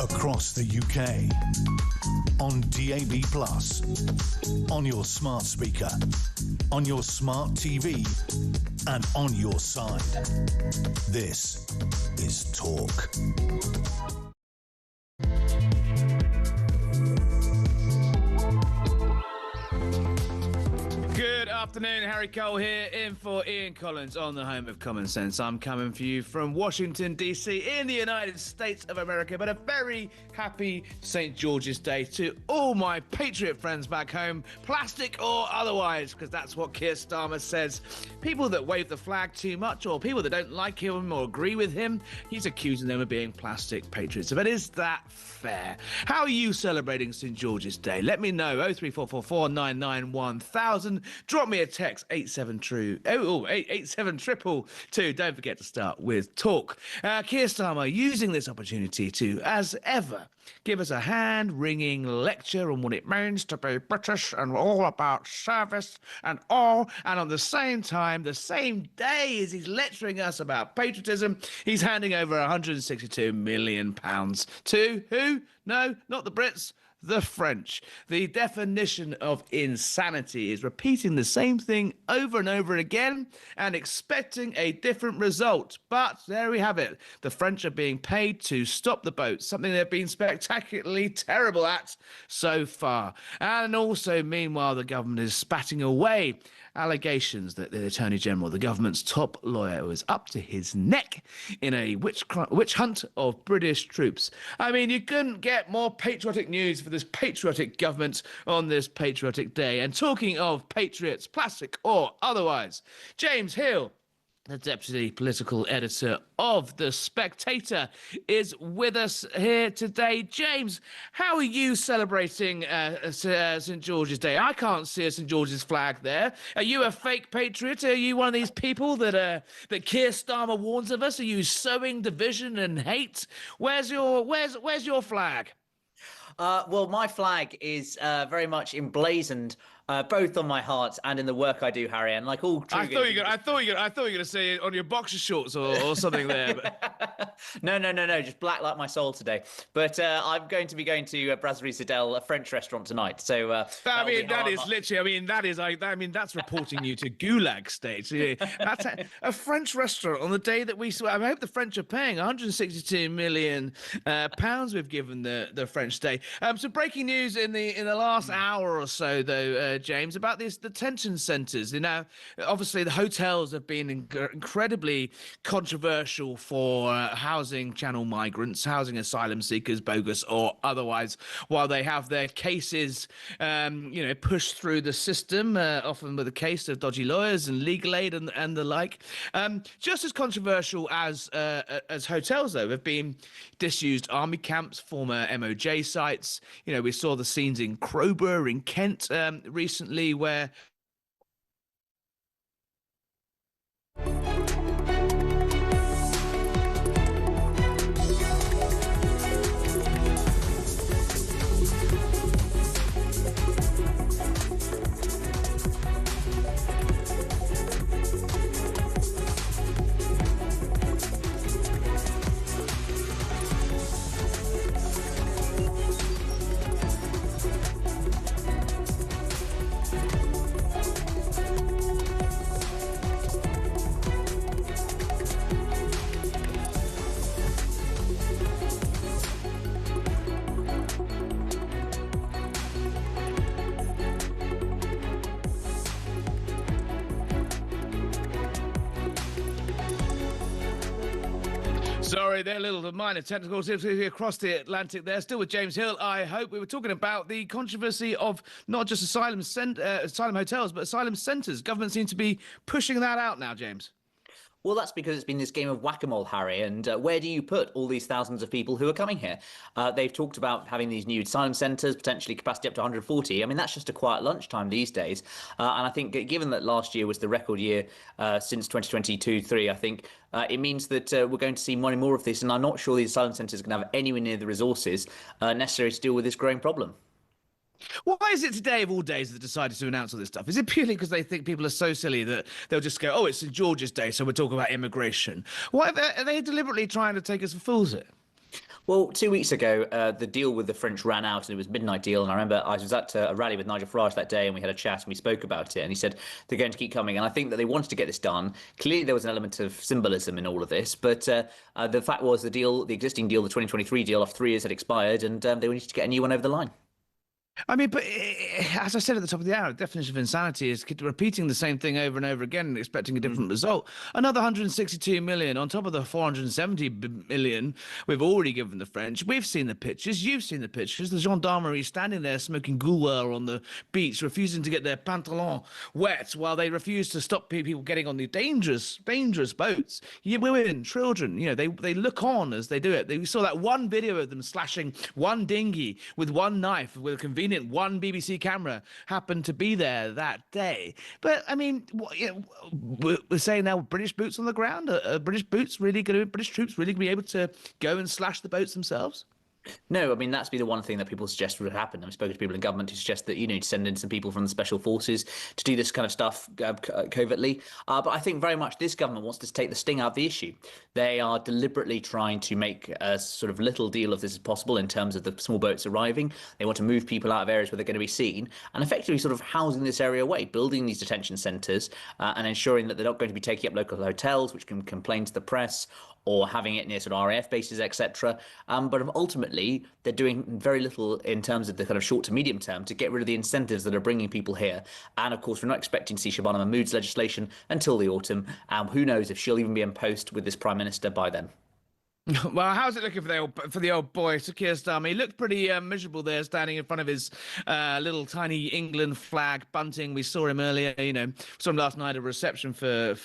across the UK. On DAB+, on your smart speaker, on your smart TV, and on your side. This is Talk. Good afternoon, Harry Cole here, in for Ian Collins on the home of common sense. I'm coming for you from Washington, D.C. in the United States of America, but a very happy St. George's Day to all my patriot friends back home, plastic or otherwise, because that's what Keir Starmer says. People that wave the flag too much or people that don't like him or agree with him, he's accusing them of being plastic patriots. But is that fair? How are you celebrating St. George's Day? Let me know, 03444 99 1000. Drop me a text, 87222. Don't forget to start with talk. Keir Starmer using this opportunity to, as ever, give us a hand-wringing lecture on what it means to be British and all about service and all. And on the same time, the same day as he's lecturing us about patriotism, he's handing over £162 million to who? No, not the Brits. The French. The definition of insanity is repeating the same thing over and over again and expecting a different result. But there we have it. The French are being paid to stop the boats, something they've been spectacularly terrible at so far. And also, meanwhile, the government is spatting away allegations that the Attorney General, the government's top lawyer, was up to his neck in a witch hunt of British troops. I mean, you couldn't get more patriotic news for this patriotic government on this patriotic day. And talking of patriots, plastic or otherwise, James Hill, the deputy political editor of The Spectator, is with us here today. James, how are you celebrating St. George's Day? I can't see a St. George's flag there. Are you a fake patriot? Are you one of these people that Keir Starmer warns of us? Are you sowing division and hate? Where's your flag? Well, my flag is very much emblazoned both on my heart and in the work I do, Harry. And like all true, I thought you were going to say it on your boxer shorts or something there. But... No, just black like my soul today. But I'm going to be going to Brasserie Citadel, a French restaurant tonight. So I mean, that is literally. I mean, that's reporting you to Gulag state. That's a French restaurant on the day that we. I hope the French are paying 162 million pounds. We've given the French Day. So breaking news in the last hour or so, though. James, about the detention centres. You know, obviously the hotels have been incredibly controversial for housing channel migrants, housing asylum seekers, bogus or otherwise, while they have their cases, pushed through the system, often with a case of dodgy lawyers and legal aid and the like. Just as controversial as hotels, though, have been disused army camps, former MOJ sites. You know, we saw the scenes in Crowborough in Kent recently where Sorry, they're a little minor technical difficulty across the Atlantic there. Still with James Hill, I hope. We were talking about the controversy of not just asylum hotels, but asylum centres. Government seems to be pushing that out now, James. Well, that's because it's been this game of whack-a-mole, Harry, and where do you put all these thousands of people who are coming here? They've talked about having these new asylum centres, potentially capacity up to 140. I mean, that's just a quiet lunchtime these days. And I think given that last year was the record year since 2022-3, I think it means that we're going to see more and more of this, and I'm not sure the asylum centres are going to have anywhere near the resources necessary to deal with this growing problem. Why is it today of all days that decided to announce all this stuff? Is it purely because they think people are so silly that they'll just go, oh, it's St. George's Day, so we're talking about immigration? Why are they deliberately trying to take us for fools here? Well, 2 weeks ago, the deal with the French ran out, and it was a midnight deal. And I remember I was at a rally with Nigel Farage that day, and we had a chat, and we spoke about it. And he said they're going to keep coming. And I think that they wanted to get this done. Clearly, there was an element of symbolism in all of this. But the fact was the existing deal, the 2023 deal, after 3 years had expired, and they wanted to get a new one over the line. I mean, but as I said at the top of the hour, the definition of insanity is repeating the same thing over and over again and expecting a different result. Another 162 million on top of the 470 million we've already given the French. We've seen the pictures. You've seen the pictures. The gendarmerie standing there smoking gouloir on the beach, refusing to get their pantalon wet while they refuse to stop people getting on the dangerous boats. Women, children, they look on as they do it. We saw that one video of them slashing one dinghy with one knife with a convenient one BBC camera happened to be there that day. But I mean, we're saying now British boots on the ground. Are British troops really going to be able to go and slash the boats themselves? No, I mean, that's been the one thing that people suggest would happen. I've spoken to people in government who suggest that you need to send in some people from the special forces to do this kind of stuff covertly. But I think very much this government wants to take the sting out of the issue. They are deliberately trying to make a sort of little deal of this as possible in terms of the small boats arriving. They want to move people out of areas where they're going to be seen and effectively sort of housing this area away, building these detention centres and ensuring that they're not going to be taking up local hotels, which can complain to the press, or having it near sort of RAF bases, etc. But ultimately, they're doing very little in terms of the kind of short to medium term to get rid of the incentives that are bringing people here. And of course, we're not expecting to see Shabana Mahmood's legislation until the autumn. And who knows if she'll even be in post with this Prime Minister by then. Well, how's it looking for the old boy, Sir Keir Starmer? He looked pretty miserable there, standing in front of his little tiny England flag bunting. We saw him earlier, saw him last night at a reception for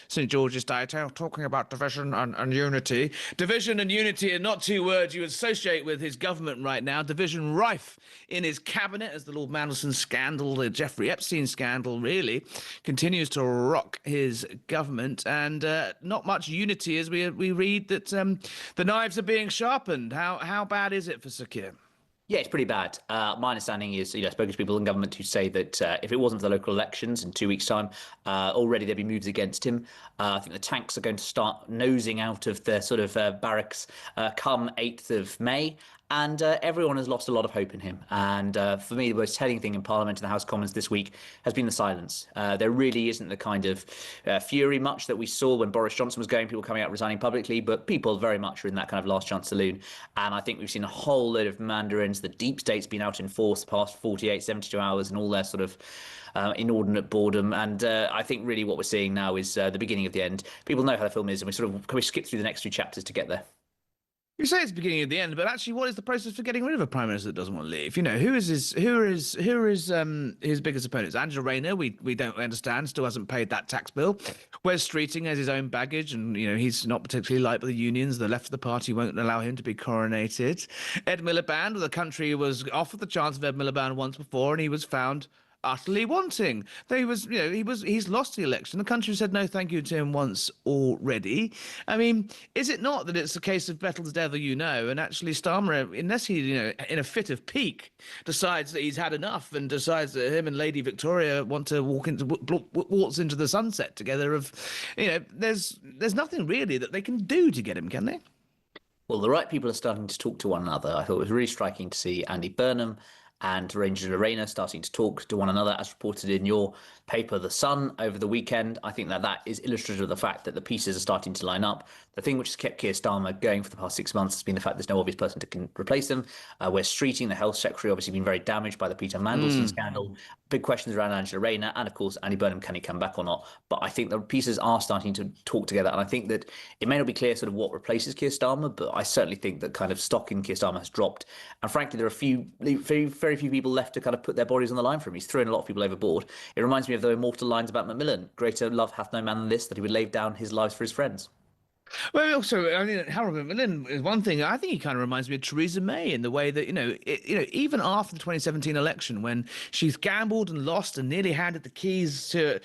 St George's Day, talking about division and unity. Division and unity are not two words you associate with his government right now. Division rife in his cabinet as the Lord Mandelson scandal, the Jeffrey Epstein scandal, really continues to rock his government, and not much unity as we read that the knives are being sharpened. How bad is it for Sir Keir? Yeah, it's pretty bad. My understanding is, I've spoken to people in government who say that if it wasn't for the local elections in 2 weeks' time, already there'd be moves against him. I think the tanks are going to start nosing out of the sort of barracks come 8th of May. And everyone has lost a lot of hope in him. And for me, the most telling thing in Parliament and the House of Commons this week has been the silence. There really isn't the kind of fury much that we saw when Boris Johnson was going, people coming out resigning publicly, but people very much are in that kind of last chance saloon. And I think we've seen a whole load of mandarins. The deep state's been out in force the past 48, 72 hours and all their sort of inordinate boredom. And I think really what we're seeing now is the beginning of the end. People know how the film is, and we skip through the next 2 chapters to get there. You say it's the beginning of the end, but actually, what is the process for getting rid of a prime minister that doesn't want to leave? Who is his biggest opponents? Angela Rayner, we don't understand, still hasn't paid that tax bill. Wes Streeting has his own baggage, and he's not particularly liked by the unions. The left of the party won't allow him to be coronated. Ed Miliband, the country was offered the chance of Ed Miliband once before, and he was found utterly wanting. He's lost the election. The country said no thank you to him once already. I mean, is it not that it's a case of Bettel's devil, and actually Starmer, unless he, in a fit of pique, decides that he's had enough and decides that him and Lady Victoria want to waltz into the sunset together, there's nothing really that they can do to get him, can they? Well, the right people are starting to talk to one another. I thought it was really striking to see Andy Burnham and Angela Rayner starting to talk to one another, as reported in your paper, The Sun, over the weekend. I think that is illustrative of the fact that the pieces are starting to line up. The thing which has kept Keir Starmer going for the past 6 months has been the fact there's no obvious person to replace him. Wes Streeting, the health secretary, obviously been very damaged by the Peter Mandelson scandal. Big questions around Angela Rayner, and of course, Andy Burnham, can he come back or not? But I think the pieces are starting to talk together, and I think that it may not be clear sort of what replaces Keir Starmer, but I certainly think that kind of stock in Keir Starmer has dropped. And frankly, there are very few people left to kind of put their bodies on the line for him. He's thrown a lot of people overboard. It reminds me of the immortal lines about Macmillan: greater love hath no man than this, that he would lay down his lives for his friends. Well, also, I mean, Harold Macmillan is one thing. I think he kind of reminds me of Theresa May in the way that, even after the 2017 election, when she's gambled and lost and nearly handed the keys to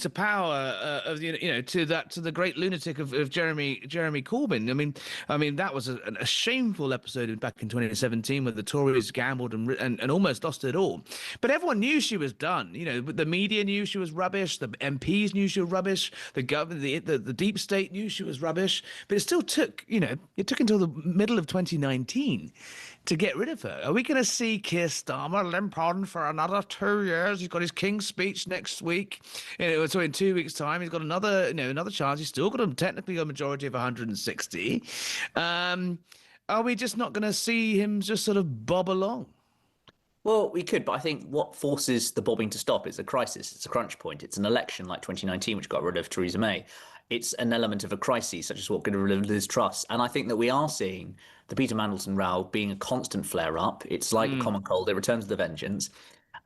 power to the great lunatic of Jeremy Corbyn. I mean that was a shameful episode back in 2017 where the Tories gambled and almost lost it all. But everyone knew she was done. The media knew she was rubbish. The MPs knew she was rubbish. The government, the deep state knew she was rubbish. rubbish. But it still took, it took until the middle of 2019 to get rid of her. Are we going to see Keir Starmer limp on for another 2 years? He's got his King's Speech next week. So in 2 weeks' time, he's got another chance. He's still got technically a majority of 160. Are we just not going to see him just sort of bob along? Well, we could, but I think what forces the bobbing to stop is a crisis. It's a crunch point. It's an election like 2019, which got rid of Theresa May. It's an element of a crisis, such as what got rid of Liz Truss. And I think that we are seeing the Peter Mandelson row being a constant flare-up. It's like a common cold. It returns with a vengeance.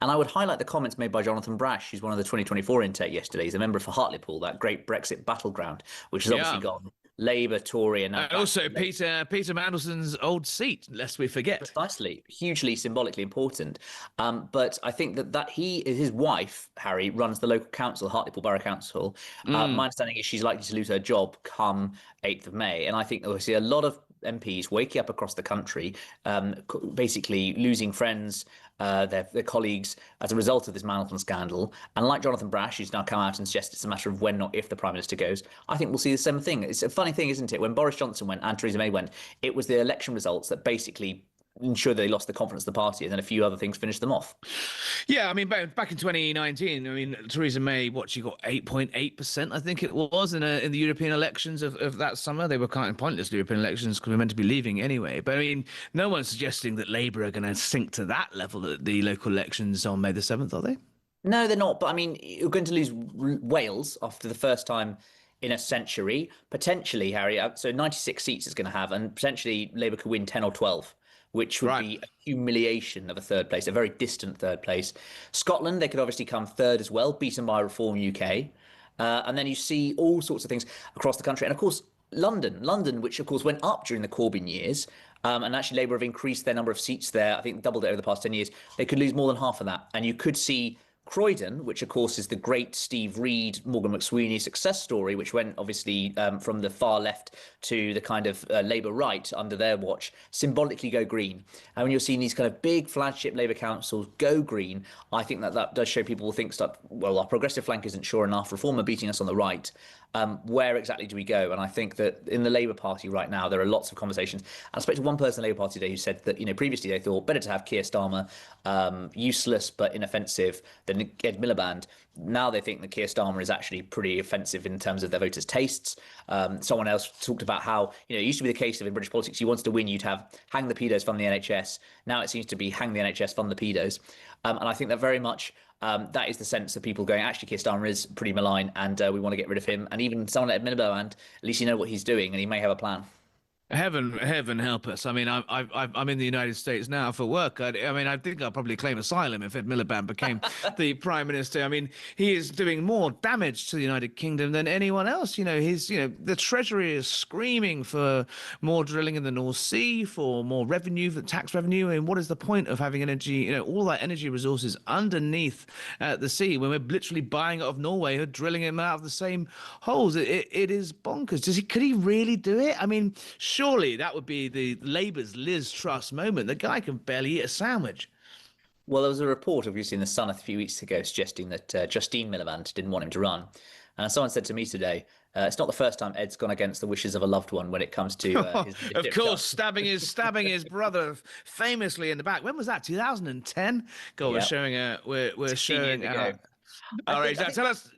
And I would highlight the comments made by Jonathan Brash, who's one of the 2024 intake yesterday. He's a member for Hartlepool, that great Brexit battleground, which has obviously gone Labour, Tory, and also Peter Mandelson's old seat, lest we forget. Precisely, hugely symbolically important. But I think that his wife, Harry, runs the local council, Hartlepool Borough Council. My understanding is she's likely to lose her job come 8th of May. And I think that we'll see a lot of MPs waking up across the country, basically losing friends, their colleagues as a result of this Mandelson scandal. And like Jonathan Brash, who's now come out and suggested it's a matter of when, not if, the Prime Minister goes, I think we'll see the same thing. It's a funny thing, isn't it? When Boris Johnson went and Theresa May went, it was the election results that basically ensured they lost the confidence of the party, and then a few other things finished them off. Yeah, I mean, back in 2019, I mean, Theresa May, she got 8.8%, I think it was, in the European elections of that summer. They were kind of pointless European elections because we were meant to be leaving anyway. But I mean, no one's suggesting that Labour are going to sink to that level at the local elections on May the 7th, are they? No, they're not. But I mean, you're going to lose Wales after the first time in a century, potentially, Harry. So 96 seats it's going to have, and potentially Labour could win 10 or 12. Which would be a humiliation of a third place, a very distant third place. Scotland, they could obviously come third as well, beaten by Reform UK. And then you see all sorts of things across the country. And of course, London, which of course went up during the Corbyn years. And actually Labour have increased their number of seats there, I think doubled it over the past 10 years. They could lose more than half of that. And you could see Croydon, which of course is the great Steve Reed, Morgan McSweeney success story, which went obviously from the far left to the kind of Labour right under their watch, symbolically go green. And when you're seeing these kind of big flagship Labour councils go green, I think that does show people think stuff, well, our progressive flank isn't sure enough, Reform are beating us on the right. Where exactly do we go? And I think that in the Labour Party right now, there are lots of conversations. I spoke to one person in the Labour Party today who said that, previously they thought better to have Keir Starmer, useless but inoffensive, than Ed Miliband. Now they think that Keir Starmer is actually pretty offensive in terms of their voters' tastes. Someone else talked about how, it used to be the case of in British politics, you wanted to win, you'd have hang the pedos, fund the NHS. Now it seems to be hang the NHS, fund the pedos. And I think that very much that is the sense of people going, actually, Keir Starmer is pretty malign and we want to get rid of him. And even someone like Ed Miliband, at least you know what he's doing and he may have a plan. Heaven help us. I mean, I'm in the United States now for work. I mean, I think I'll probably claim asylum if Ed Miliband became the Prime Minister. I mean, he is doing more damage to the United Kingdom than anyone else. The Treasury is screaming for more drilling in the North Sea, for more revenue, for tax revenue. And what is the point of having energy, all that energy resources underneath the sea when we're literally buying it off Norway or drilling them out of the same holes? It is bonkers. Could he really do it? I mean, surely that would be the Labour's Liz Truss moment. The guy can barely eat a sandwich. Well, there was a report, obviously, in The Sun a few weeks ago suggesting that Justine Miliband didn't want him to run. And someone said to me today, it's not the first time Ed's gone against the wishes of a loved one when it comes to his of course, stabbing his brother famously in the back. When was that? 2010? God, Yep. we're showing. All right, tell us.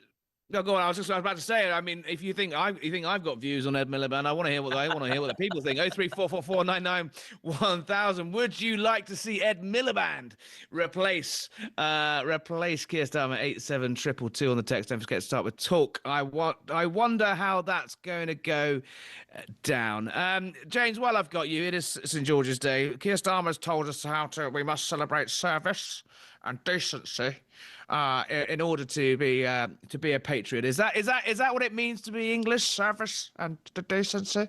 No, go on. I was about to say. I mean, if you think I've got views on Ed Miliband, I want to hear what the people think. 03444991000. Would you like to see Ed Miliband replace Keir Starmer? 87222 on the text. Don't forget to start with talk. I wonder how that's going to go down. James, while I've got you, it is St George's Day. Keir Starmer's told us we must celebrate service and decency. In order to be a patriot, is that what it means to be English? Service and decency.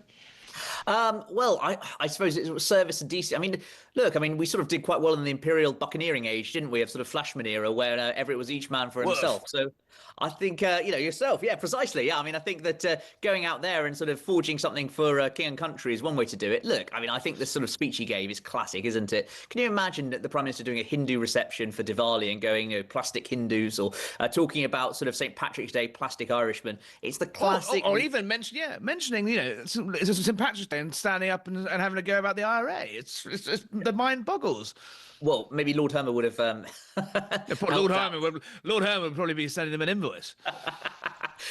Well, I suppose it was service and decency. I mean, look, I mean, we sort of did quite well in the imperial buccaneering age, didn't we? Of sort of Flashman era, where it was each man for himself. So I think, yourself, yeah, precisely. Yeah, I mean, I think that going out there and sort of forging something for king and country is one way to do it. Look, I mean, I think this sort of speech he gave is classic, isn't it? Can you imagine the Prime Minister doing a Hindu reception for Diwali and going, plastic Hindus, or talking about sort of St. Patrick's Day, plastic Irishmen? It's the classic. Or even mentioning, St. Patrick's Day and standing up and having a go about the IRA. It's the mind boggles. Well, maybe Lord Hermer would have. Lord Hermer would probably be sending him an invoice.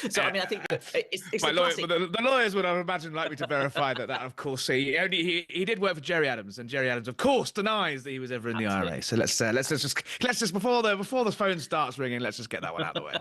So I mean, I think it's the lawyers would, I imagine, like me to verify that. Of course, he did work for Jerry Adams, and Jerry Adams, of course, denies that he was ever in the IRA. So let's just before the phone starts ringing, let's just get that one out of the way.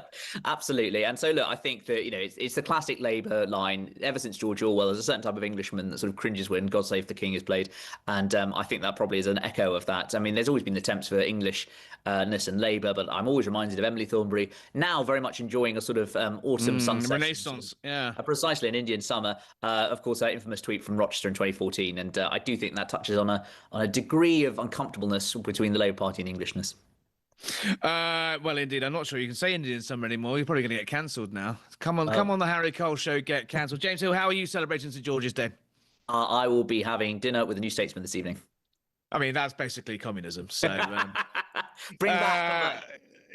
Absolutely. And so look, I think that it's the classic Labour line ever since George Orwell. There's a certain type of Englishman that sort of cringes when "God Save the King" is played, and I think that probably is an echo of that. I mean, there's always been attempts for Englishness and Labour, but I'm always reminded of Emily Thornbury, now very much enjoying a sort of autumn sunset. Renaissance, yeah. Precisely, an Indian summer. Of course, that infamous tweet from Rochester in 2014, and I do think that touches on a degree of uncomfortableness between the Labour Party and Englishness. Well, indeed, I'm not sure you can say Indian summer anymore. You're probably going to get cancelled now. Come on, the Harry Cole show, get cancelled. James Hill, how are you celebrating St George's Day? I will be having dinner with the New Statesman this evening. I mean, that's basically communism. So bring back.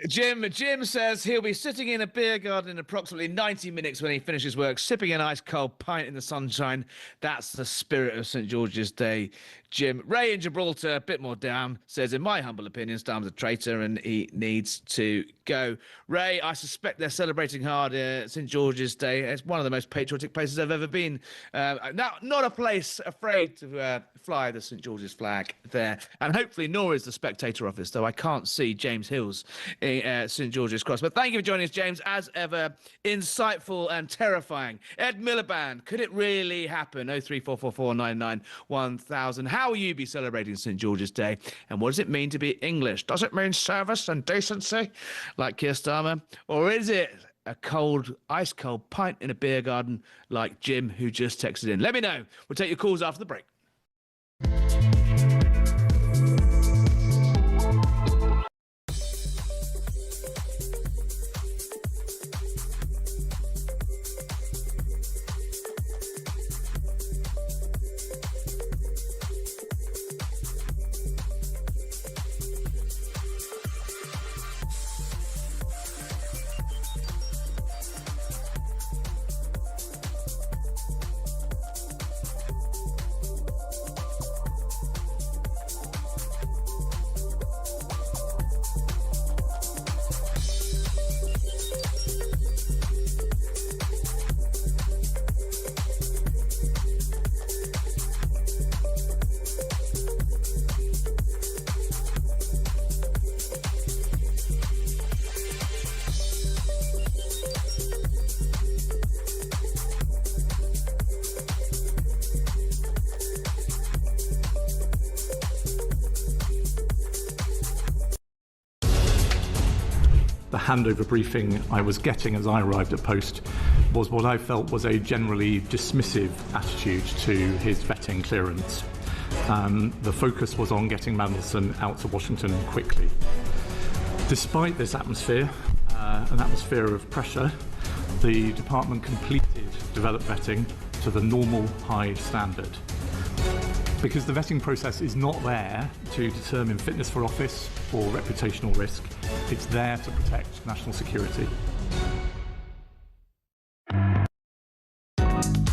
Jim says he'll be sitting in a beer garden in approximately 90 minutes when he finishes work, sipping an ice cold pint in the sunshine. That's the spirit of St George's Day, Jim. Ray in Gibraltar, a bit more down, says, in my humble opinion, Starmer's a traitor and he needs to go. Ray, I suspect they're celebrating hard St George's Day. It's one of the most patriotic places I've ever been. Not a place afraid to fly the St George's flag there. And hopefully nor is the Spectator office, though I can't see James Hill's St George's Cross. But thank you for joining us, James. As ever, insightful and terrifying. Ed Miliband, could it really happen? 03444991000. How will you be celebrating St George's Day? And what does it mean to be English? Does it mean service and decency, like Keir Starmer? Or is it a ice cold pint in a beer garden like Jim, who just texted in? Let me know. We'll take your calls after the break. The handover briefing I was getting as I arrived at post was what I felt was a generally dismissive attitude to his vetting clearance. The focus was on getting Mandelson out to Washington quickly. Despite this atmosphere, an atmosphere of pressure, the department completed developed vetting to the normal high standard. Because the vetting process is not there to determine fitness for office or reputational risk, it's there to protect national security.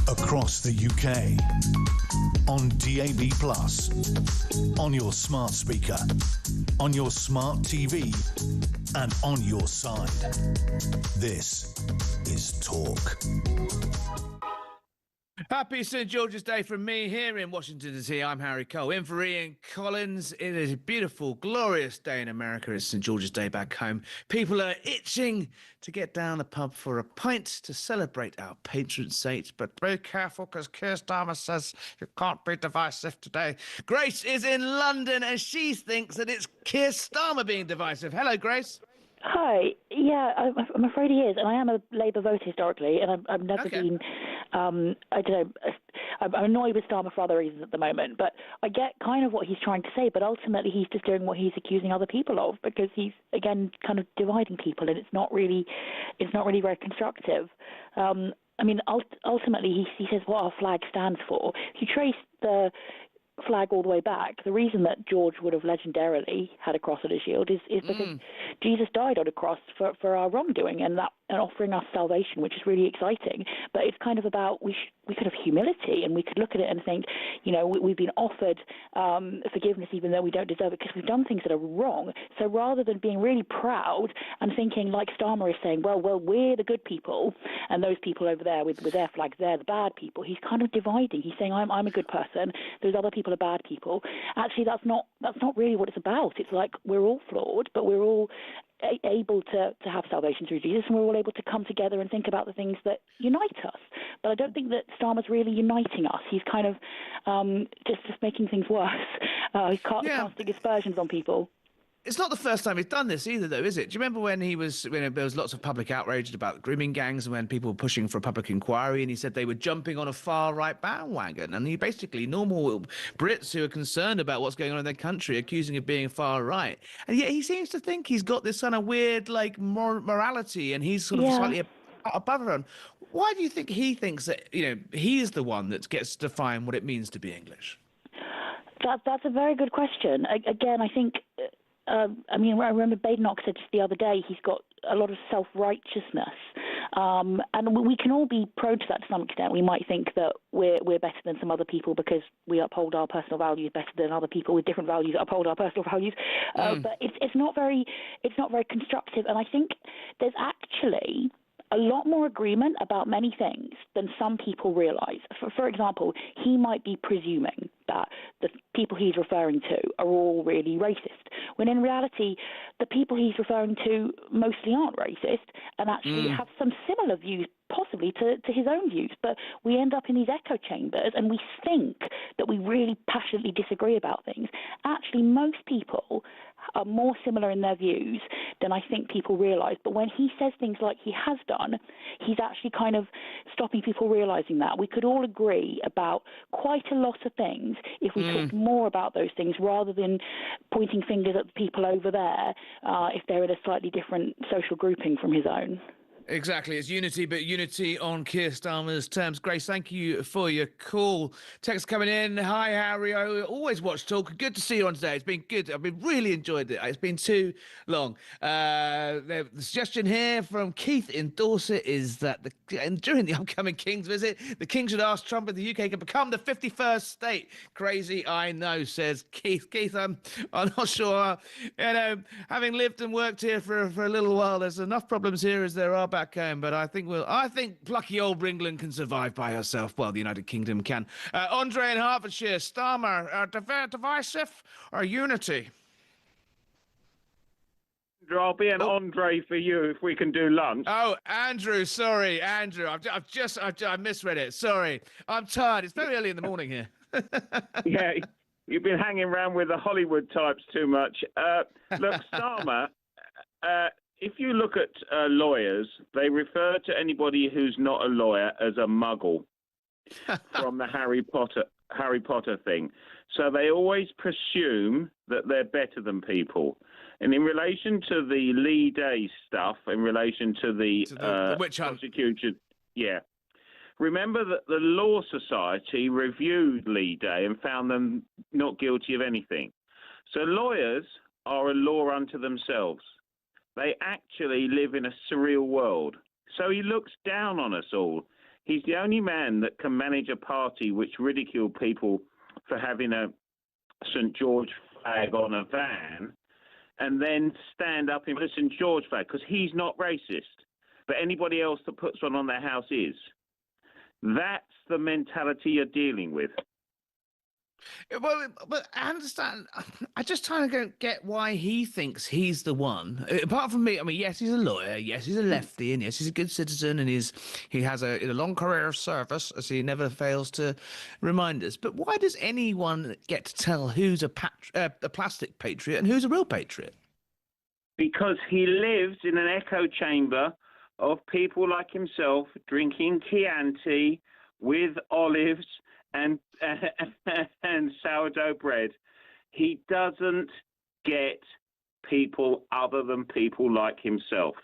Across the UK, on DAB+, on your smart speaker, on your smart TV, and on your side. This is Talk. Happy St George's Day from me here in Washington DC. I'm Harry Cole, in for Ian Collins. It is a beautiful, glorious day in America. It's St George's Day back home. People are itching to get down the pub for a pint to celebrate our patron saint. But be careful, because Keir Starmer says you can't be divisive today. Grace is in London and she thinks that it's Keir Starmer being divisive. Hello, Grace. Hi. Yeah, I'm afraid he is, and I am a Labour voter historically, and I've never been. I don't know. I'm annoyed with Starmer for other reasons at the moment, but I get kind of what he's trying to say, but ultimately he's just doing what he's accusing other people of, because he's, again, kind of dividing people, and it's not really very constructive. I mean, ultimately, he says what our flag stands for. If you trace the flag all the way back, the reason that George would have legendarily had a cross on his shield is because Jesus died on a cross for our wrongdoing and offering us salvation, which is really exciting. But it's kind of about we could have humility, and we could look at it and think, you know, we've been offered forgiveness even though we don't deserve it because we've done things that are wrong. So rather than being really proud and thinking, like Starmer is saying, well, we're the good people and those people over there with their flags, they're the bad people, he's kind of dividing. He's saying, I'm a good person, those other people are bad people. Actually, that's not really what it's about. It's like we're all flawed, but we're all able to have salvation through Jesus, and we're all able to come together and think about the things that unite us. But I don't think that Starmer's really uniting us. He's kind of just making things worse. He's casting aspersions on people. It's not the first time he's done this either, though, is it? Do you remember when there was lots of public outrage about grooming gangs and when people were pushing for a public inquiry, and he said they were jumping on a far-right bandwagon, and he basically, normal Brits who are concerned about what's going on in their country, accusing of being far-right. And yet he seems to think he's got this kind of weird, like, morality, and he's sort of slightly above everyone. Why do you think he thinks that, he is the one that gets to define what it means to be English? That's a very good question. Again, I think... I remember Badenoch said just the other day he's got a lot of self-righteousness, and we can all be prone to that to some extent. We might think that we're better than some other people because we uphold our personal values better than other people with different values that uphold our personal values. But it's not very constructive, and I think there's actually a lot more agreement about many things than some people realise. For example, he might be presuming that the people he's referring to are all really racist, when in reality, the people he's referring to mostly aren't racist and actually have some similar views possibly to his own views. But we end up in these echo chambers and we think that we really passionately disagree about things. Actually, most people are more similar in their views than I think people realise. But when he says things like he has done, he's actually kind of stopping people realising that. We could all agree about quite a lot of things if we talked more about those things rather than pointing fingers at the people over there if they're in a slightly different social grouping from his own. Exactly. It's unity, but unity on Keir Starmer's terms. Grace, thank you for your call. Text coming in. Hi, Harry. I always watch Talk. Good to see you on today. It's been good. I've been really enjoyed it. It's been too long. The suggestion here from Keith in Dorset is that during the upcoming King's visit, the King should ask Trump if the UK can become the 51st state. Crazy, I know, says Keith. Keith, I'm not sure. Having lived and worked here for a little while, there's enough problems here as there are back home, but I think plucky old England can survive by herself. Well, the United Kingdom can. Andre in Hertfordshire, Starmer, divisive or unity? I'll be an Andre for you if we can do lunch. Oh, Andrew, sorry, Andrew. I misread it. Sorry, I'm tired. It's very early in the morning here. Yeah, you've been hanging around with the Hollywood types too much. Look, Starmer. If you look at lawyers, they refer to anybody who's not a lawyer as a muggle from the Harry Potter thing. So they always presume that they're better than people. And in relation to the Lee Day stuff, in relation to the witch hunt prosecution, remember that the Law Society reviewed Lee Day and found them not guilty of anything. So lawyers are a law unto themselves. They actually live in a surreal world. So he looks down on us all. He's the only man that can manage a party which ridicule people for having a St. George flag on a van and then stand up in a St. George flag because he's not racist, but anybody else that puts one on their house is. That's the mentality you're dealing with. Well, but I understand. I just trying to get why he thinks he's the one. Apart from me, I mean, yes, he's a lawyer. Yes, he's a lefty, and yes, he's a good citizen, and he has a long career of service, as he never fails to remind us. But why does anyone get to tell who's a plastic patriot and who's a real patriot? Because he lives in an echo chamber of people like himself drinking Chianti with olives and and sourdough bread. He doesn't get people other than people like himself.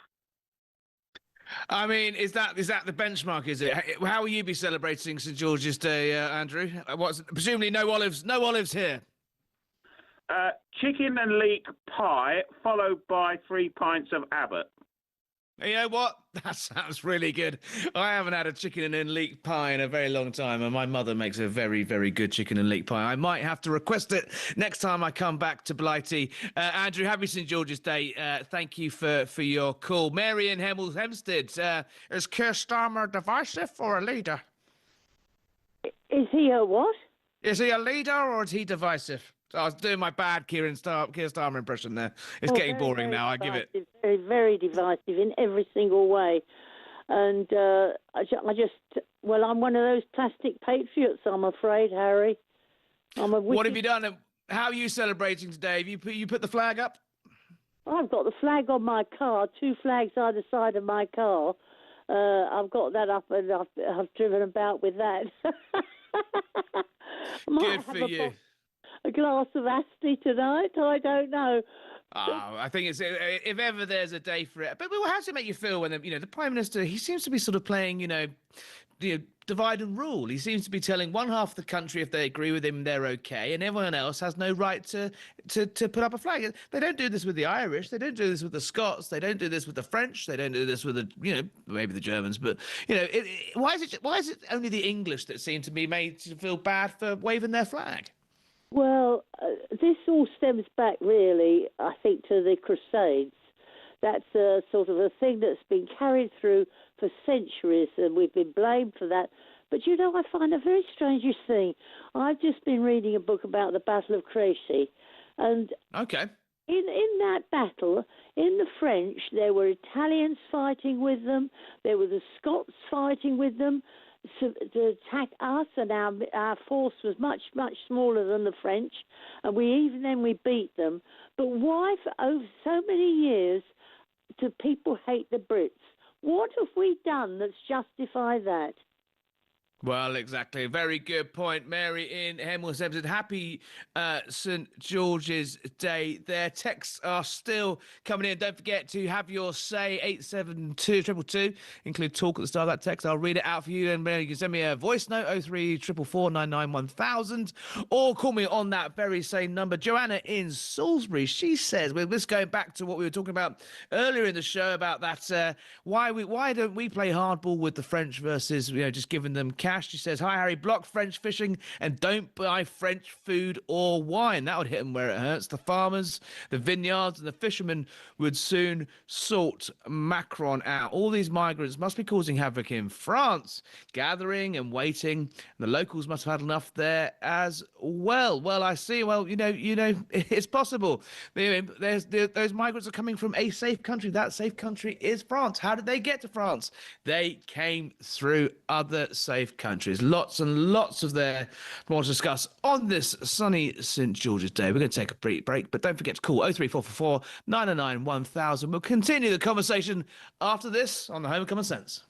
I mean, is that the benchmark? Is it? How will you be celebrating St George's Day, Andrew? Presumably no olives here. Chicken and leek pie, followed by 3 pints of Abbott. You know what? That sounds really good. I haven't had a chicken and leek pie in a very long time, and my mother makes a very, very good chicken and leek pie. I might have to request it next time I come back to Blighty. Andrew, happy St George's Day. Thank you for your call. Mary in Hempstead, is Keir Starmer divisive or a leader? Is he a what? Is he a leader or is he divisive? I was doing my bad Keir Starmer impression there. It's getting very, boring very now, divisive, I give it. Very, very divisive in every single way. And I'm one of those plastic patriots, I'm afraid, Harry. What have you done? How are you celebrating today? Have you put the flag up? I've got the flag on my car, 2 flags either side of my car. I've got that up and I've driven about with that. Good for you. A glass of Asti tonight? I don't know. Oh, I think it's if ever there's a day for it. But how does it make you feel when the Prime Minister, he seems to be sort of playing, divide and rule. He seems to be telling one half of the country if they agree with him, they're okay, and everyone else has no right to put up a flag. They don't do this with the Irish. They don't do this with the Scots. They don't do this with the French. They don't do this with maybe the Germans. But why is it only the English that seem to be made to feel bad for waving their flag? Well, this all stems back, really, I think, to the Crusades. That's sort of a thing that's been carried through for centuries, and we've been blamed for that. But, I find a very strangest thing. I've just been reading a book about the Battle of Crecy, and okay. In that battle, in the French, there were Italians fighting with them, there were the Scots fighting with them, to attack us, and our force was much, much smaller than the French, and we beat them. But why for over so many years do people hate the Brits? What have we done that's justified that? Well, exactly. Very good point. Mary in Hempstead. Happy St George's Day. Their texts are still coming in. Don't forget to have your say. 87222. Include talk at the start of that text. I'll read it out for you. And you can send me a voice note, 03444991000, or call me on that very same number. Joanna in Salisbury, she says, we're just going back to what we were talking about earlier in the show about that, why don't we play hardball with the French versus, just giving them cash. She says, hi, Harry, block French fishing and don't buy French food or wine. That would hit them where it hurts. The farmers, the vineyards and the fishermen would soon sort Macron out. All these migrants must be causing havoc in France, gathering and waiting. The locals must have had enough there as well. Well, I see. Well, it's possible. Those migrants are coming from a safe country. That safe country is France. How did they get to France? They came through other safe countries. Lots and lots of there more to discuss on this sunny St George's Day. We're going to take a brief break, but don't forget to call 03444 999 1000. We'll continue the conversation after this on the Home of Common Sense.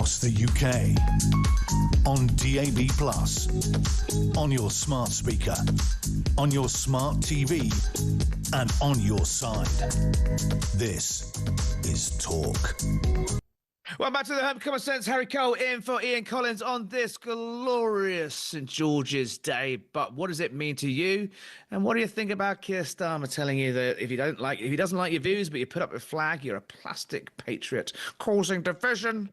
across the UK. On DAB+, on your smart speaker, on your smart TV, and on your side. This is Talk. Well, back to the Home Common Sense. Harry Cole in for Ian Collins on this glorious St George's Day. But what does it mean to you? And what do you think about Keir Starmer telling you that if he doesn't like your views, but you put up a flag, you're a plastic patriot, causing division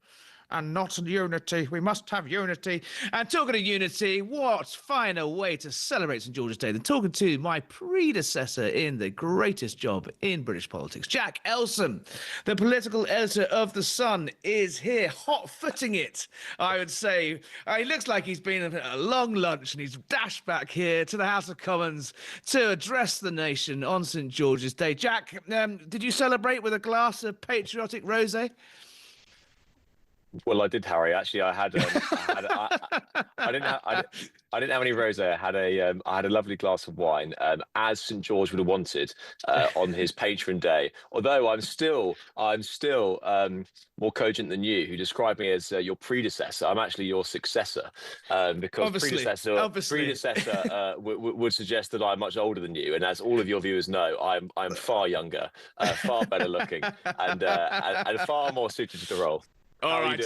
and not unity. We must have unity. And talking of unity, what finer way to celebrate St George's Day than talking to my predecessor in the greatest job in British politics. Jack Elson, the political editor of The Sun, is here, hot-footing it, I would say. He looks like he's been at a long lunch and he's dashed back here to the House of Commons to address the nation on St George's Day. Jack, did you celebrate with a glass of patriotic rosé? Well, I did, Harry. Actually, I didn't have any rosé. I had a lovely glass of wine, as St George would have wanted on his patron day. Although I'm still more cogent than you, who described me as your predecessor. I'm actually your successor, because predecessor would suggest that I'm much older than you. And as all of your viewers know, I'm far younger, far better looking, and far more suited to the role. All right,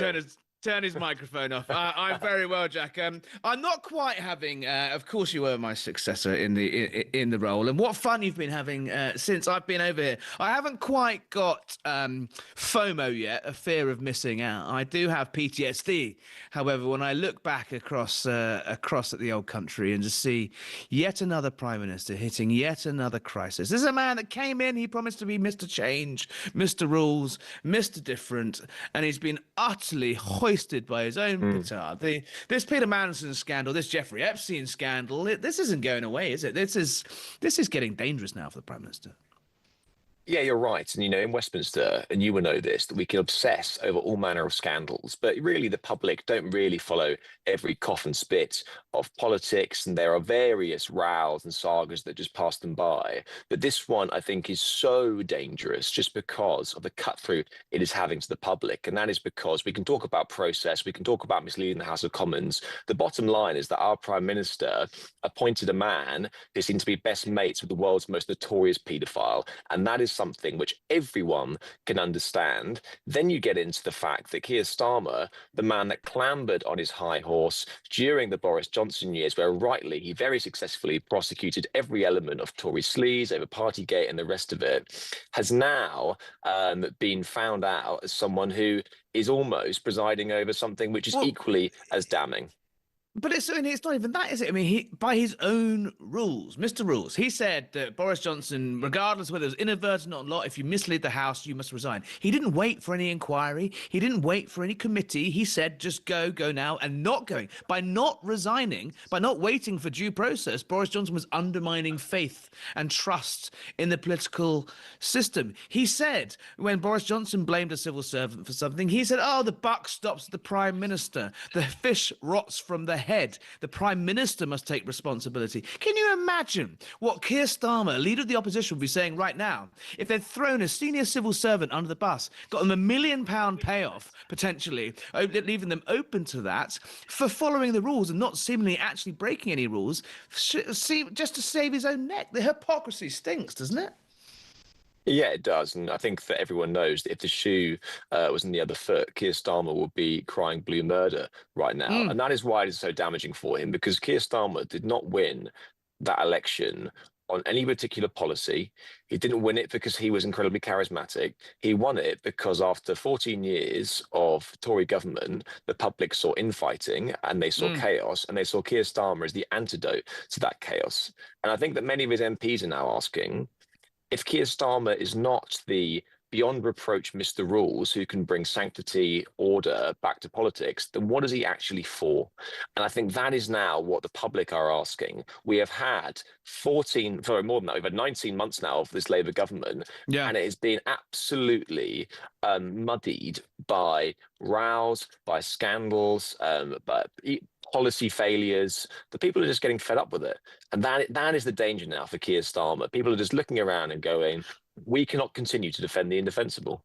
turn his microphone off. I'm very well, Jack. I'm not quite having. Of course, you were my successor in the role, and what fun you've been having since I've been over here. I haven't quite got FOMO yet, a fear of missing out. I do have PTSD, however, when I look back across at the old country and just see yet another prime minister hitting yet another crisis. This is a man that came in. He promised to be Mr. Change, Mr. Rules, Mr. Different, and he's been utterly hoisted by his own petard. This Peter Manson scandal, this Jeffrey Epstein scandal, this isn't going away, is it? This is getting dangerous now for the Prime Minister. Yeah, you're right. And, in Westminster, and you will know this, that we can obsess over all manner of scandals, but really the public don't really follow every cough and spit of politics, and there are various rows and sagas that just pass them by. But this one, I think, is so dangerous just because of the cut through it is having to the public. And that is because we can talk about process, we can talk about misleading the House of Commons. The bottom line is that our Prime Minister appointed a man who seemed to be best mates with the world's most notorious paedophile, and that is something which everyone can understand. Then you get into the fact that Keir Starmer, the man that clambered on his high horse during the Boris Johnson years, where rightly he very successfully prosecuted every element of Tory sleaze over Partygate and the rest of it, has now been found out as someone who is almost presiding over something which is equally as damning. But it's not even that, is it? I mean, by his own rules, Mr. Rules, he said that Boris Johnson, regardless whether it was inadvertent or not, if you mislead the House, you must resign. He didn't wait for any inquiry. He didn't wait for any committee. He said, just go now, and not going. By not resigning, by not waiting for due process, Boris Johnson was undermining faith and trust in the political system. He said, when Boris Johnson blamed a civil servant for something, he said, the buck stops at the Prime Minister. The fish rots from the head. The Prime Minister must take responsibility. Can you imagine what Keir Starmer, leader of the opposition, would be saying right now if they'd thrown a senior civil servant under the bus, got them £1 million payoff, potentially, leaving them open to that for following the rules and not seemingly actually breaking any rules, just to save his own neck? The hypocrisy stinks, doesn't it? Yeah, it does. And I think that everyone knows that if the shoe was in the other foot, Keir Starmer would be crying blue murder right now. And that is why it is so damaging for him, because Keir Starmer did not win that election on any particular policy. He didn't win it because he was incredibly charismatic. He won it because after 14 years of Tory government, the public saw infighting and they saw chaos, and they saw Keir Starmer as the antidote to that chaos. And I think that many of his MPs are now asking, if Keir Starmer is not the beyond reproach Mr. Rules who can bring sanctity, order back to politics, then what is he actually for? And I think that is now what the public are asking. We have had more than that, we've had 19 months now of this Labour government, and it has been absolutely muddied by rows, by scandals, by policy failures. The people are just getting fed up with it. And that is the danger now for Keir Starmer. People are just looking around and going, we cannot continue to defend the indefensible.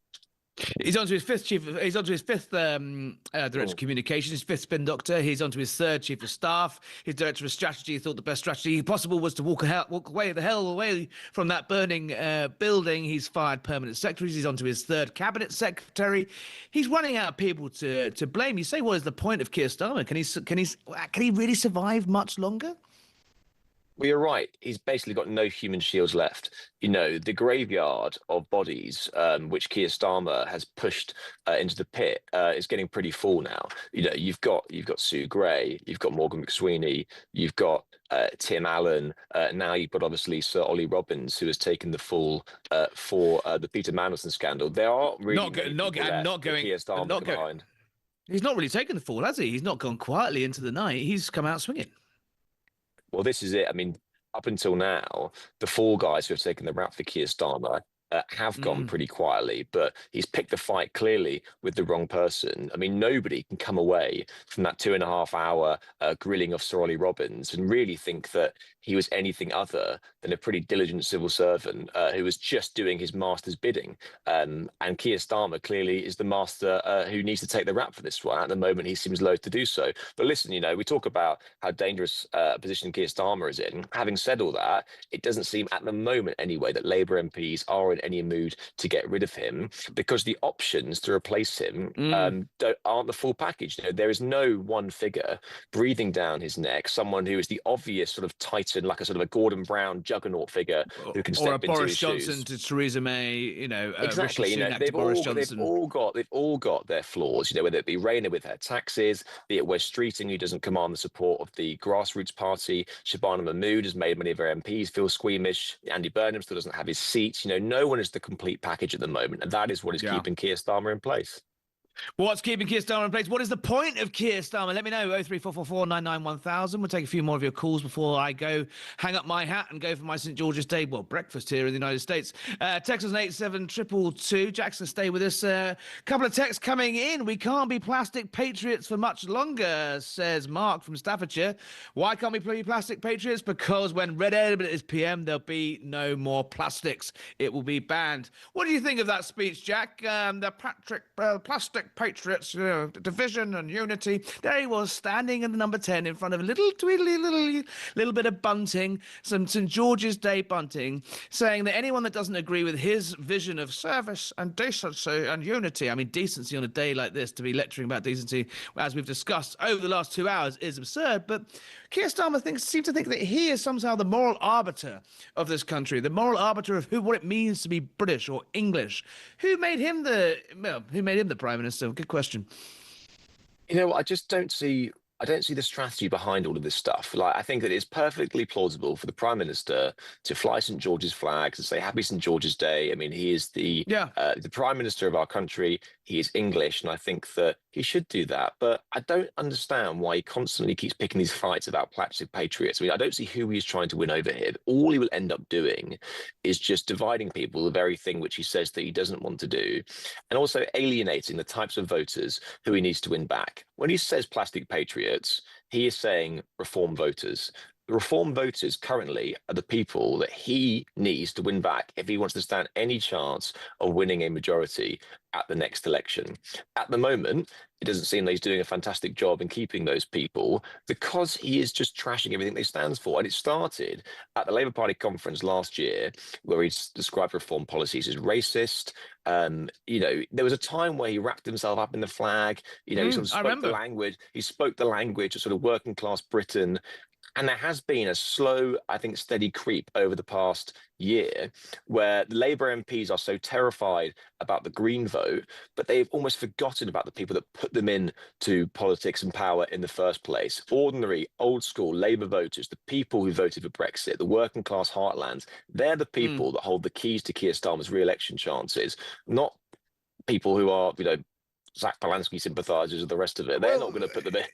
He's on to his fifth He's on to his fifth director of communications, his fifth spin doctor. He's on to his third chief of staff. His director of strategy thought the best strategy possible was to walk away from that burning building. He's fired permanent secretaries. He's on to his third cabinet secretary. He's running out of people to blame. You say, what is the point of Keir Starmer? Can he really survive much longer? Well, you're right. He's basically got no human shields left. You know, the graveyard of bodies, which Keir Starmer has pushed into the pit, is getting pretty full now. You know, you've got Sue Gray, you've got Morgan McSweeney, you've got Tim Allen. Now you've got obviously Sir Ollie Robbins, who has taken the fall for the Peter Mandelson scandal. There are really Keir Starmer behind. He's not really taken the fall, has he? He's not gone quietly into the night. He's come out swinging. Well, this is it. I mean, up until now, the four guys who have taken the rap for Keir Starmer have gone pretty quietly, but he's picked the fight clearly with the wrong person. I mean, nobody can come away from that 2.5-hour grilling of Sir Ollie Robbins and really think that he was anything other than a pretty diligent civil servant who was just doing his master's bidding. And Keir Starmer clearly is the master who needs to take the rap for this one. At the moment, he seems loath to do so. But listen, you know, we talk about how dangerous a position Keir Starmer is in. Having said all that, it doesn't seem at the moment anyway that Labour MPs are in any mood to get rid of him, because the options to replace him aren't the full package. You know, there is no one figure breathing down his neck, someone who is the obvious sort of titan, like a sort of a Gordon Brown juggernaut figure who can step into his shoes. Or a Boris Johnson to Theresa May, you know. Exactly. You know, they've all got their flaws. You know, whether it be Rayner with her taxes, be it Wes Streeting, who doesn't command the support of the grassroots party. Shabana Mahmood has made many of her MPs feel squeamish. Andy Burnham still doesn't have his seat. You know, no one is the complete package at the moment, and that is what is keeping Keir Starmer in place. What's keeping Keir Starmer in place? What is the point of Keir Starmer? Let me know. 03444 999 1000. We'll take a few more of your calls before I go hang up my hat and go for my St. George's Day, well, breakfast here in the United States. Text us on 87222. Jackson, stay with us. Couple of texts coming in. We can't be plastic patriots for much longer, says Mark from Staffordshire. Why can't we be plastic patriots? Because when Red Edward is PM, there'll be no more plastics. It will be banned. What do you think of that speech, Jack? The plastic patriots, you know, division and unity. There he was, standing in the number 10 in front of a little bit of bunting, some St. George's Day bunting, saying that anyone that doesn't agree with his vision of service and decency and unity, I mean, decency on a day like this, to be lecturing about decency, as we've discussed over the last 2 hours, is absurd. But Keir Starmer seems to think that he is somehow the moral arbiter of this country, the moral arbiter of what it means to be British or English. Who made him the Prime Minister? Good question. You know, I don't see the strategy behind all of this stuff. Like, I think that it's perfectly plausible for the Prime Minister to fly St. George's flags and say Happy St. George's Day. I mean, he is the Prime Minister of our country. He is English, and I think that he should do that. But I don't understand why he constantly keeps picking these fights about plastic patriots. I mean, I don't see who he's trying to win over here. All he will end up doing is just dividing people, the very thing which he says that he doesn't want to do, and also alienating the types of voters who he needs to win back. When he says plastic patriots, he is saying reform voters. The reform voters currently are the people that he needs to win back if he wants to stand any chance of winning a majority at the next election. At the moment, it doesn't seem that he's doing a fantastic job in keeping those people, because he is just trashing everything they stand for. And it started at the Labour Party conference last year, where he described reform policies as racist. You know, there was a time where he wrapped himself up in the flag. You know, he sort of spoke the language. He spoke the language of sort of working class Britain. And there has been a slow, I think, steady creep over the past year where the Labour MPs are so terrified about the Green vote, but they've almost forgotten about the people that put them into politics and power in the first place. Ordinary, old school Labour voters, the people who voted for Brexit, the working class heartlands, they're the people that hold the keys to Keir Starmer's re-election chances, not people who are, you know, Zach Polanski sympathisers or the rest of it. They're not going to put them in.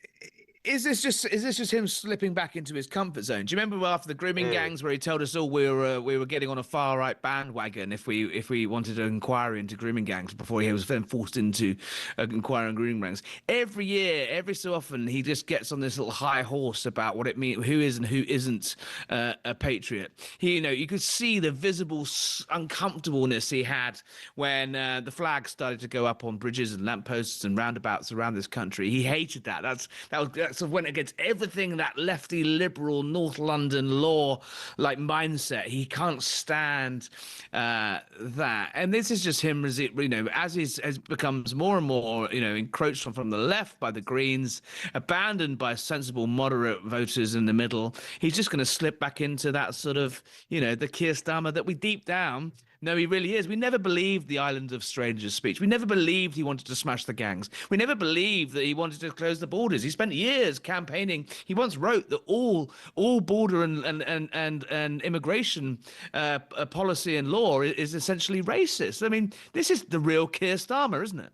is this just him slipping back into his comfort zone? Do you remember after the grooming gangs where he told us all we were getting on a far right bandwagon if we wanted an inquiry into grooming gangs before he was then forced into inquiry on grooming gangs? Every year, every so often, he just gets on this little high horse about what it means, who is and who isn't a patriot. You could see the visible uncomfortableness he had when the flag started to go up on bridges and lampposts and roundabouts around this country. He hated that. That sort of went against everything that lefty liberal North London law like mindset. He can't stand that. And this is just him as becomes more and more encroached from the left by the Greens, abandoned by sensible moderate voters in the middle. He's just going to slip back into that sort of the Keir Starmer that we deep down know he really is. We never believed the Island of Strangers speech. We never believed he wanted to smash the gangs. We never believed that he wanted to close the borders. He spent years campaigning. He once wrote that all border and immigration policy and law is essentially racist. I mean, this is the real Keir Starmer, isn't it?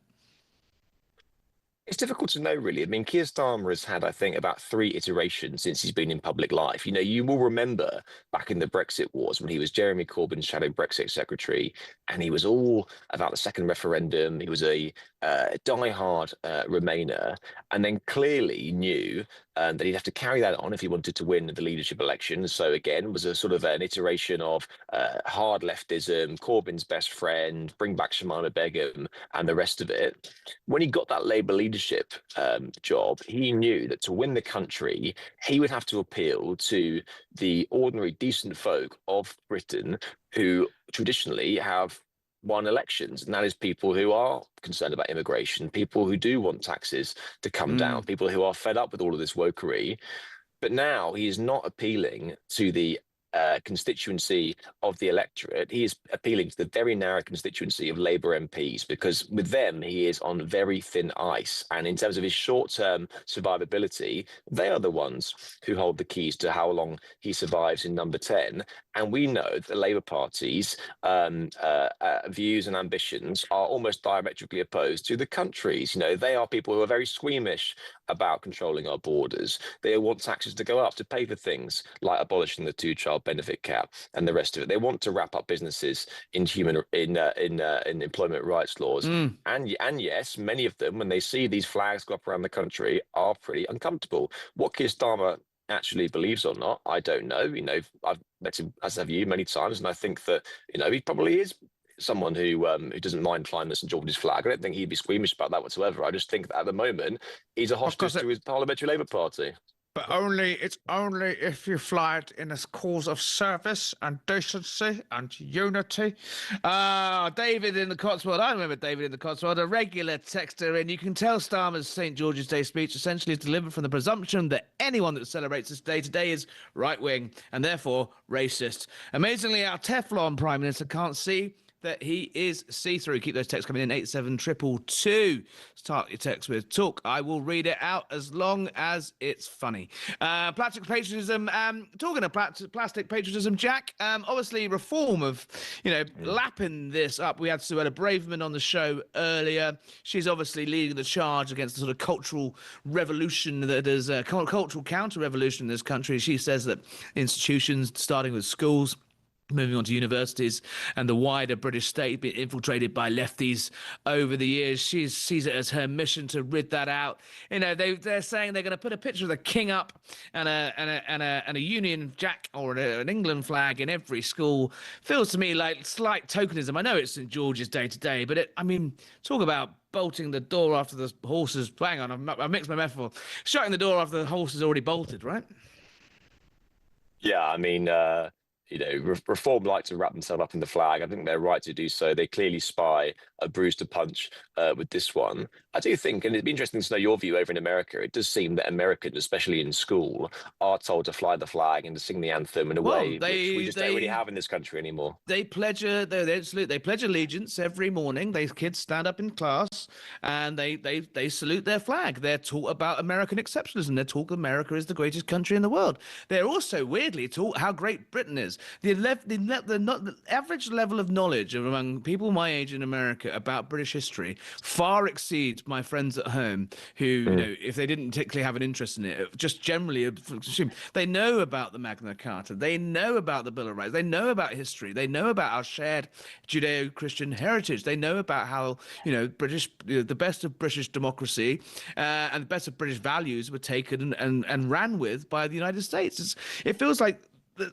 It's difficult to know, really. I mean, Keir Starmer has had, I think, about 3 iterations since he's been in public life. You will remember back in the Brexit wars when he was Jeremy Corbyn's shadow Brexit secretary, and he was all about the second referendum. He was a diehard Remainer, and then clearly knew that he'd have to carry that on if he wanted to win the leadership election. So again, was a sort of an iteration of hard leftism, Corbyn's best friend, bring back Shamima Begum, and the rest of it. When he got that Labour leadership job, he knew that to win the country, he would have to appeal to the ordinary, decent folk of Britain who traditionally have won elections, and that is people who are concerned about immigration, people who do want taxes to come down, people who are fed up with all of this wokery. But now he is not appealing to the constituency of the electorate. He is appealing to the very narrow constituency of Labour MPs, because with them he is on very thin ice. And in terms of his short-term survivability, they are the ones who hold the keys to how long he survives in number 10. And we know that the Labour Party's views and ambitions are almost diametrically opposed to the country's. They are people who are very squeamish about controlling our borders. They want taxes to go up to pay for things like abolishing the 2-child benefit cap and the rest of it. They want to wrap up businesses in employment rights laws. And yes, many of them, when they see these flags go up around the country, are pretty uncomfortable. What Keir Starmer actually believes or not, I don't know. I've met him, as have you, many times, and I think that he probably is someone who doesn't mind flying the St George's flag. I don't think he'd be squeamish about that whatsoever. I just think that at the moment he's a hostage to his parliamentary Labour Party. But it's only if you fly it in a cause of service and decency and unity. David in the Cotswold. I remember David in the Cotswold, a regular texter, and you can tell Starmer's St. George's Day speech essentially is delivered from the presumption that anyone that celebrates this day today is right-wing and therefore racist. Amazingly, our Teflon Prime Minister can't see that he is see-through. Keep those texts coming in, 87222. Start your text with talk. I will read it out as long as it's funny. Plastic patriotism. Talking of plastic patriotism, Jack, obviously reform of, lapping this up. We had Suella Braverman on the show earlier. She's obviously leading the charge against the sort of cultural revolution that is a cultural counter-revolution in this country. She says that institutions, starting with schools, moving on to universities and the wider British state being infiltrated by lefties over the years. She sees it as her mission to rid that out. They're saying they're going to put a picture of the king up and a Union Jack or an England flag in every school. Feels to me like slight tokenism. I know it's St George's Day today, but talk about bolting the door after the horses. Hang on, I mixed my metaphor. Shutting the door after the horse is already bolted, right? Yeah, I mean, Reform like to wrap themselves up in the flag. I think they're right to do so. They clearly spy a bruise to punch with this one. I do think, and it'd be interesting to know your view over in America, it does seem that Americans, especially in school, are told to fly the flag and to sing the anthem in a way which we just don't really have in this country anymore. They pledge allegiance every morning. These kids stand up in class and they salute their flag. They're taught about American exceptionalism. They're taught America is the greatest country in the world. They're also weirdly taught how great Britain is. the average level of knowledge among people my age in America about British history far exceeds my friends at home who, you know, if they didn't particularly have an interest in it, just generally assume they know about the Magna Carta, they know about the Bill of Rights, they know about history, they know about our shared Judeo-Christian heritage, they know about how, you know, the best of British democracy and the best of British values were taken and ran with by the United States. It feels like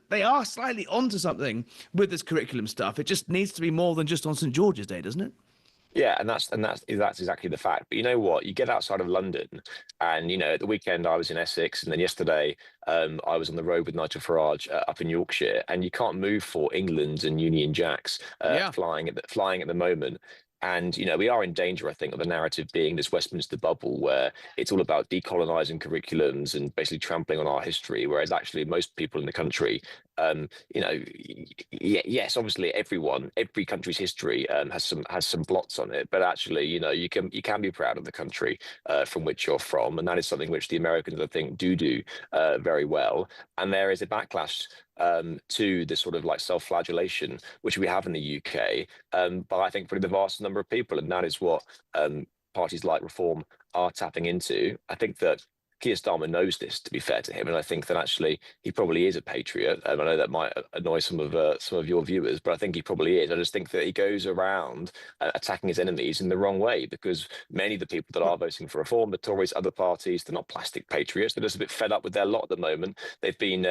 they are slightly onto something with this curriculum stuff. It just needs to be more than just on St. George's Day, doesn't it? Yeah, and that's exactly the fact. But you know what? You get outside of London, and you know, at the weekend I was in Essex, and then yesterday I was on the road with Nigel Farage up in Yorkshire, and you can't move for England and Union Jacks flying at the moment. And, you know, we are in danger, I think, of the narrative being this Westminster bubble where it's all about decolonizing curriculums and basically trampling on our history, whereas actually most people in the country, you know, yes, obviously every country's history has some blots on it, but actually, you know, you can be proud of the country from which you're from, and that is something which the Americans, I think, do very well. And there is a backlash to this sort of like self-flagellation which we have in the UK, but I think for the vast number of people, and that is what parties like Reform are tapping into. I think that Keir Starmer knows this, to be fair to him, and I think that actually he probably is a patriot. I know that might annoy some of your viewers, but I think he probably is. I just think that he goes around attacking his enemies in the wrong way, because many of the people that are voting for Reform, the Tories, other parties, they're not plastic patriots. They're just a bit fed up with their lot at the moment. They've been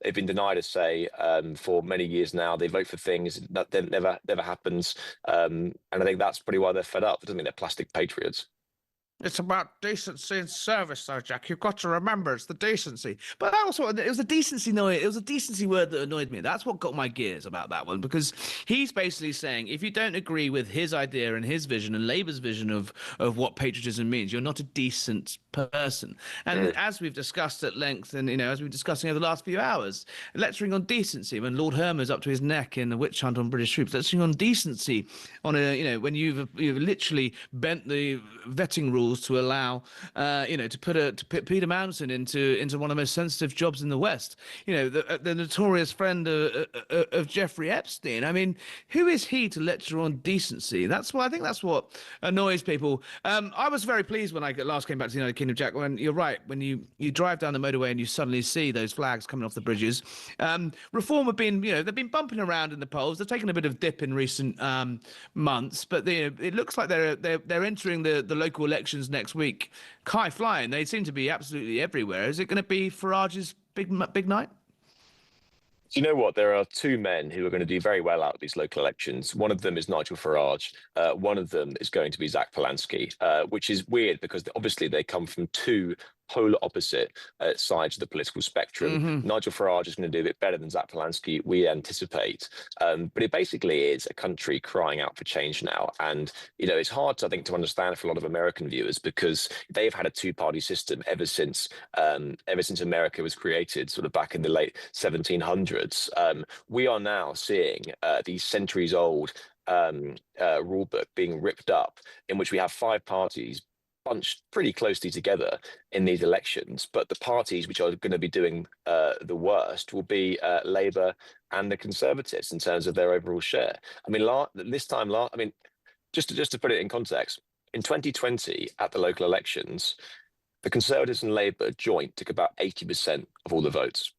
denied a say for many years now. They vote for things that never happens, and I think that's probably why they're fed up. It doesn't mean they're plastic patriots. It's about decency and service, though, Jack. You've got to remember it's the decency. But that was it was a decency noise. It was a decency word that annoyed me. That's what got my gears about that one, because he's basically saying if you don't agree with his idea and his vision and Labour's vision of what patriotism means, you're not a decent person. And as we've discussed at length, and you know, as we've been discussing over the last few hours, lecturing on decency when Lord Hermer's up to his neck in the witch hunt on British troops, lecturing on decency on a, you know, when you've literally bent the vetting rules to allow, you know, to put Peter Manson into one of the most sensitive jobs in the West. You know, the notorious friend of Jeffrey Epstein. I mean, who is he to lecture on decency? I think that's what annoys people. I was very pleased when I last came back to the United Kingdom, Jack. When you're right, when you drive down the motorway and you suddenly see those flags coming off the bridges. Reform have been, you know, they've been bumping around in the polls. They've taken a bit of dip in recent months, but it looks like they're entering the local elections next week high flying. They seem to be absolutely everywhere. Is it going to be Farage's big night? Do you know what? There are two men who are going to do very well out of these local elections. One of them is Nigel Farage. One of them is going to be Zach Polanski, which is weird because obviously they come from two polar opposite sides of the political spectrum. Nigel Farage is going to do a bit better than Zach Polanski, we anticipate. But it basically is a country crying out for change now. And, you know, it's hard, I think, to understand for a lot of American viewers because they've had a two-party system ever since America was created, sort of back in the late 1700s. We are now seeing these centuries-old rule book being ripped up, in which we have five parties bunched pretty closely together in these elections, but the parties which are going to be doing the worst will be Labour and the Conservatives in terms of their overall share. I mean, just to put it in context, in 2020 at the local elections, the Conservatives and Labour joint took about 80% of all the votes.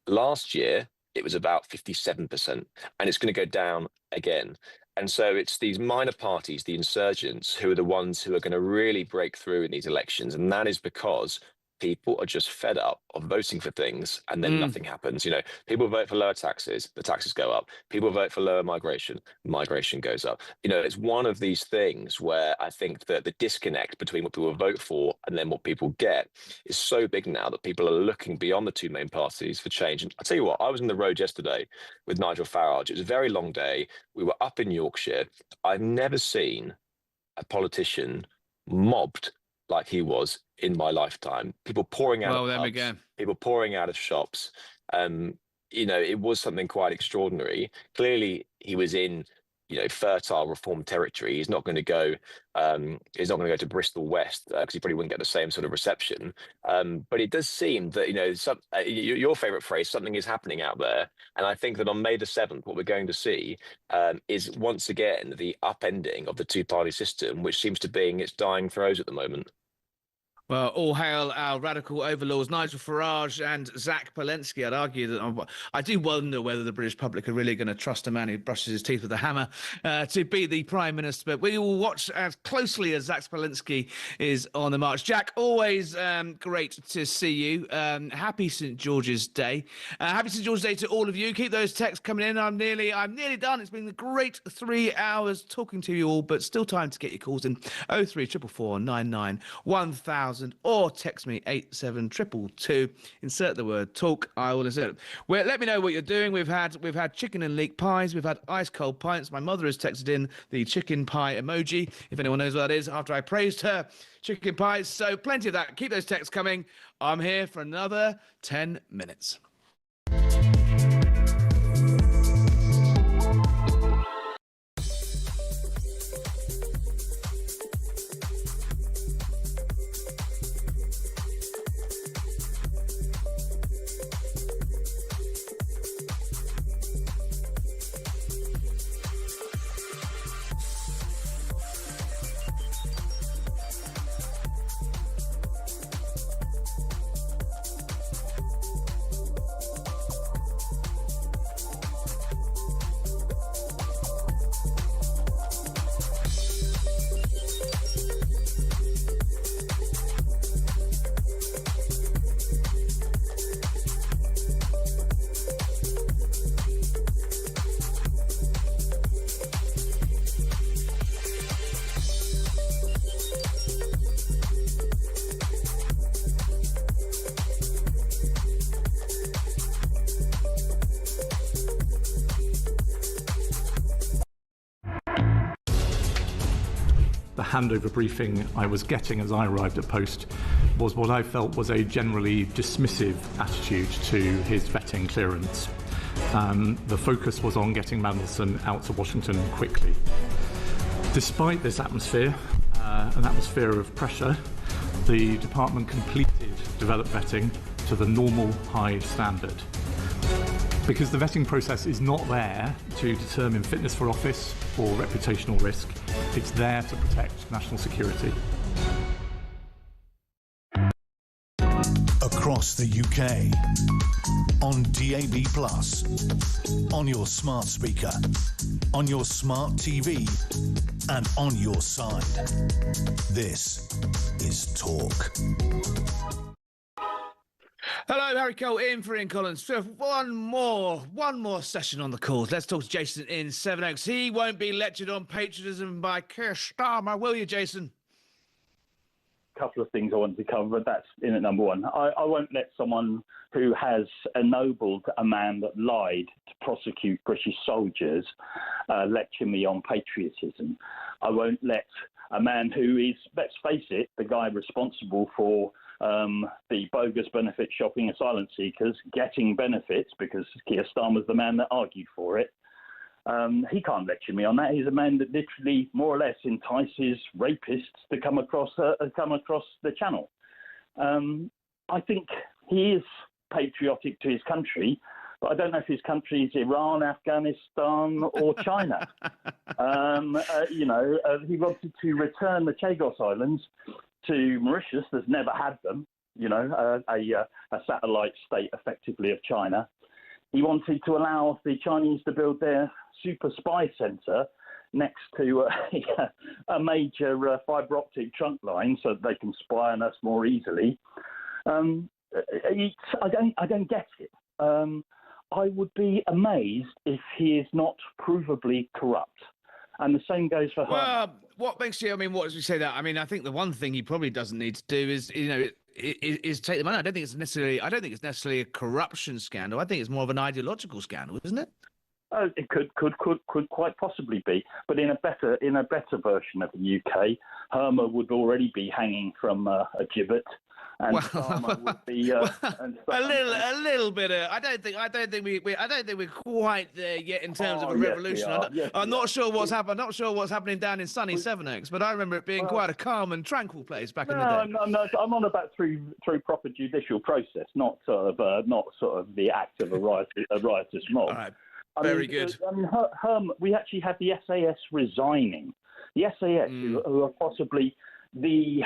Last year, it was about 57%, and it's going to go down again. And so it's these minor parties, the insurgents, who are the ones who are going to really break through in these elections. And that is because people are just fed up of voting for things and then nothing happens. You know, people vote for lower taxes, the taxes go up. People vote for lower migration, migration goes up. You know, it's one of these things where I think that the disconnect between what people vote for and then what people get is so big now that people are looking beyond the two main parties for change. And I'll tell you what, I was on the road yesterday with Nigel Farage. It was a very long day. We were up in Yorkshire. I've never seen a politician mobbed like he was in my lifetime. People pouring out of pubs, people pouring out of shops. You know, it was something quite extraordinary. Clearly, he was in, fertile reform territory. He's not going to go. He's not going to go to Bristol West because he probably wouldn't get the same sort of reception. But it does seem that your favourite phrase, something is happening out there, and I think that on May the 7th, what we're going to see is once again the upending of the two-party system, which seems to be in its dying throes at the moment. Well, all hail our radical overlords, Nigel Farage and Zach Palensky. I'd argue that I do wonder whether the British public are really going to trust a man who brushes his teeth with a hammer to be the Prime Minister. But we will watch as closely as Zach Palensky is on the march. Jack, always great to see you. Happy St. George's Day. Happy St. George's Day to all of you. Keep those texts coming in. I'm nearly done. It's been a great 3 hours talking to you all, but still time to get your calls in 03444 99 1000. Or text me 87222. Insert the word talk. I will insert it. Well, let me know what you're doing. We've had chicken and leek pies. We've had ice cold pints. My mother has texted in the chicken pie emoji, if anyone knows what that is, after I praised her chicken pies. So plenty of that. Keep those texts coming. I'm here for another 10 minutes. The handover briefing I was getting as I arrived at post was what I felt was a generally dismissive attitude to his vetting clearance. The focus was on getting Mandelson out to Washington quickly. Despite this atmosphere, an atmosphere of pressure, the department completed developed vetting to the normal high standard. Because the vetting process is not there to determine fitness for office or reputational risk, it's there to protect national security. Across the UK, on DAB+, on your smart speaker, on your smart TV, and on your side. This is Talk. Hello, Harry Cole in for Ian Collins. So one more session on the calls. Let's talk to Jason in Sevenoaks. He won't be lectured on patriotism by Keir Starmer, will you, Jason? Couple of things I wanted to cover, but that's in at number one. I won't let someone who has ennobled a man that lied to prosecute British soldiers lecture me on patriotism. I won't let a man who is, let's face it, the guy responsible for the bogus benefit shopping asylum seekers getting benefits, because Keir Starmer's the man that argued for it. He can't lecture me on that. He's a man that literally, more or less, entices rapists to come across the channel. I think he is patriotic to his country, but I don't know if his country is Iran, Afghanistan, or China. He wanted to return the Chagos Islands to Mauritius, that's never had them. A satellite state, effectively, of China. He wanted to allow the Chinese to build their super spy centre next to a major fibre optic trunk line so that they can spy on us more easily. I don't get it. I would be amazed if he is not provably corrupt. And the same goes for Hermer. Well, what makes you, what does you say that? I think the one thing he probably doesn't need to do is take the money. I don't think it's necessarily a corruption scandal. I think it's more of an ideological scandal, isn't it? It could quite possibly be, but in a better version of the UK, Hermer would already be hanging from a gibbet. and Starmer would be a little bit. I don't think we're quite there yet in terms of a revolution. I'm not sure what's happened. I'm not sure what's happening down in sunny Sevenoaks, but I remember it being quite a calm and tranquil place back in the day. No, I'm on about through proper judicial process, not sort of the act of a riotous mob. All right. Very good. We actually had the SAS resigning. The SAS, who are possibly the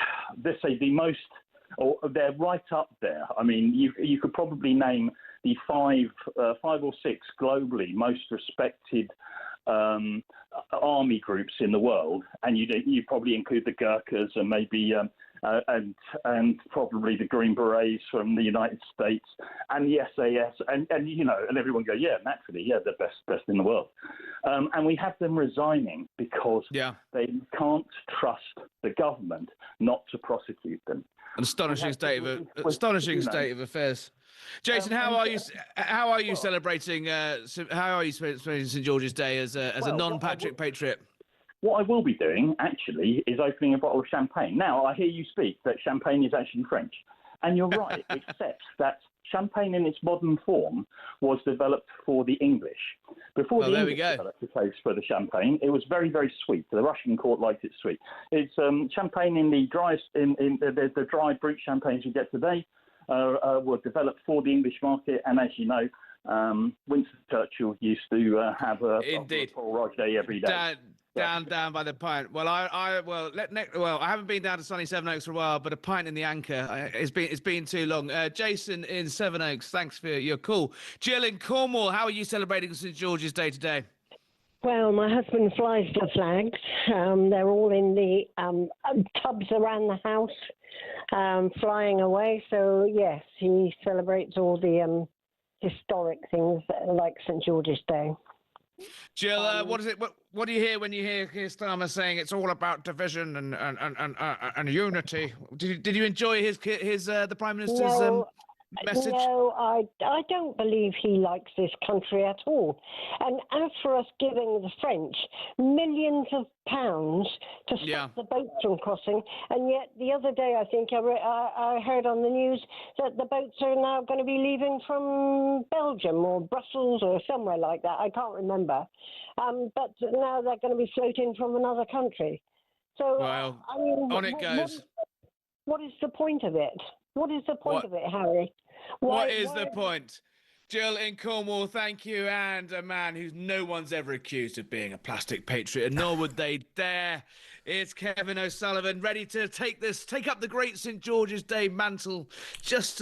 most, or they're right up there. I mean, you could probably name the five or six globally most respected army groups in the world, and you probably include the Gurkhas and maybe and probably the Green Berets from the United States and the SAS and everyone go, naturally, they're best in the world, and we have them resigning because they can't trust the government not to prosecute them. An astonishing state of affairs. Jason, how are you celebrating? How are you celebrating St George's Day as a non-patriot patriot? What I will be doing, actually, is opening a bottle of champagne. Now, I hear you speak that champagne is actually French. And you're right, except that champagne in its modern form was developed for the English. Before the English developed the taste for the champagne, it was very, very sweet. The Russian court liked it sweet. It's champagne in the the dry brut champagnes we get today were developed for the English market. And as you know, Winston Churchill used to have a Paul Roger every day. Down by the pint. Well, I haven't been down to sunny Sevenoaks for a while, but a pint in the Anchor. It's been too long. Jason in Sevenoaks, thanks for your call. Jill in Cornwall, how are you celebrating St George's Day today? Well, my husband flies the flags. They're all in the tubs around the house, flying away. So yes, he celebrates all the historic things like St George's Day. Jill, what is it? What do you hear when you hear Keir Starmer saying it's all about division and unity? Did you enjoy his the Prime Minister's message? No, I don't believe he likes this country at all. And as for us giving the French millions of pounds to stop the boats from crossing, and yet the other day I think I heard on the news that the boats are now going to be leaving from Belgium or Brussels or somewhere like that. I can't remember. But now they're going to be floating from another country. So, well, I mean, on it goes. What is the point of it? What is the point of it, Harry? What is the point? Jill in Cornwall, thank you. And a man who no one's ever accused of being a plastic patriot, nor would they dare. It's Kevin O'Sullivan, ready to take up the great St George's Day mantle, just